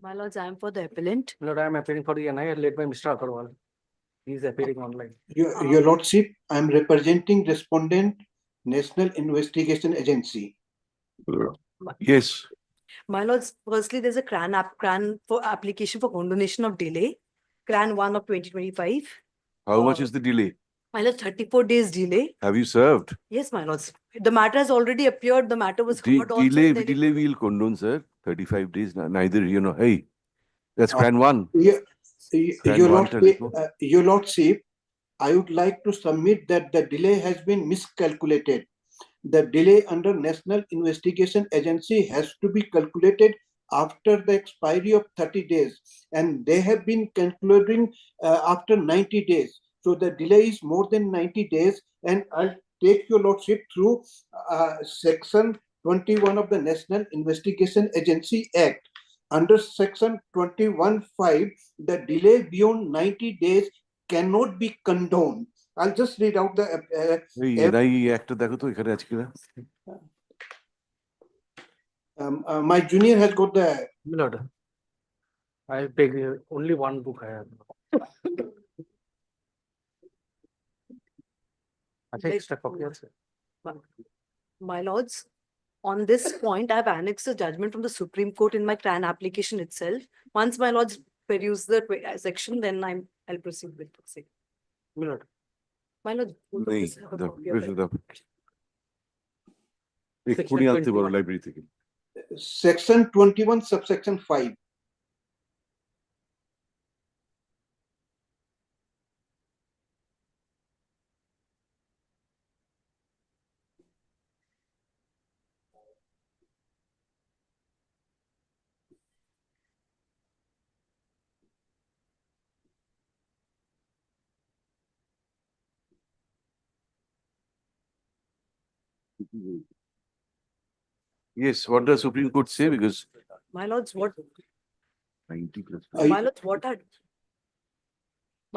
My lords, I am for the appellant. Lord, I am appearing for the NIA led by Mr. Agarwal. He is appearing online. Your Lordship, I am representing respondent, National Investigation Agency. Yes. My lords, firstly, there's a CRAN for application for condonation of delay, CRAN 1 of 2025. How much is the delay? My lord, 34 days delay. Have you served? Yes, my lords. The matter has already appeared. The matter was heard also. Delay will condone, sir. 35 days, neither, hey, that's CRAN 1. Your Lordship, I would like to submit that the delay has been miscalculated. The delay under National Investigation Agency has to be calculated after the expiry of 30 days, and they have been concluding after 90 days. So the delay is more than 90 days, and I'll take your Lordship through Section 21 of the National Investigation Agency Act. Under Section 21(5), the delay beyond 90 days cannot be condoned. I'll just read out the my junior has got the. Lord, I beg you, only one book I have. I think extra copy also. My lords, on this point, I have annexed a judgment from the Supreme Court in my CRAN application itself. Once my lords peruse the section, then I'll proceed with the same. My lord. My lord. Section 21, subsection 5. Yes, what does Supreme Court say? Because my lords, what 90 plus. my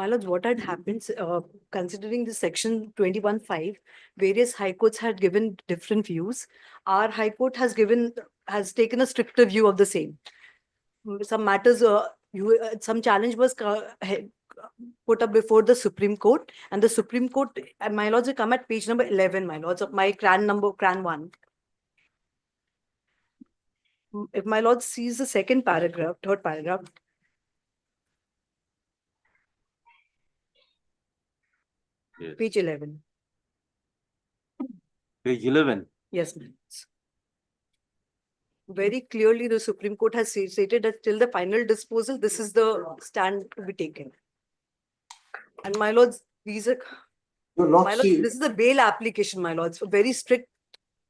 lords, what had happened, considering the section 21(5), various high courts had given different views. Our high court has taken a stricter view of the same. Some matters, some challenge was put up before the Supreme Court, and the Supreme Court, my lords, will come at page number 11, my lords, of my CRAN 1. If my lord sees the third paragraph. Yes. Page 11. Page 11. Yes, ma'am. Very clearly, the Supreme Court has stated that till the final disposal, this is the stand to be taken. And my lords, this is a bail application, my lords. For very strict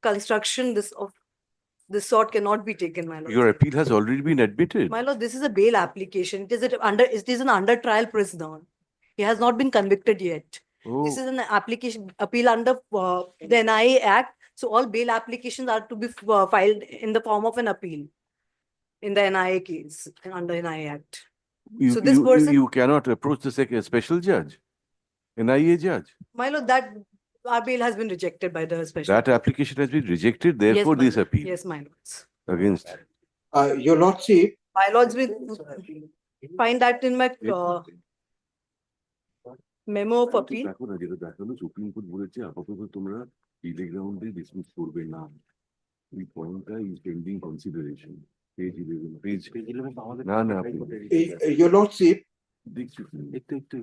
construction, this sort cannot be taken, my lord. Your appeal has already been admitted. My lord, this is a bail application. It is an under trial prisoner. He has not been convicted yet. Oh. This is an appeal under the NIA Act. So all bail applications are to be filed in the form of an appeal in the NIA case under NIA Act. So this person, you cannot approach the special judge, NIA judge. My lord, that our bail has been rejected by the special. That application has been rejected. Therefore, yes, this appeal. Yes, my lords. Against. Your lordship. My lords will find that in my. memo of appeal. দেখো না যেটা দেখালো supreme court বলেছে আপাতত তোমরা delay গ্রাউন্ডে dismiss করবে না এই পয়েন্টটা is pending consideration page 11 page 11 না না Your Lordship, দেখছি একটু একটু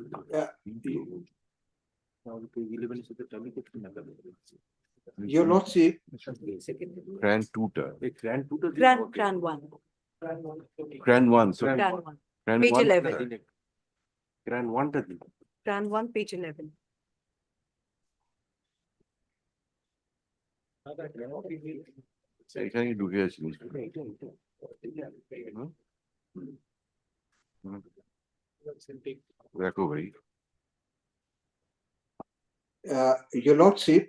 পেজ 11 এর সাথে ট্যালি করতে না Your Lordship, গ্র্যান্ড 2টা Grand 2টা Grand one. Grand 1 sorry Grand one. Grand Page 1 11. Grand 1টা দিন Grand one, page 11. এখানে ঢুকে আছি দেখো ভাই Your Lordship,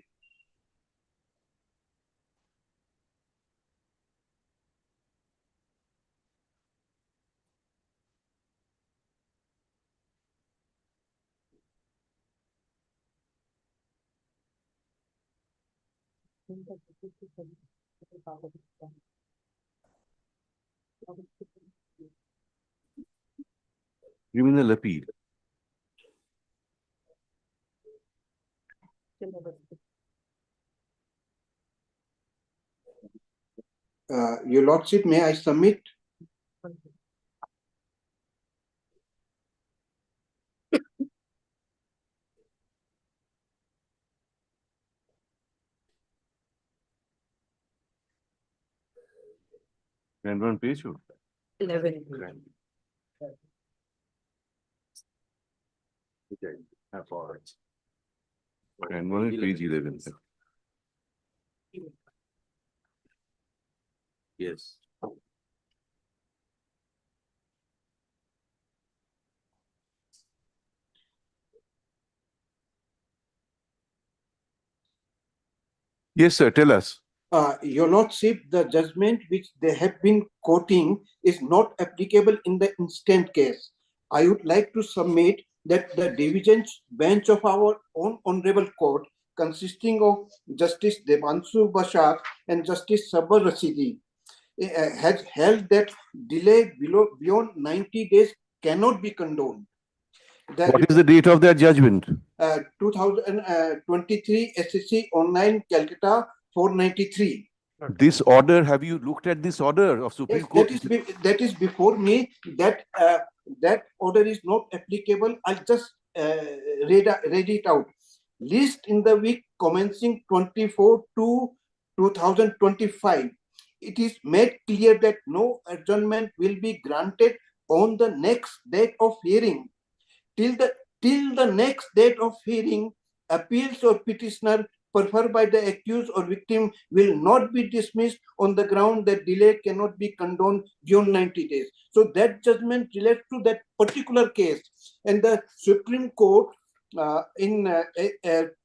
criminal appeal Your Lordship, may I submit? Grand 1 পেয়েছো 11. গ্র্যান্ড 1 এর page 11 Yes. yes sir tell us Your Lordship, the judgment which they have been quoting is not applicable in the instant case. I would like to submit that the division bench of our own honorable court, consisting of Justice Devanshu Bashar and Justice Sabar Rashidi, has held that delay beyond 90 days cannot be condoned. what is the date of that judgment 2023 SSC Online Calcutta 493. this order have you looked at this order of Supreme Yes, Court that is before me. That order is not applicable. I'll just read it out. List in the week commencing 24 to 2025. It is made clear that no adjournment will be granted on the next date of hearing. Till the next date of hearing, appeals or petitioner preferred by the accused or victim will not be dismissed on the ground that delay cannot be condoned beyond 90 days. So that judgment relates to that particular case. And the Supreme Court in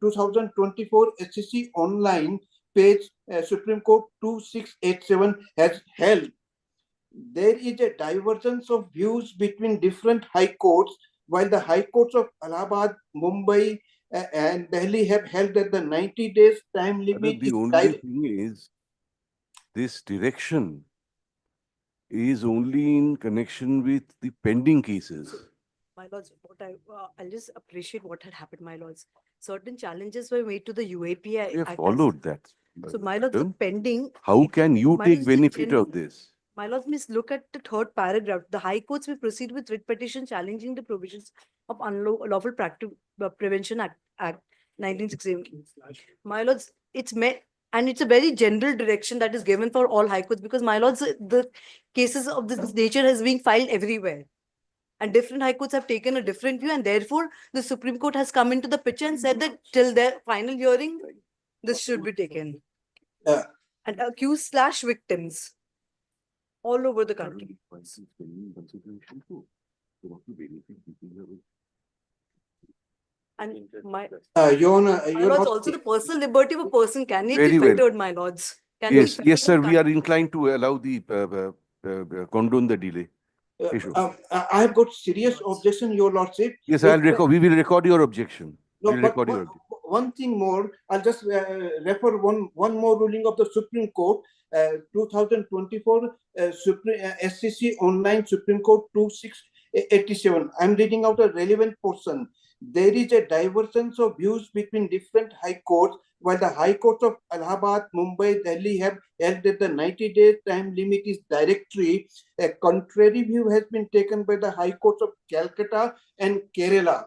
2024 SCC Online page Supreme Court 2687 has held there is a divergence of views between different high courts, while the high courts of Allahabad, Mumbai, and Delhi have held that the 90 days time limit the is only thing is this direction is only in connection with the pending cases. My lords, I'll just appreciate what had happened, my lords. Certain challenges were made to the UAPI. We have Act as- followed that. So my lords, the pending. How can you My take lords, the benefit of this? My lords, please look at the third paragraph. The High Courts will proceed with writ petition challenging the provisions of Unlawful Practice Prevention Act 1960. My lords, it's met and it's a very general direction that is given for all high courts because my lords, the cases of this nature has been filed everywhere. And different high courts have taken a different view, and therefore the Supreme Court has come into the picture and said that till their final hearing, this should be taken. And accused / victims all over the country. And my Your Honor, my lords, also the personal liberty of a person can be Very well. defended, my lords. Can be Yes, defended yes, sir. and We are inclined to allow the condone the delay. Issue. I have got serious objection, Your Lordship. Yes, I'll record. We will record your objection. No, We'll but record your objection. one thing more, I'll just refer one more ruling of the Supreme Court, 2024 SCC Online Supreme Court 2687. I'm reading out a relevant portion. there is a divergence of views between different high courts. While the high courts of Allahabad, Mumbai, Delhi have held that the 90-day time limit is directory, a contrary view has been taken by the high courts of Calcutta and Kerala.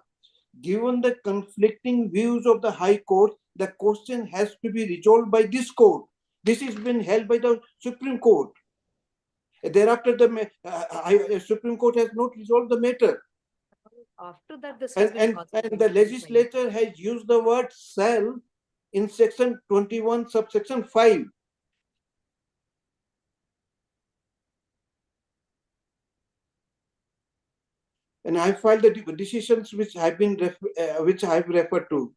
Given the conflicting views of the high court, the question has to be resolved by this court. This has been held by the Supreme Court. Thereafter, the Supreme Court has not resolved the matter. After that, this has been passed. And the legislature has used the word shall in section 21, subsection 5. And I filed the decisions which have been which I have referred to.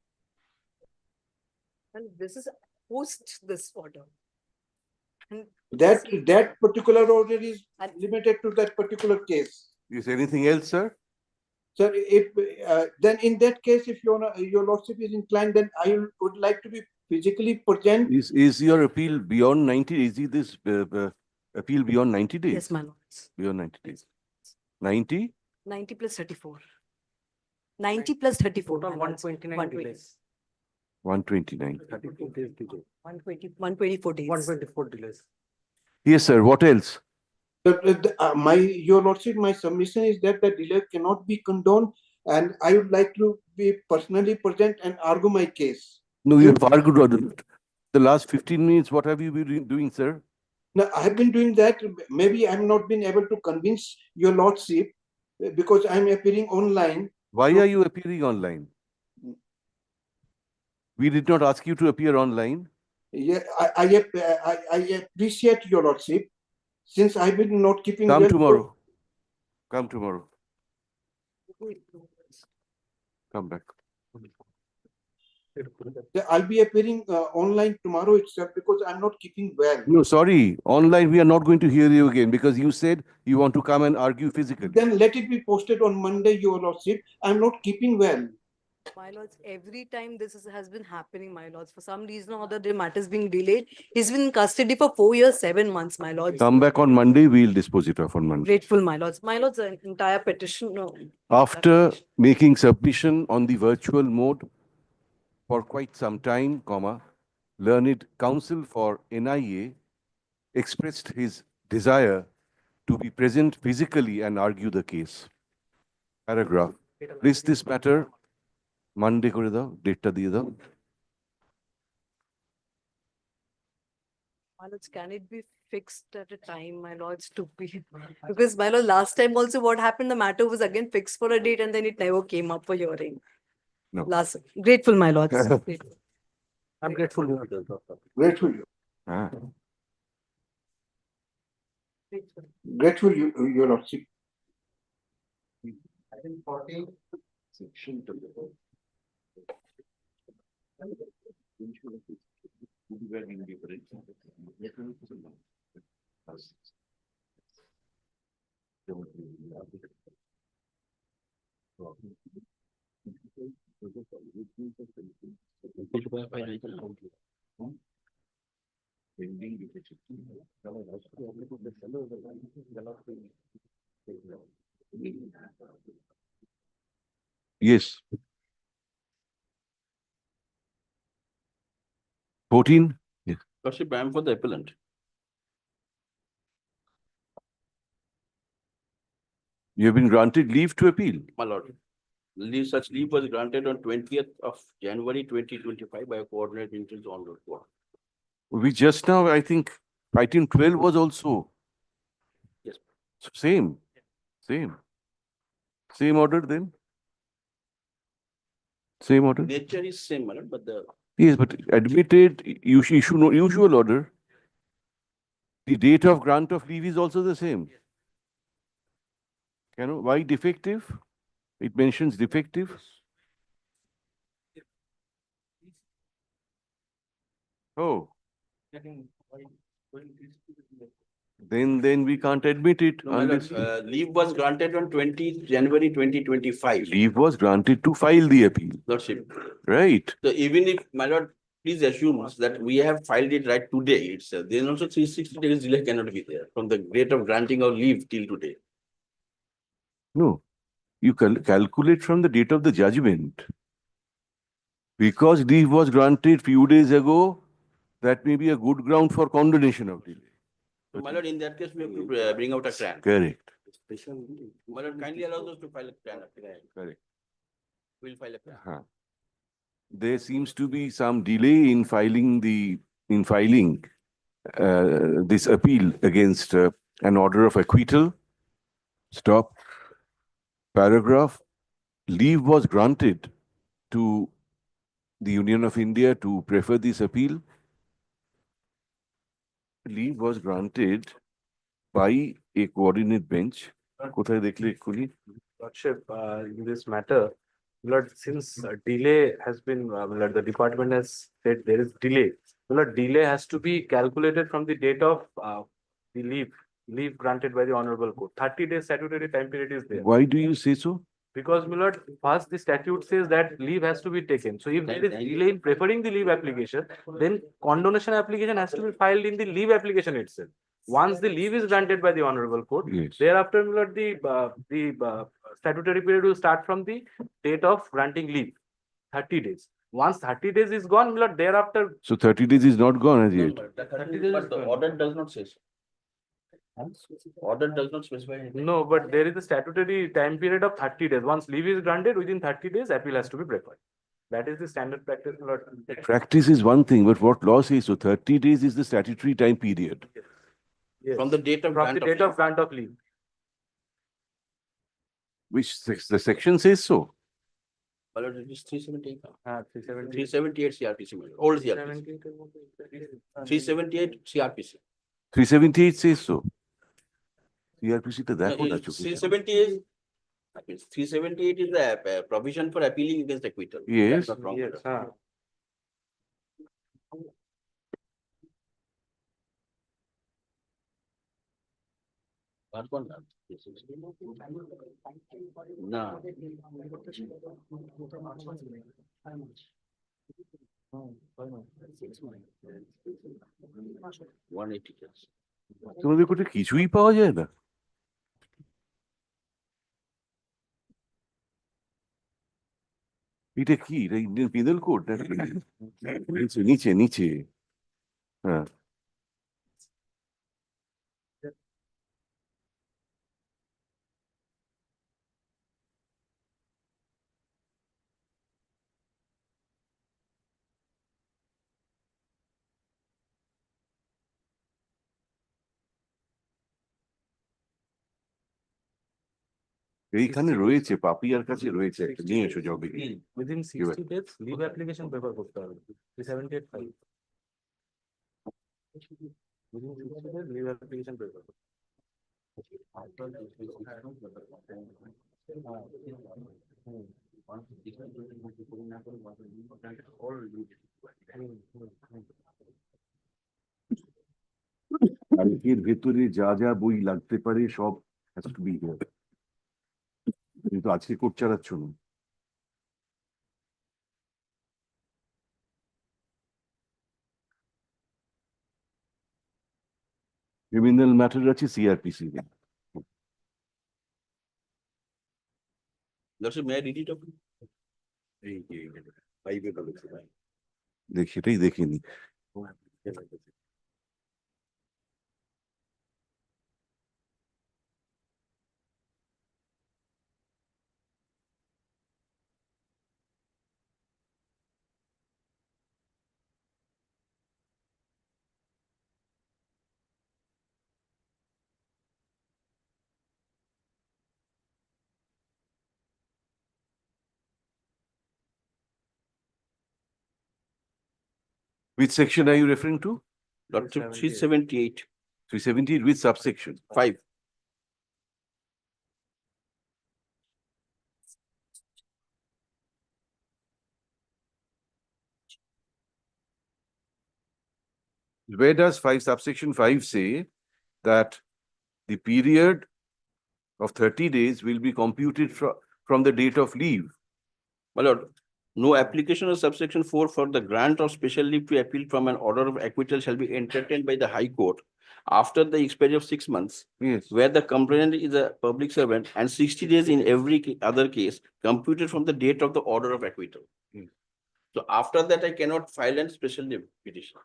And this is post this order. And That particular order is limited to that particular case. Is anything else, sir? Sir, if then in that case, if your lordship is inclined, then I would like to be physically present. Is your appeal beyond 90? Is this appeal beyond 90 days? Yes, my lords. Beyond 90 days. 90? 90 plus 34. 90 plus 34. Total 129 delays. 129. 34 days delay. 124 days. 124 delays. Yes, sir. What else? Your lordship, my submission is that the delay cannot be condoned, and I would like to be personally present and argue my case. No, you have argued the last 15 minutes. What have you been doing, sir? No, I have been doing that. Maybe I have not been able to convince your lordship because I am appearing online. Why are you appearing online? We did not ask you to appear online. Yeah, I appreciate your lordship. Since I've been not keeping Come well, tomorrow. Come tomorrow. Come back. I'll be appearing online tomorrow itself because I'm not keeping well. No, sorry. Online, we are not going to hear you again because you said you want to come and argue physically. Then let it be posted on Monday, your lordship. I'm not keeping well. My lords, every time has been happening, my lords. For some reason or other, the matter is being delayed. He's been in custody for 4 years, 7 months, my lords. Come back on Monday, we'll dispose it off on Monday. Grateful, my lords. My lords, the entire petition. No. After making submission on the virtual mode for quite some time, learned counsel for NIA expressed his desire to be present physically and argue the case. Paragraph. Please this matter Monday করে দাও, ডেটটা দিয়ে দাও। My lords, can it be fixed at a time, my lords, to be? Because my lord, last time also what happened, the matter was again fixed for a date and then it never came up for hearing. No. Grateful, my lords. Grateful. I'm grateful. Grateful you. Grateful you, your lordship. I think 40 section to the Yes. 14? Yes. Lordship, I am for the appellant. You have been granted leave to appeal. My lord, such leave was granted on 20th of January 2025 by a coordinate instance on the court. We just now, I think, item 12 was also. Yes. So same. Same order then? Same order? Nature is same, my lord, but the. Yes, but admitted, you issue no usual order. The date of grant of leave is also the same. Why defective? It mentions defective. Oh. Then we can't admit it. No, unless, leave was granted on 20th January 2025. Leave was granted to file the appeal. Lordship. Right. So even if, my lord, please assume that we have filed it right today itself, then also 360 days delay cannot be there from the date of granting of leave till today. No. You calculate from the date of the judgment. Because leave was granted few days ago, that may be a good ground for condonation of delay. So, my lord, in that case, we have to bring out a CRAN. Correct. My lord, kindly allow us to file a CRAN. Correct. We'll file a CRAN. There seems to be some delay in filing this appeal against an order of acquittal. Stop. Paragraph. Leave was granted to the Union of India to prefer this appeal. Leave was granted by a coordinate bench. কোথায় দেখলে এক্ষুনি? Lordship, in this matter, Lord, since delay has been, Lord, the department has said there is delay. Lord, delay has to be calculated from the date of the leave granted by the Honorable Court. 30 days statutory time period is there. Why do you say so? Because, my lord, first the statute says that leave has to be taken. So if there is delay in preferring the leave application, then condonation application has to be filed in the leave application itself. Once the leave is granted by the Honorable Court, thereafter, my lord, the statutory period will start from the date of granting leave, 30 days. Once 30 days is gone, my lord, thereafter. So 30 days is not gone as yet. But the order does not say so. Order does not specify anything. No, but there is a statutory time period of 30 days. Once leave is granted, within 30 days, appeal has to be preferred. That is the standard practice, my lord. Practice is one thing, but what law says so 30 days is the statutory time period. Yes. From the date of grant of leave. Which the section says so. My lord, it is 378. 378. 378 CRPC, my lord. Old CRPC. 378 CRPC. 378 says so. CRPC to that one. 378 is the provision for appealing against acquittal. Yes. Yes. What one? No. 180 years. তোমাদের কোটে কিছুই পাওয়া যায় না? এটা কি? এটা Indian penal code নাকি? নিচে নিচে। হ্যাঁ। এইখানে রয়েছে পাপিয়ার কাছে রয়েছে একটা, নিয়ে এসো জবে। Within 60 days, leave application paper করতে হবে। 378 file. Within 60 days, leave application paper. আর এর ভেতরে যা যা বই লাগতে পারে সব has to be here. কিন্তু আজকে কোর্ট চালাচ্ছ না। ক্রিমিনাল ম্যাটার আছে সিআরপিসি। দেখি সেটাই দেখিনি। Which section are you referring to? 378. 378, which subsection? 5. Where does subsection 5 say that the period of 30 days will be computed from the date of leave? My lord, no application of subsection 4 for the grant of special leave to appeal from an order of acquittal shall be entertained by the High Court after the expiry of 6 months, Yes. where the complainant is a public servant, and 60 days in every other case computed from the date of the order of acquittal. So after that, I cannot file a special leave petition.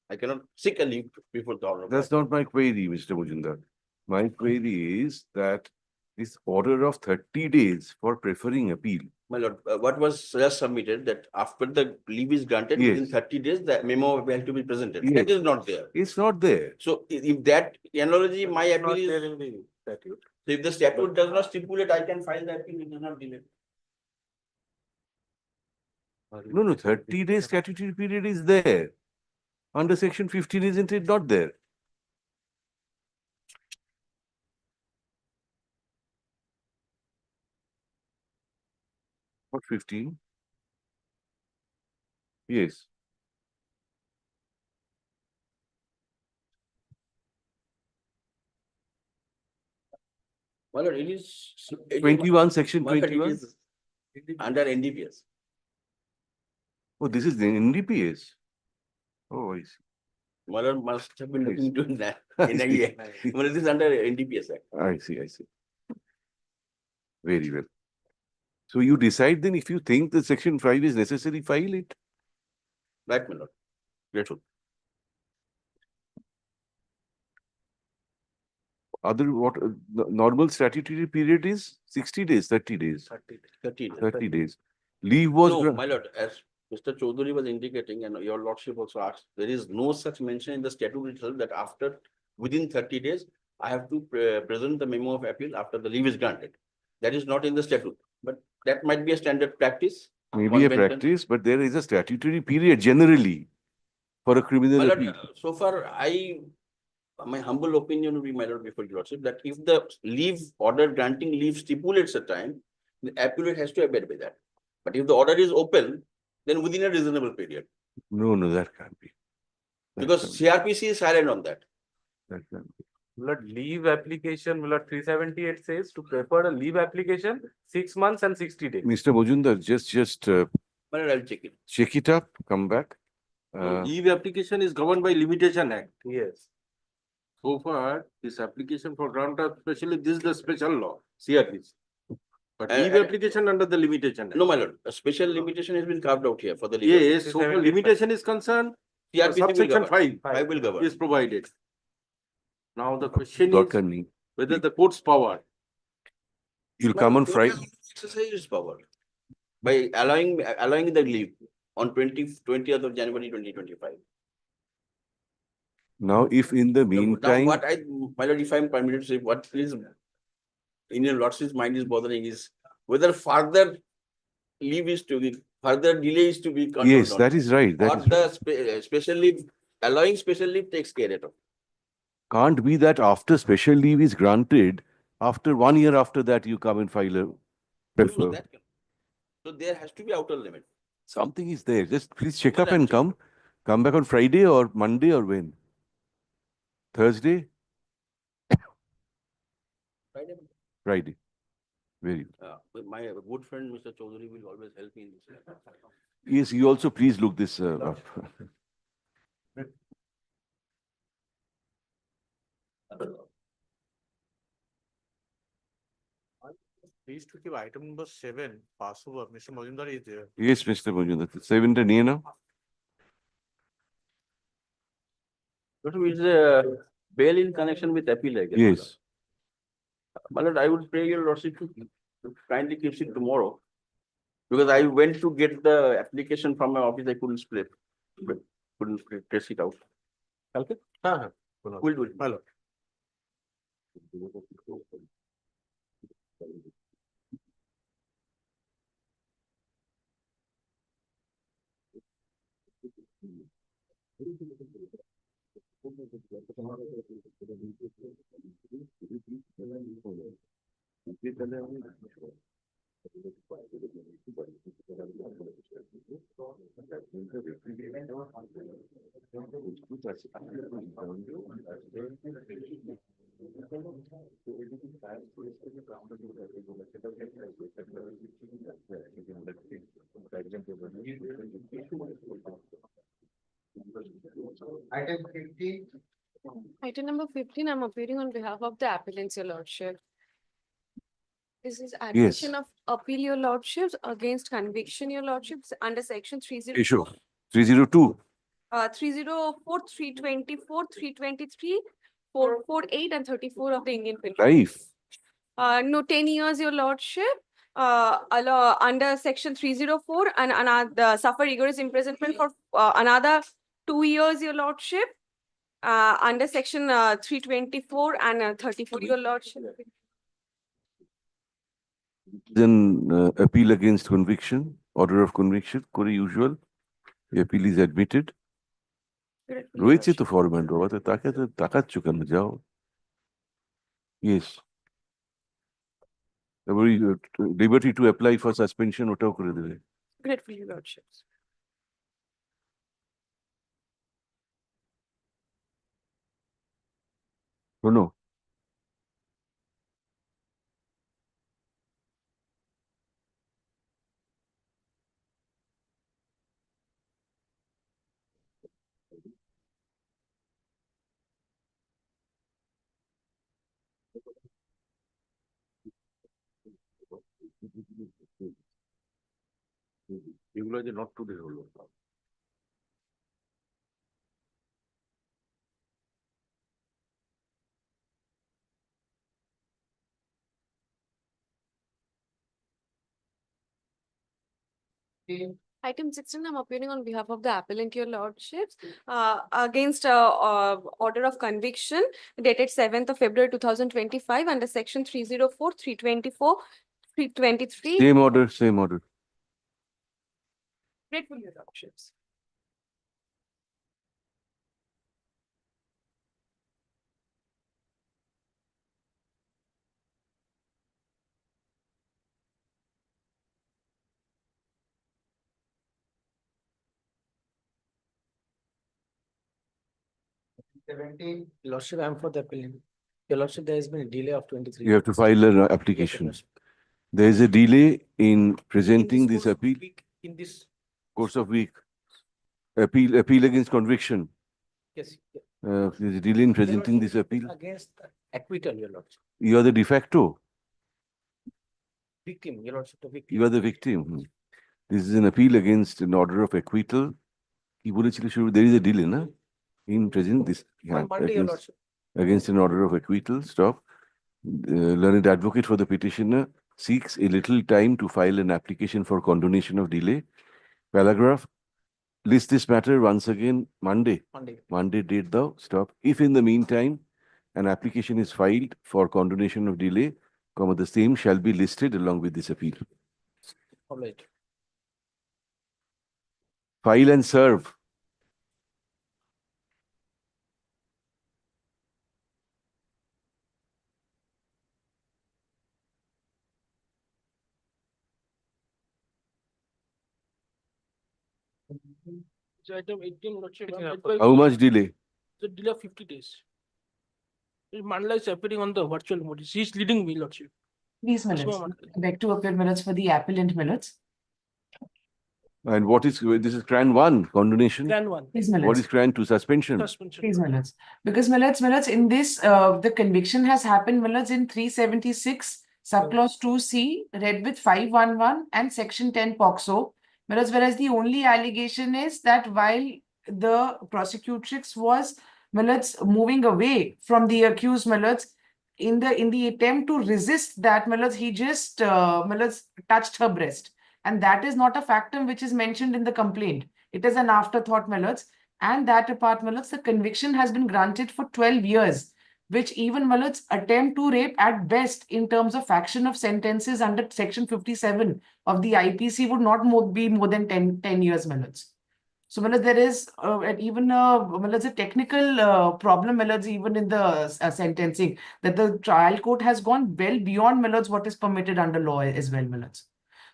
I cannot seek a leave before the order. That's not my query, Mr. Mujumdar. My query is that this order of 30 days for preferring appeal. My lord, what was just submitted that after the leave is granted, within 30 days, the memo will have to be presented. Yes. That is not there. It's not there. So if that analogy, my appeal is. There in the statute. So if the statute does not stipulate, I can file the appeal, it is not delayed. No, 30 days statutory period is there. Under section 15, isn't it not there? What 15? Yes. My lord, it is. 21, section My lord, 21? It is under NDPS. Oh, this is the NDPS. Oh, I see. My lord must have been looking into that. I In a see. year. Well, it is under NDPS Act. I see. Very well. So you decide then if you think the section 5 is necessary, file it. Right, my lord. Grateful. Other what normal statutory period is 60 days, 30 days. 30 days. Leave was No, my lord, as Mr. Chaudhary was indicating, and your lordship also asked, there is no such mention in the statute itself that within 30 days, I have to present the memo of appeal after the leave is granted. That is not in the statute, but that might be a standard practice. Maybe a practice, but there is a statutory period generally for a criminal My lord, appeal. so far, my humble opinion would be, my lord, before your lordship, that if the leave order granting leave stipulates a time, the appellate has to abide by that. But if the order is open, then within a reasonable period. No, that can't be. Because CRPC is silent on that. That can't be. Blood leave application, blood 378 says to prefer a leave application 6 months and 60 days. Mr. Mujumdar, just But I'll check it. check it up, come back. Leave application is governed by Limitation Act. Yes. So far, this application for grant of especially this is the special law, CRPC. But leave application under the Limitation Act. No, my lord, a special limitation has been carved out here for the leave. Yes, so far limitation is concerned, CRPC will subsection govern. 5 I will govern. is provided. Now the question Dr. is Nee, whether the court's power. you'll come on Friday. Exercise its power by allowing the leave on 20th of January 2025. Now, if in the Now, meantime, my lord, if I'm permitted to say, what is in your lordship's mind is bothering is whether further leave is to be, further delay is to be controlled. yes, that is right. That Or is the special leave, allowing special leave takes care of it. can't be that after special leave is granted, after 1 year after that you come and file a prefer. So there has to be outer limit. Something is there. Just please check up and come. Come back on Friday or Monday or when? Thursday? Friday. Very good. My good friend, Mr. Chaudhary, will always help me in this. Yes, you also please look this up. Please to keep item number 7 pass over. Mr. Majumdar is there. Yes, Mr. Mujumdar. 7 Nina. But with the bail in connection with appeal, I guess. Yes. My lord, I would pray your lordship to kindly keep it tomorrow. Because I went to get the application from my office, I couldn't trace it out. Okay? We'll do it. My lord. Item 50. Item number 15, I'm appearing on behalf of the appellants, your lordship. This is admission of appeal, your lordships, against conviction, your lordships, under section Issue 304. 302. 304, 324, 323, 448 and 34 of the Indian Penal Code. Life. No, 10 years, your lordship. Under section 304 and another suffer rigorous imprisonment for another 2 years, your lordship. Under section 324 and 34, your lordship. Then appeal against conviction, order of conviction, Kore usual. The appeal is admitted. রয়েছে তো format বাবা, তো তাকে তো তাকাচ্ছ কেন, যাও। Yes. Liberty to apply for suspension, ওটাও করে দেবে। Grateful, your lordships. শোনো, এগুলো যে নট টুডে হলো। Item 16, I'm appearing on behalf of the appellant, your lordships, against order of conviction dated 7th of February 2025 under section 304, 324, 323. Same order, same order. Grateful, your lordships. Your lordship, I am for the appellant. Your lordship, there has been a delay of 23. You have to file an application. There is a delay in presenting this appeal. In this, Course of week. Appeal against conviction. yes, There's a delay in presenting this appeal. against acquittal, your lordship. You are the de facto. Victim, your lordship, the victim. You are the victim. This is an appeal against an order of acquittal. কি বলেছিল শুরু? There is a delay, na? In present this. On Monday, your lordship. Against an order of acquittal, stop. Learned advocate for the petitioner seeks a little time to file an application for condonation of delay. Paragraph. List this matter once again Monday. Monday date thou, stop. If in the meantime an application is filed for condonation of delay, comma, the same shall be listed along with this appeal. All right. File and serve. So item 18, lordship. How much delay? The delay of 50 days. Mandla is appearing on the virtual mode. She is leading me, lordship. Please, Millets. Beg to appear Millets for the appellant Millets. And what is, this is CRAN 1, condonation? CRAN 1. Please, Millets. What is CRAN 2, suspension? Suspension. Please, Millets. Because Millets, in this, the conviction has happened, Millets, in 376, subclause 2C, read with 511 and section 10 POXO. Whereas the only allegation is that while the prosecutrix was moving away from the accused in the attempt to resist that he just touched her breast, and that is not a factum which is mentioned in the complaint. It is an afterthought, and that apart, the conviction has been granted for 12 years, which even attempt to rape at best in terms of faction of sentences under section 57 of the IPC would not be more than 10 years. So there is even a technical problem even in the sentencing, that the trial court has gone well beyond what is permitted under law as well.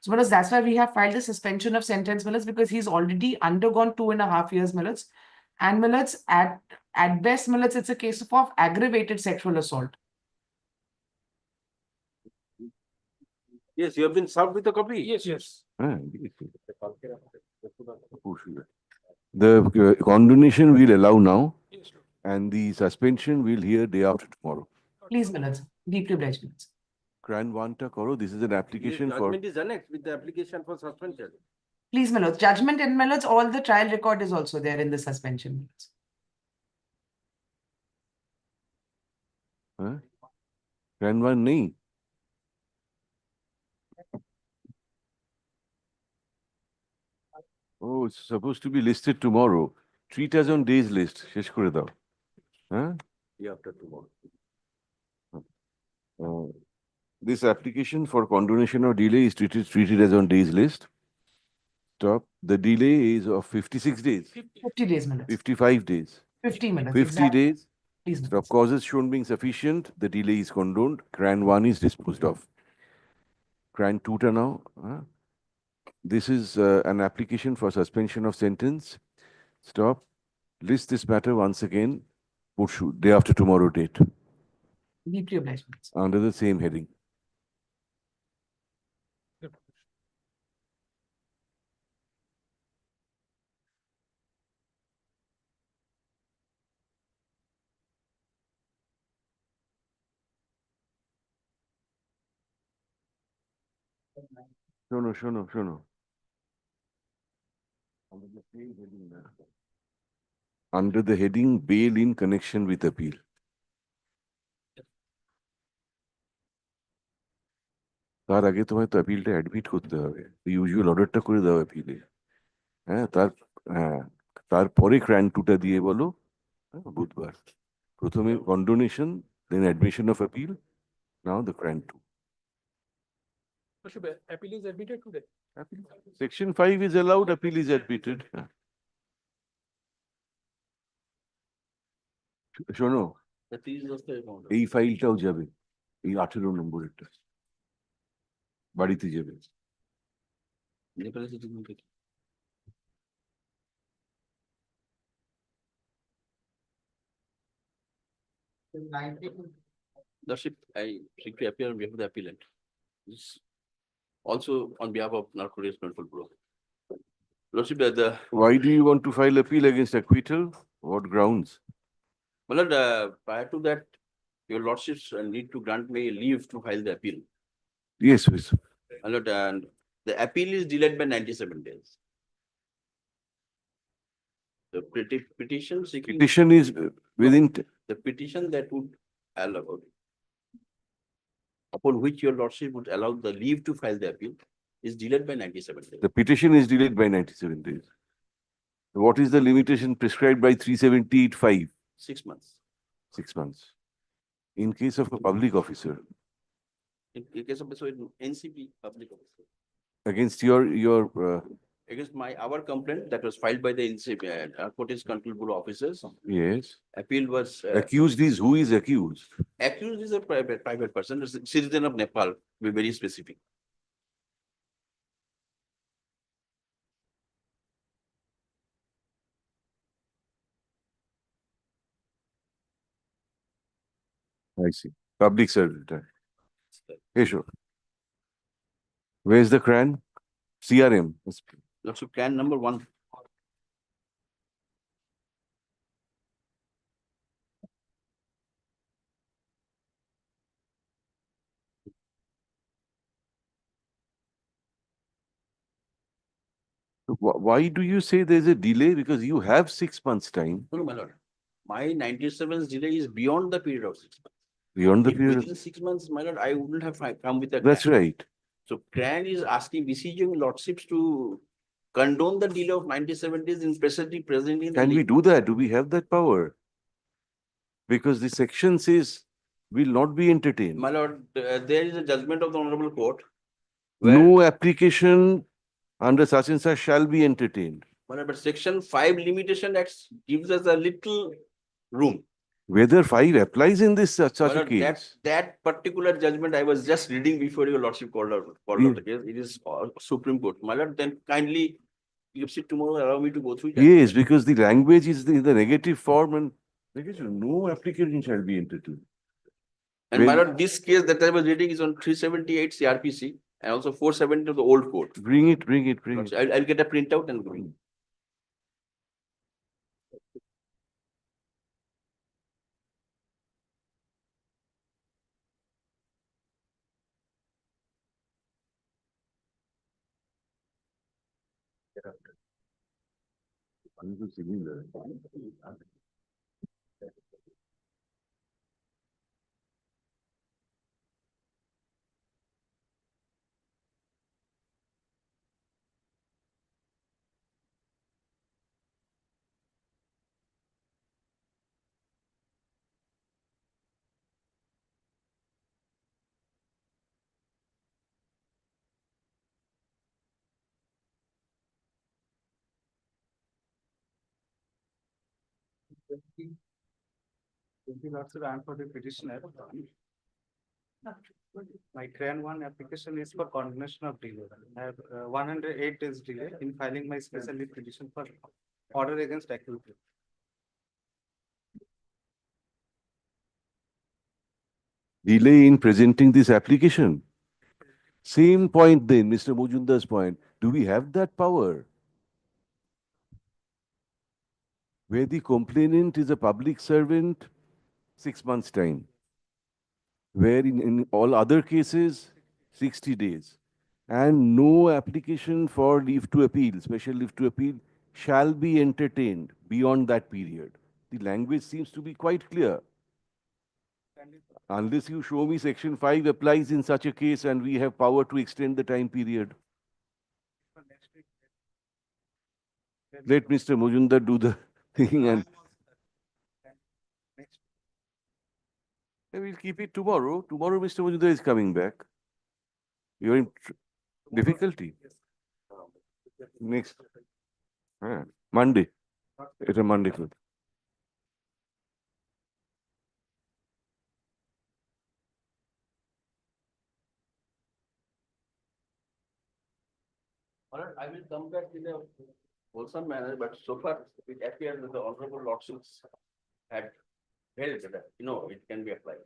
So that's why we have filed a suspension of sentence, because he's already undergone 2.5 years, and at best, it's a case of aggravated sexual assault. Yes, you have been served with a copy. Yes. The condonation we'll allow now, And the suspension we'll hear day after tomorrow. Please, my lords, deeply obliged, my lords. Cran 1 ta karo, this is an application for. Judgment is annexed with the application for suspension. Please, my lords, judgment and my lords, all the trial record is also there in the suspension. my lords. Huh? Cran 1 nahi. Oh, it's supposed to be listed tomorrow. Treat us on days list. Shesh kore dao. Huh? Day after tomorrow. This application for condonation or delay is treated as on days list. Stop. The delay is of 56 days. 50 days, my lords. 55 days. 50 minutes. 50 exactly. days. Please, my Stop. lords. Causes shown being sufficient. The delay is condoned. Cran 1 is disposed of. Cran 2 ta now. This is an application for suspension of sentence. Stop. List this matter once again. Day after tomorrow date. Deeply obliged, my lords. Under the same heading. Shono. Under the same heading. Under the heading bail in connection with appeal. তার আগে তোমায় তো অ্যাপিলটা admit করতে হবে, usual অর্ডারটা করে দাও অ্যাপিলে। হ্যাঁ, তারপরে ক্র্যান 2টা দিয়ে বলো বুধবার। প্রথমে condonation, then admission of appeal, now the ক্র্যান 2। Appeal is admitted today. Section 5 is allowed, appeal is admitted. শোনো, এই ফাইলটাও যাবে, এই 18 নম্বরেরটা বাড়িতে যাবে। Lordship, I seek to appear on behalf of the appellant. This also on behalf of Narcotics Control Bureau. Lordship, Why do you want to file appeal against acquittal? What grounds? my lord, prior to that, your lordships need to grant me leave to file the appeal. Yes, yes. My lord, and the appeal is delayed by 97 days. The petition seeking. Petition is within. The petition that would allow, upon which your lordship would allow the leave to file the appeal, is delayed by 97 days. The petition is delayed by 97 days. What is the limitation prescribed by 378(5)? 6 months. 6 months. In case of a public officer. In case of NCP public officer. Against your Against our complaint that was filed by the NCP, Narcotics Control Bureau officers. yes. Appeal was. Accused is who is accused? Accused is a private person, a citizen of Nepal, to be very specific. I see. Public servant. Hey, sure. Where's the CRAN? CRM. Lots of CRAN number 1. Why do you say there's a delay? Because you have 6 months time. No, my lord. My 97's delay is beyond the period of 6 months. Beyond the If period. within 6 months, my lord, I wouldn't have come with a. That's CRAN. right. So CRAN is asking, beseeching lordships to condone the delay of 97 days in presently present in. Can we do that? Do we have that power? Because the section says will not be entertained. My lord, there is a judgment of the honorable court. No application under such and such shall be entertained. But section 5 limitation acts gives us a little room. Whether 5 applies in this such My a lord, case. that particular judgment I was just reading before your lordship called out the case. It is Supreme Court. My lord, then kindly you sit tomorrow, allow me to go through. Yes, because the language is the negative form and no application shall be entertained. And my lord, this case that I was reading is on 378 CRPC and also 470 of the old code. Bring it. I'll get a printout and bring. I'm for the petitioner. My CRAN 1 application is for continuation of delay. I have 108 days delay in filing my special leave petition for order against activity. Delay in presenting this application. Same point then, Mr. Mojumdar's point. Do we have that power? Where the complainant is a public servant, 6 months' time. Where in all other cases, 60 days. And no application for leave to appeal, special leave to appeal, shall be entertained beyond that period. The language seems to be quite clear. Unless you show me section 5 applies in such a case and we have power to extend the time period. Let Mr. Mojumdar do the thing and we'll keep it tomorrow. Tomorrow Mr. Mojumdar is coming back. You're in difficulty. Next. Monday. It's a Monday. All right, I will come back in a wholesome manner, but so far it appears that the honorable lordships had held that, it can be applied.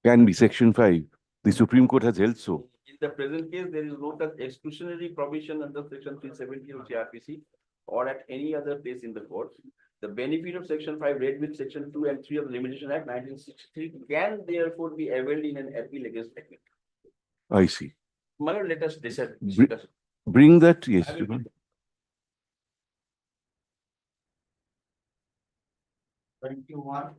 Can be section 5. The Supreme Court has held so. In the present case, there is no such exclusionary provision under section 370 of CRPC or at any other place in the court. The benefit of section 5 read with section 2 and 3 of the Limitation Act 1963 can therefore be availed in an appeal against technique. I see. Mother, let us discuss. Bring that, yes. I will bring 21.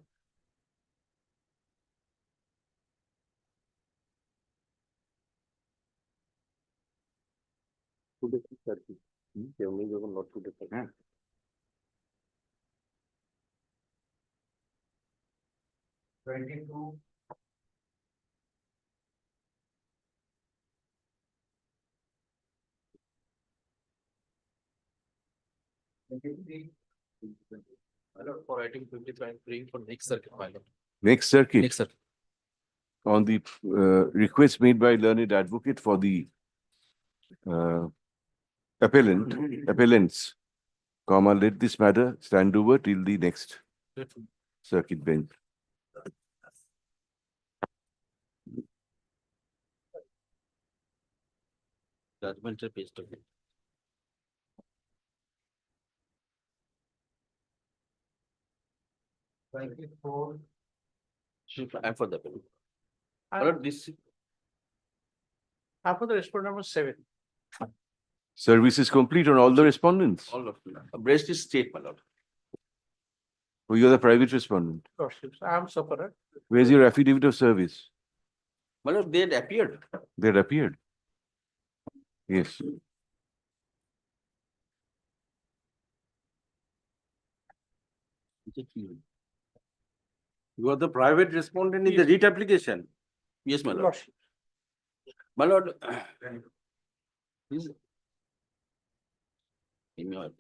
Twenty-two. For item 55, bring for next circuit pilot. Next circuit. Next circuit. On the request made by learned advocate for the appellants, let this matter stand over till the next circuit bench. Judgment page to 24. I'm for the bill. This. I'm for the respondent number 7. Service is complete on all the respondents. All of them. Breast is state, my lord. Oh, you're the private respondent. Lordships, I am sufferer. Where's your affidavit of service? My lord, they had appeared. They had appeared. Yes. You are the private respondent in the writ application? Yes, my lord. Lordship. My lord. Please. Give me your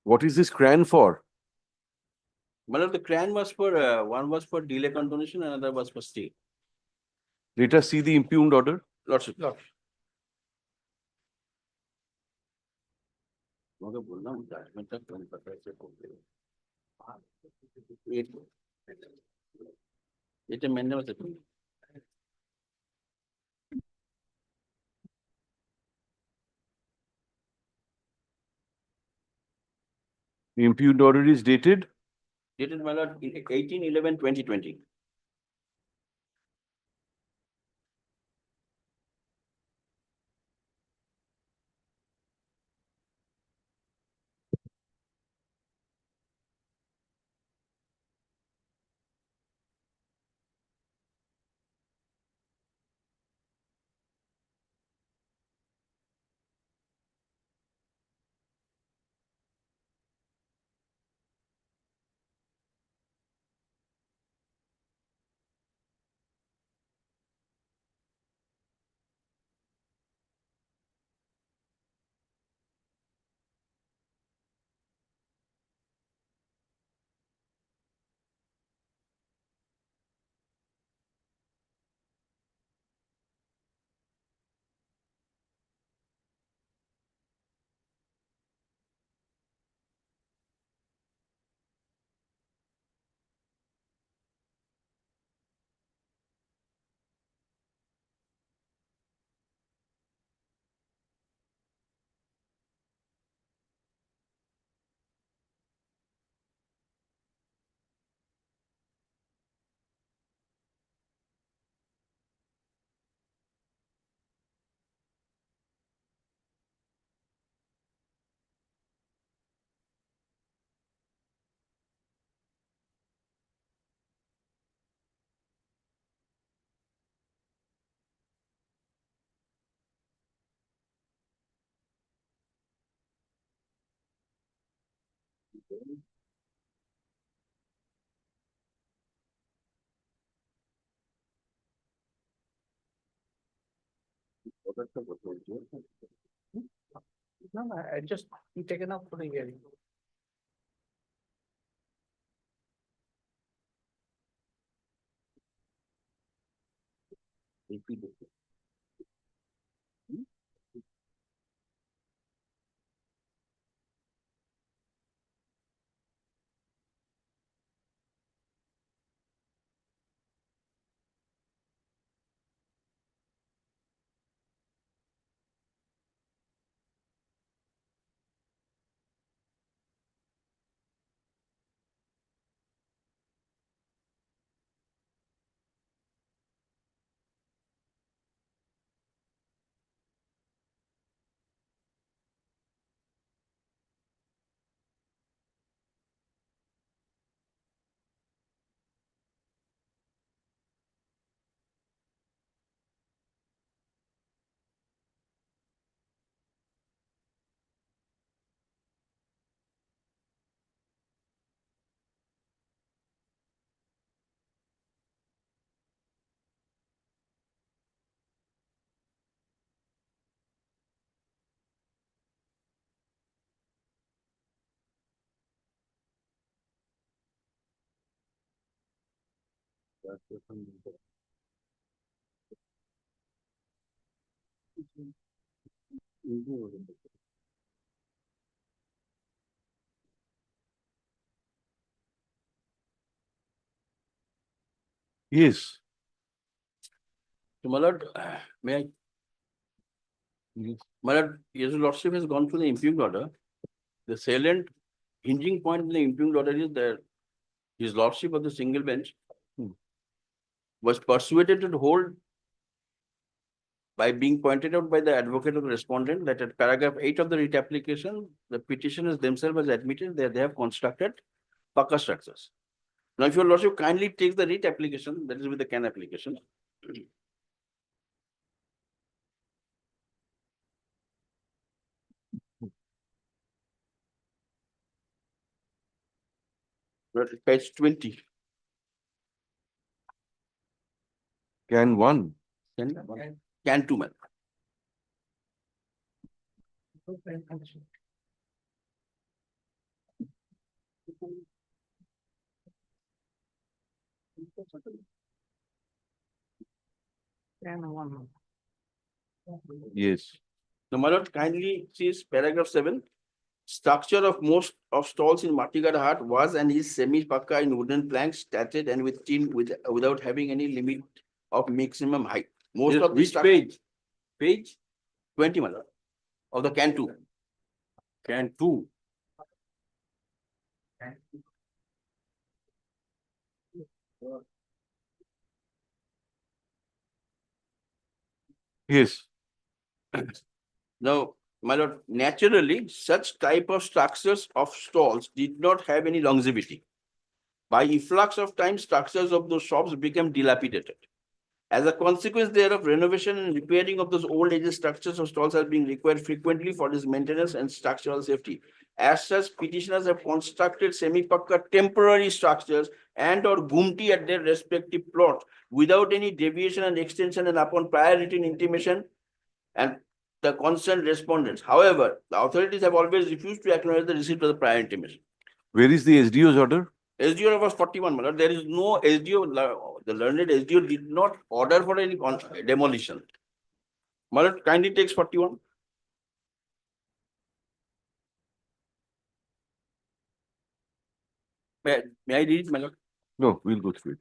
What is this CRAN for? My lord, the CRAN was for, one was for delay continuation, another was for stay. Let us see the impugned order. Lordship. It amendment was approved. The impugned order is dated Dated, my lord, 18/11/2020. No, no, I just taken up for the hearing. Yes. So, my lord, may I? My lord, His Lordship has gone through the impugned order. The salient hinging point in the impugned order is that His Lordship of the single bench was persuaded to hold by being pointed out by the advocate of the respondent that at paragraph 8 of the writ application, the petitioners themselves has admitted that they have constructed Pakka structures. Now, if your lordship kindly takes the writ application, that is with the CAN application. Page 20. Can 1. Can 2, man. Yes. Now, my lord, kindly sees paragraph 7. Structure of most of stalls in Matigada Hut was and is semi-pakka in wooden planks, stated and with tin without having any limit of maximum height. Most Yes, of which page? Page 20, my lord, of the CAN 2. CAN 2. Yes. Now, my lord, naturally, such type of structures of stalls did not have any longevity. By efflux of time, structures of those shops became dilapidated. As a consequence thereof, renovation and repairing of those old age structures of stalls are being required frequently for this maintenance and structural safety. As such, petitioners have constructed semi-pakka temporary structures and or gumti at their respective plot without any deviation and extension and upon prior written intimation and the concerned respondents. However, the authorities have always refused to acknowledge the receipt of the prior intimation. Where is the SDO's order? SDO was 41, my lord. There is no SDO, the learned SDO did not order for any demolition. My lord, kindly takes 41. May I read it, my lord? No, we'll go through it.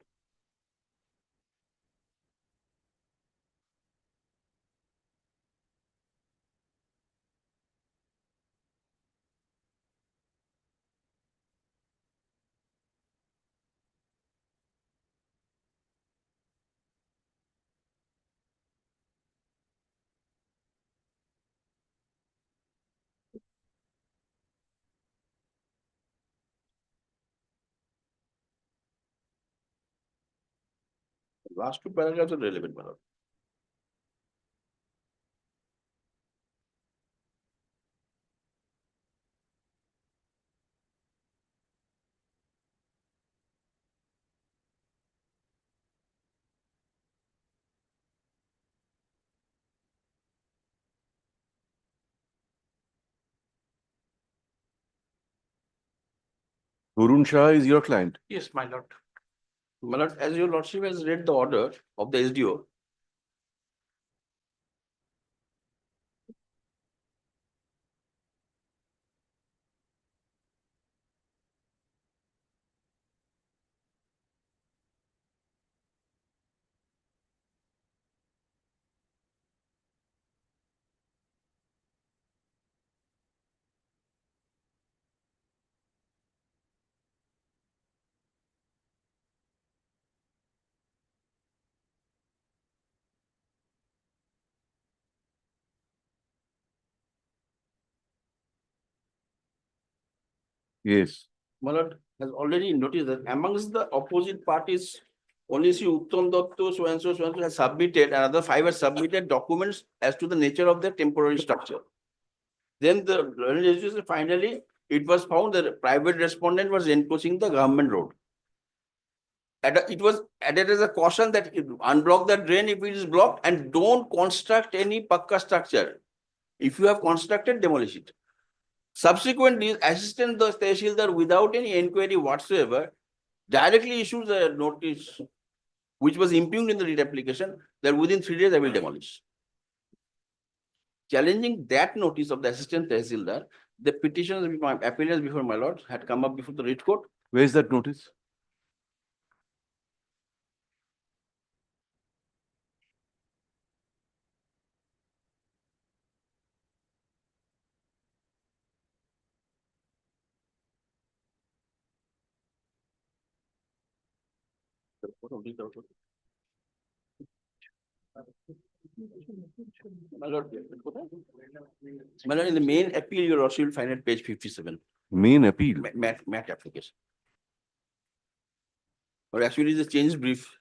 Last two paragraphs are relevant, my lord. Varun Shah is your client. Yes, my lord. My lord, as your lordship has read the order of the SDO, Yes. my lord has already noticed that amongst the opposite parties, only Sri Uttam Datta, so and so has submitted, another 5 have submitted documents as to the nature of their temporary structure. Then the legislation finally, it was found that a private respondent was encroaching the government road. It was added as a caution that unblock the drain if it is blocked and don't construct any pakka structure. If you have constructed, demolish it. Subsequently, assistant the Tehsildar without any inquiry whatsoever directly issues a notice which was impugned in the writ application that within 3 days I will demolish. Challenging that notice of the assistant Tehsildar, the petitions, appearance before my lord had come up before the writ court. Where is that notice? My lord, in the main appeal, your lordship will find at page 57. Main appeal. Mat application. Or actually, the change brief.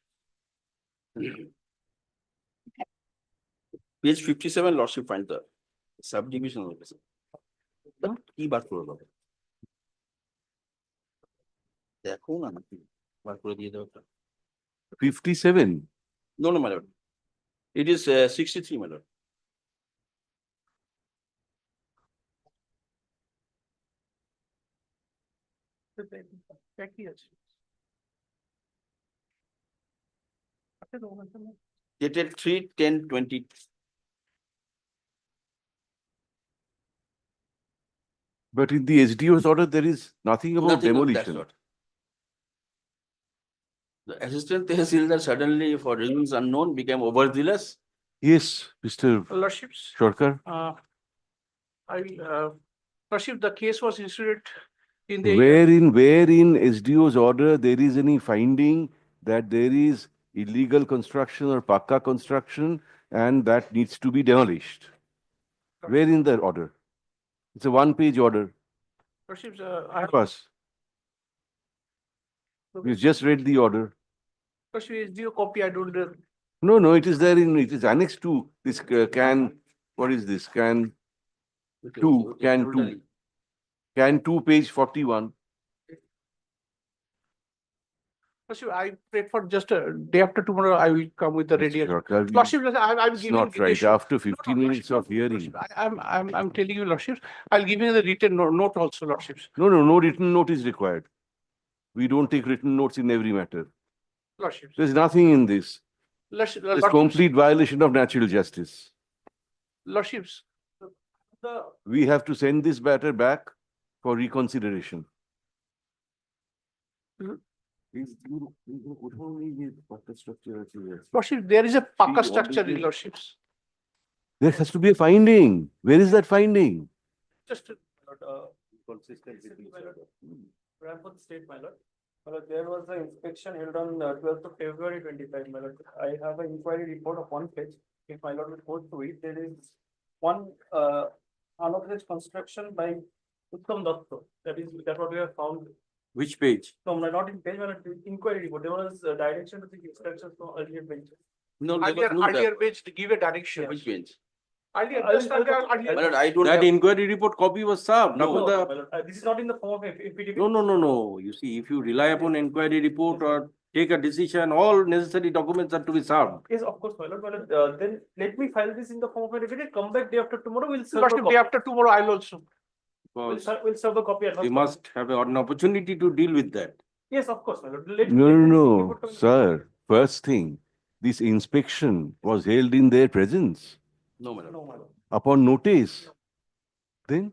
Page 57, lordship find the subdivision notice. But key bar করে দাও। দেখো না নাকি বার করে দিয়ে দাও একটা। 57. No, no, my lord. It is 63, my lord. Dated 3/10/20. But in the SDO's order, there is nothing about Nothing of that demolition. sort. The assistant Tehsildar suddenly, for reasons unknown, became overzealous. Yes, Mr. Lordships. Shorkar. Lordship, the case was instituted in the. Where in SDO's order there is any finding that there is illegal construction or pakka construction and that needs to be demolished? Where in the order? It's a one-page order. Lordships, I have. Us. You just read the order. Lordship, SDO copy, I don't. No, it is there it is annexed to this what is this? Can 2, page 41. Lordship, I pray for just a day after tomorrow, I will come with the ready. Lordship, I'm It's giving. not right. After 15 minutes of hearing. I'm telling you, Lordships, I'll give you the written note also, Lordships. No written note is required. We don't take written notes in every matter. Lordships. There's nothing in this. It's Lordships. complete violation of natural justice. Lordships. We have to send this matter back for reconsideration. Lordship, there is a pakka structure in Lordships. There has to be a finding. Where is that finding? Just. Consistent with each other. For the state, my lord. There was an inspection held on 12th of February 25, my lord. I have an inquiry report of 1 page. If my lord will go through it, there is one unauthorized construction by Uttam Datta. That what we have found. Which page? No, not in page, but inquiry report. There was a direction to the instructions from earlier benches. No, earlier bench to give a direction. Which bench? Earlier, That inquiry report copy was served. No, this is not in the form of FPDP. No. You see, if you rely upon inquiry report or take a decision, all necessary documents are to be served. Yes, of course, my lord. Then let me file this in the form of an affidavit. Come back day after tomorrow. We'll serve. Lordship, day after tomorrow, I'll also. Because We'll serve the copy. we must have an opportunity to deal with that. Yes, of course, my lord. No, sir. First thing, this inspection was held in their presence No, madam. No, my lord. upon notice. Then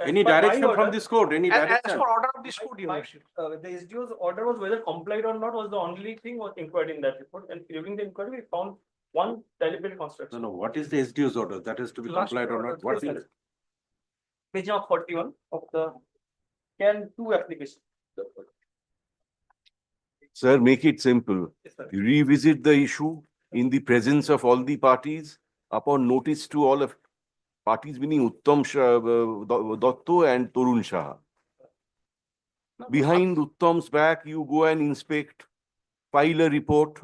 Any direction from this court, any As direction? per order of this court, your lordship. The SDO's order was whether complied or not was the only thing was inquired in that report, and during the inquiry, we found one deliberate No, construction. no, what is the SDO's order? That is to be Last complied or order, not? What yes, is? Page number 41 of the CAN 2 application. Sir, make it simple. Yes, sir. Revisit the issue in the presence of all the parties upon notice to all of parties, meaning Uttam Datto and Torun Shah. Behind Uttam's back, you go and inspect, file a report.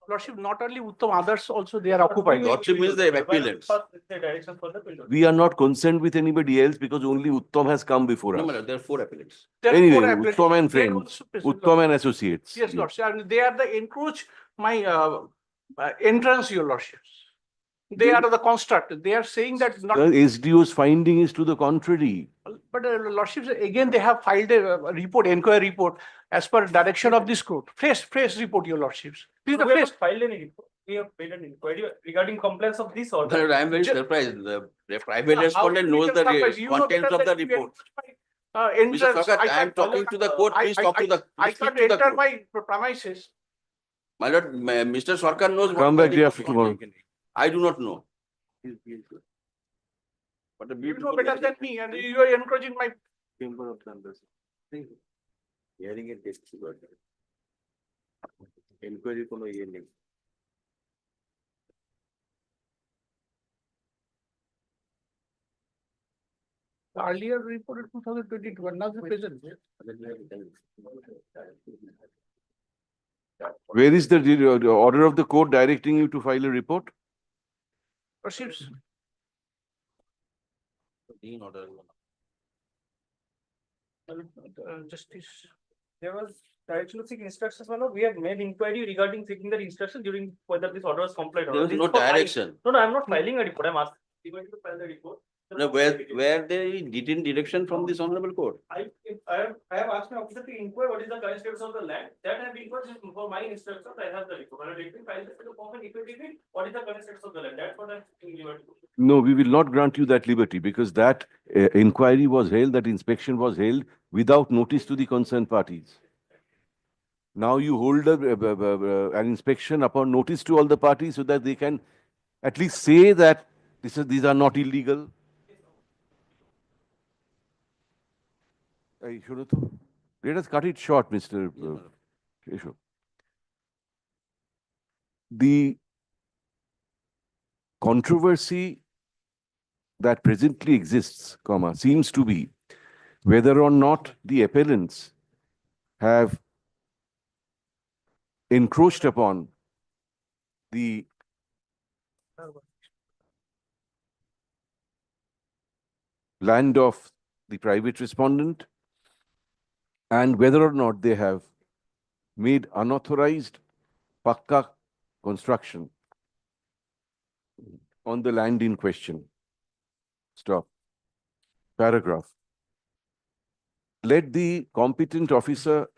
Lordship, not only Uttam, others also they are occupied. Lordship means the appellants. The direction for the builder. We are not concerned with anybody else because only Uttam has come before No, us. madam, there are 4 appellants. There are Anyway, four applicants. Uttam and They are friends, also present, Uttam and associates. Yes, Lordship, and they are the encroach my entrance, your Lordships. They are the construct. They are saying that not. The SDO's finding is to the contrary. But Lordships, again, they have filed a report, inquiry report, as per direction of this court. Fresh report, your Lordships. This is the We have fresh. not filed any report. We have made an inquiry regarding compliance of this order. Sir, I am very surprised. The private respondent knows the contents of the report. Mr. Entrance. Sakat, I am talking to the court. Please talk to the. I please can't speak to the enter court. my premises. My lord, Mr. Sarkar knows. what Come the back day report after tomorrow. contains. I do not know. But the You beautiful. know better than me, and you are encouraging my. Chamber of Commerce. Hearing it gets to God. Inquiry কোনো ইয়ে নেই। Earlier reported 2022, and now the present. Where is the order of the court directing you to file a report? Lordships, Dean order. Justice. There was direction to seek instructions, my lord. We have made inquiry regarding seeking the instruction during whether this order was complied or There not. was This no is for filing. direction. No, I'm not filing a report. I'm asking going to file the report. No, where they didn't direction from this honorable court. I have asked my officer to inquire what is the current status of the land. That have been inquired for my instructions. I have the report. Let me file this to the form and equity. What is the current status of the land? That's what I'm thinking about. No, we will not grant you that liberty because that inquiry was held, that inspection was held without notice to the concerned parties. Now you hold an inspection upon notice to all the parties so that they can at least say that these are not illegal. Let us cut it short, Mr. Keshav. The controversy that presently exists, seems to be whether or not the appellants have encroached upon the land of the private respondent and whether or not they have made unauthorized pakka construction on the land in question. Stop. Paragraph. Let the competent officer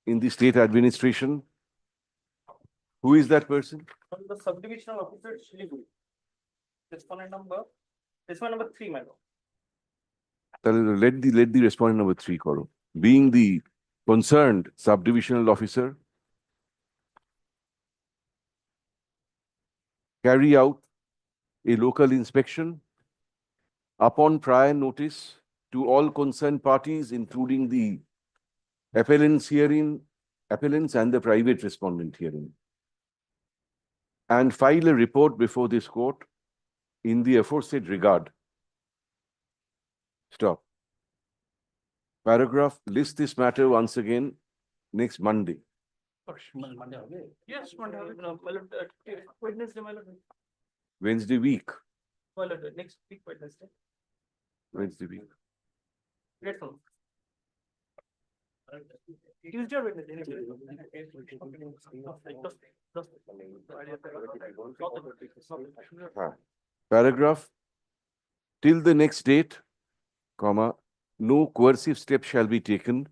in the state administration, who is that person? The subdivisional officer Siliguri. Respondent number 3, my lord. Let the respondent number 3 karo. Being the concerned subdivisional officer, carry out a local inspection upon prior notice to all concerned parties, including the appellants and the private respondent herein, and file a report before this court in the aforesaid regard. Stop. Paragraph, list this matter once again next Monday. Yes, Monday. Wednesday, my lord. Wednesday week. My lord, next week, Wednesday. Wednesday week. Grateful. Tuesday or Wednesday? Paragraph, till the next date, comma, no coercive step shall be taken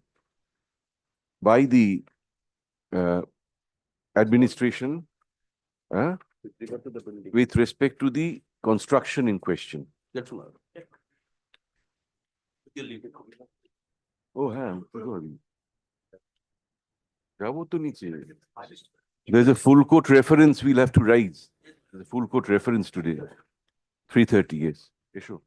by the administration with respect to the construction in question. That's all. You leave it. Oh, there's a full court reference we'll have to raise. There's a full court reference today. 3:30, yes. Sure.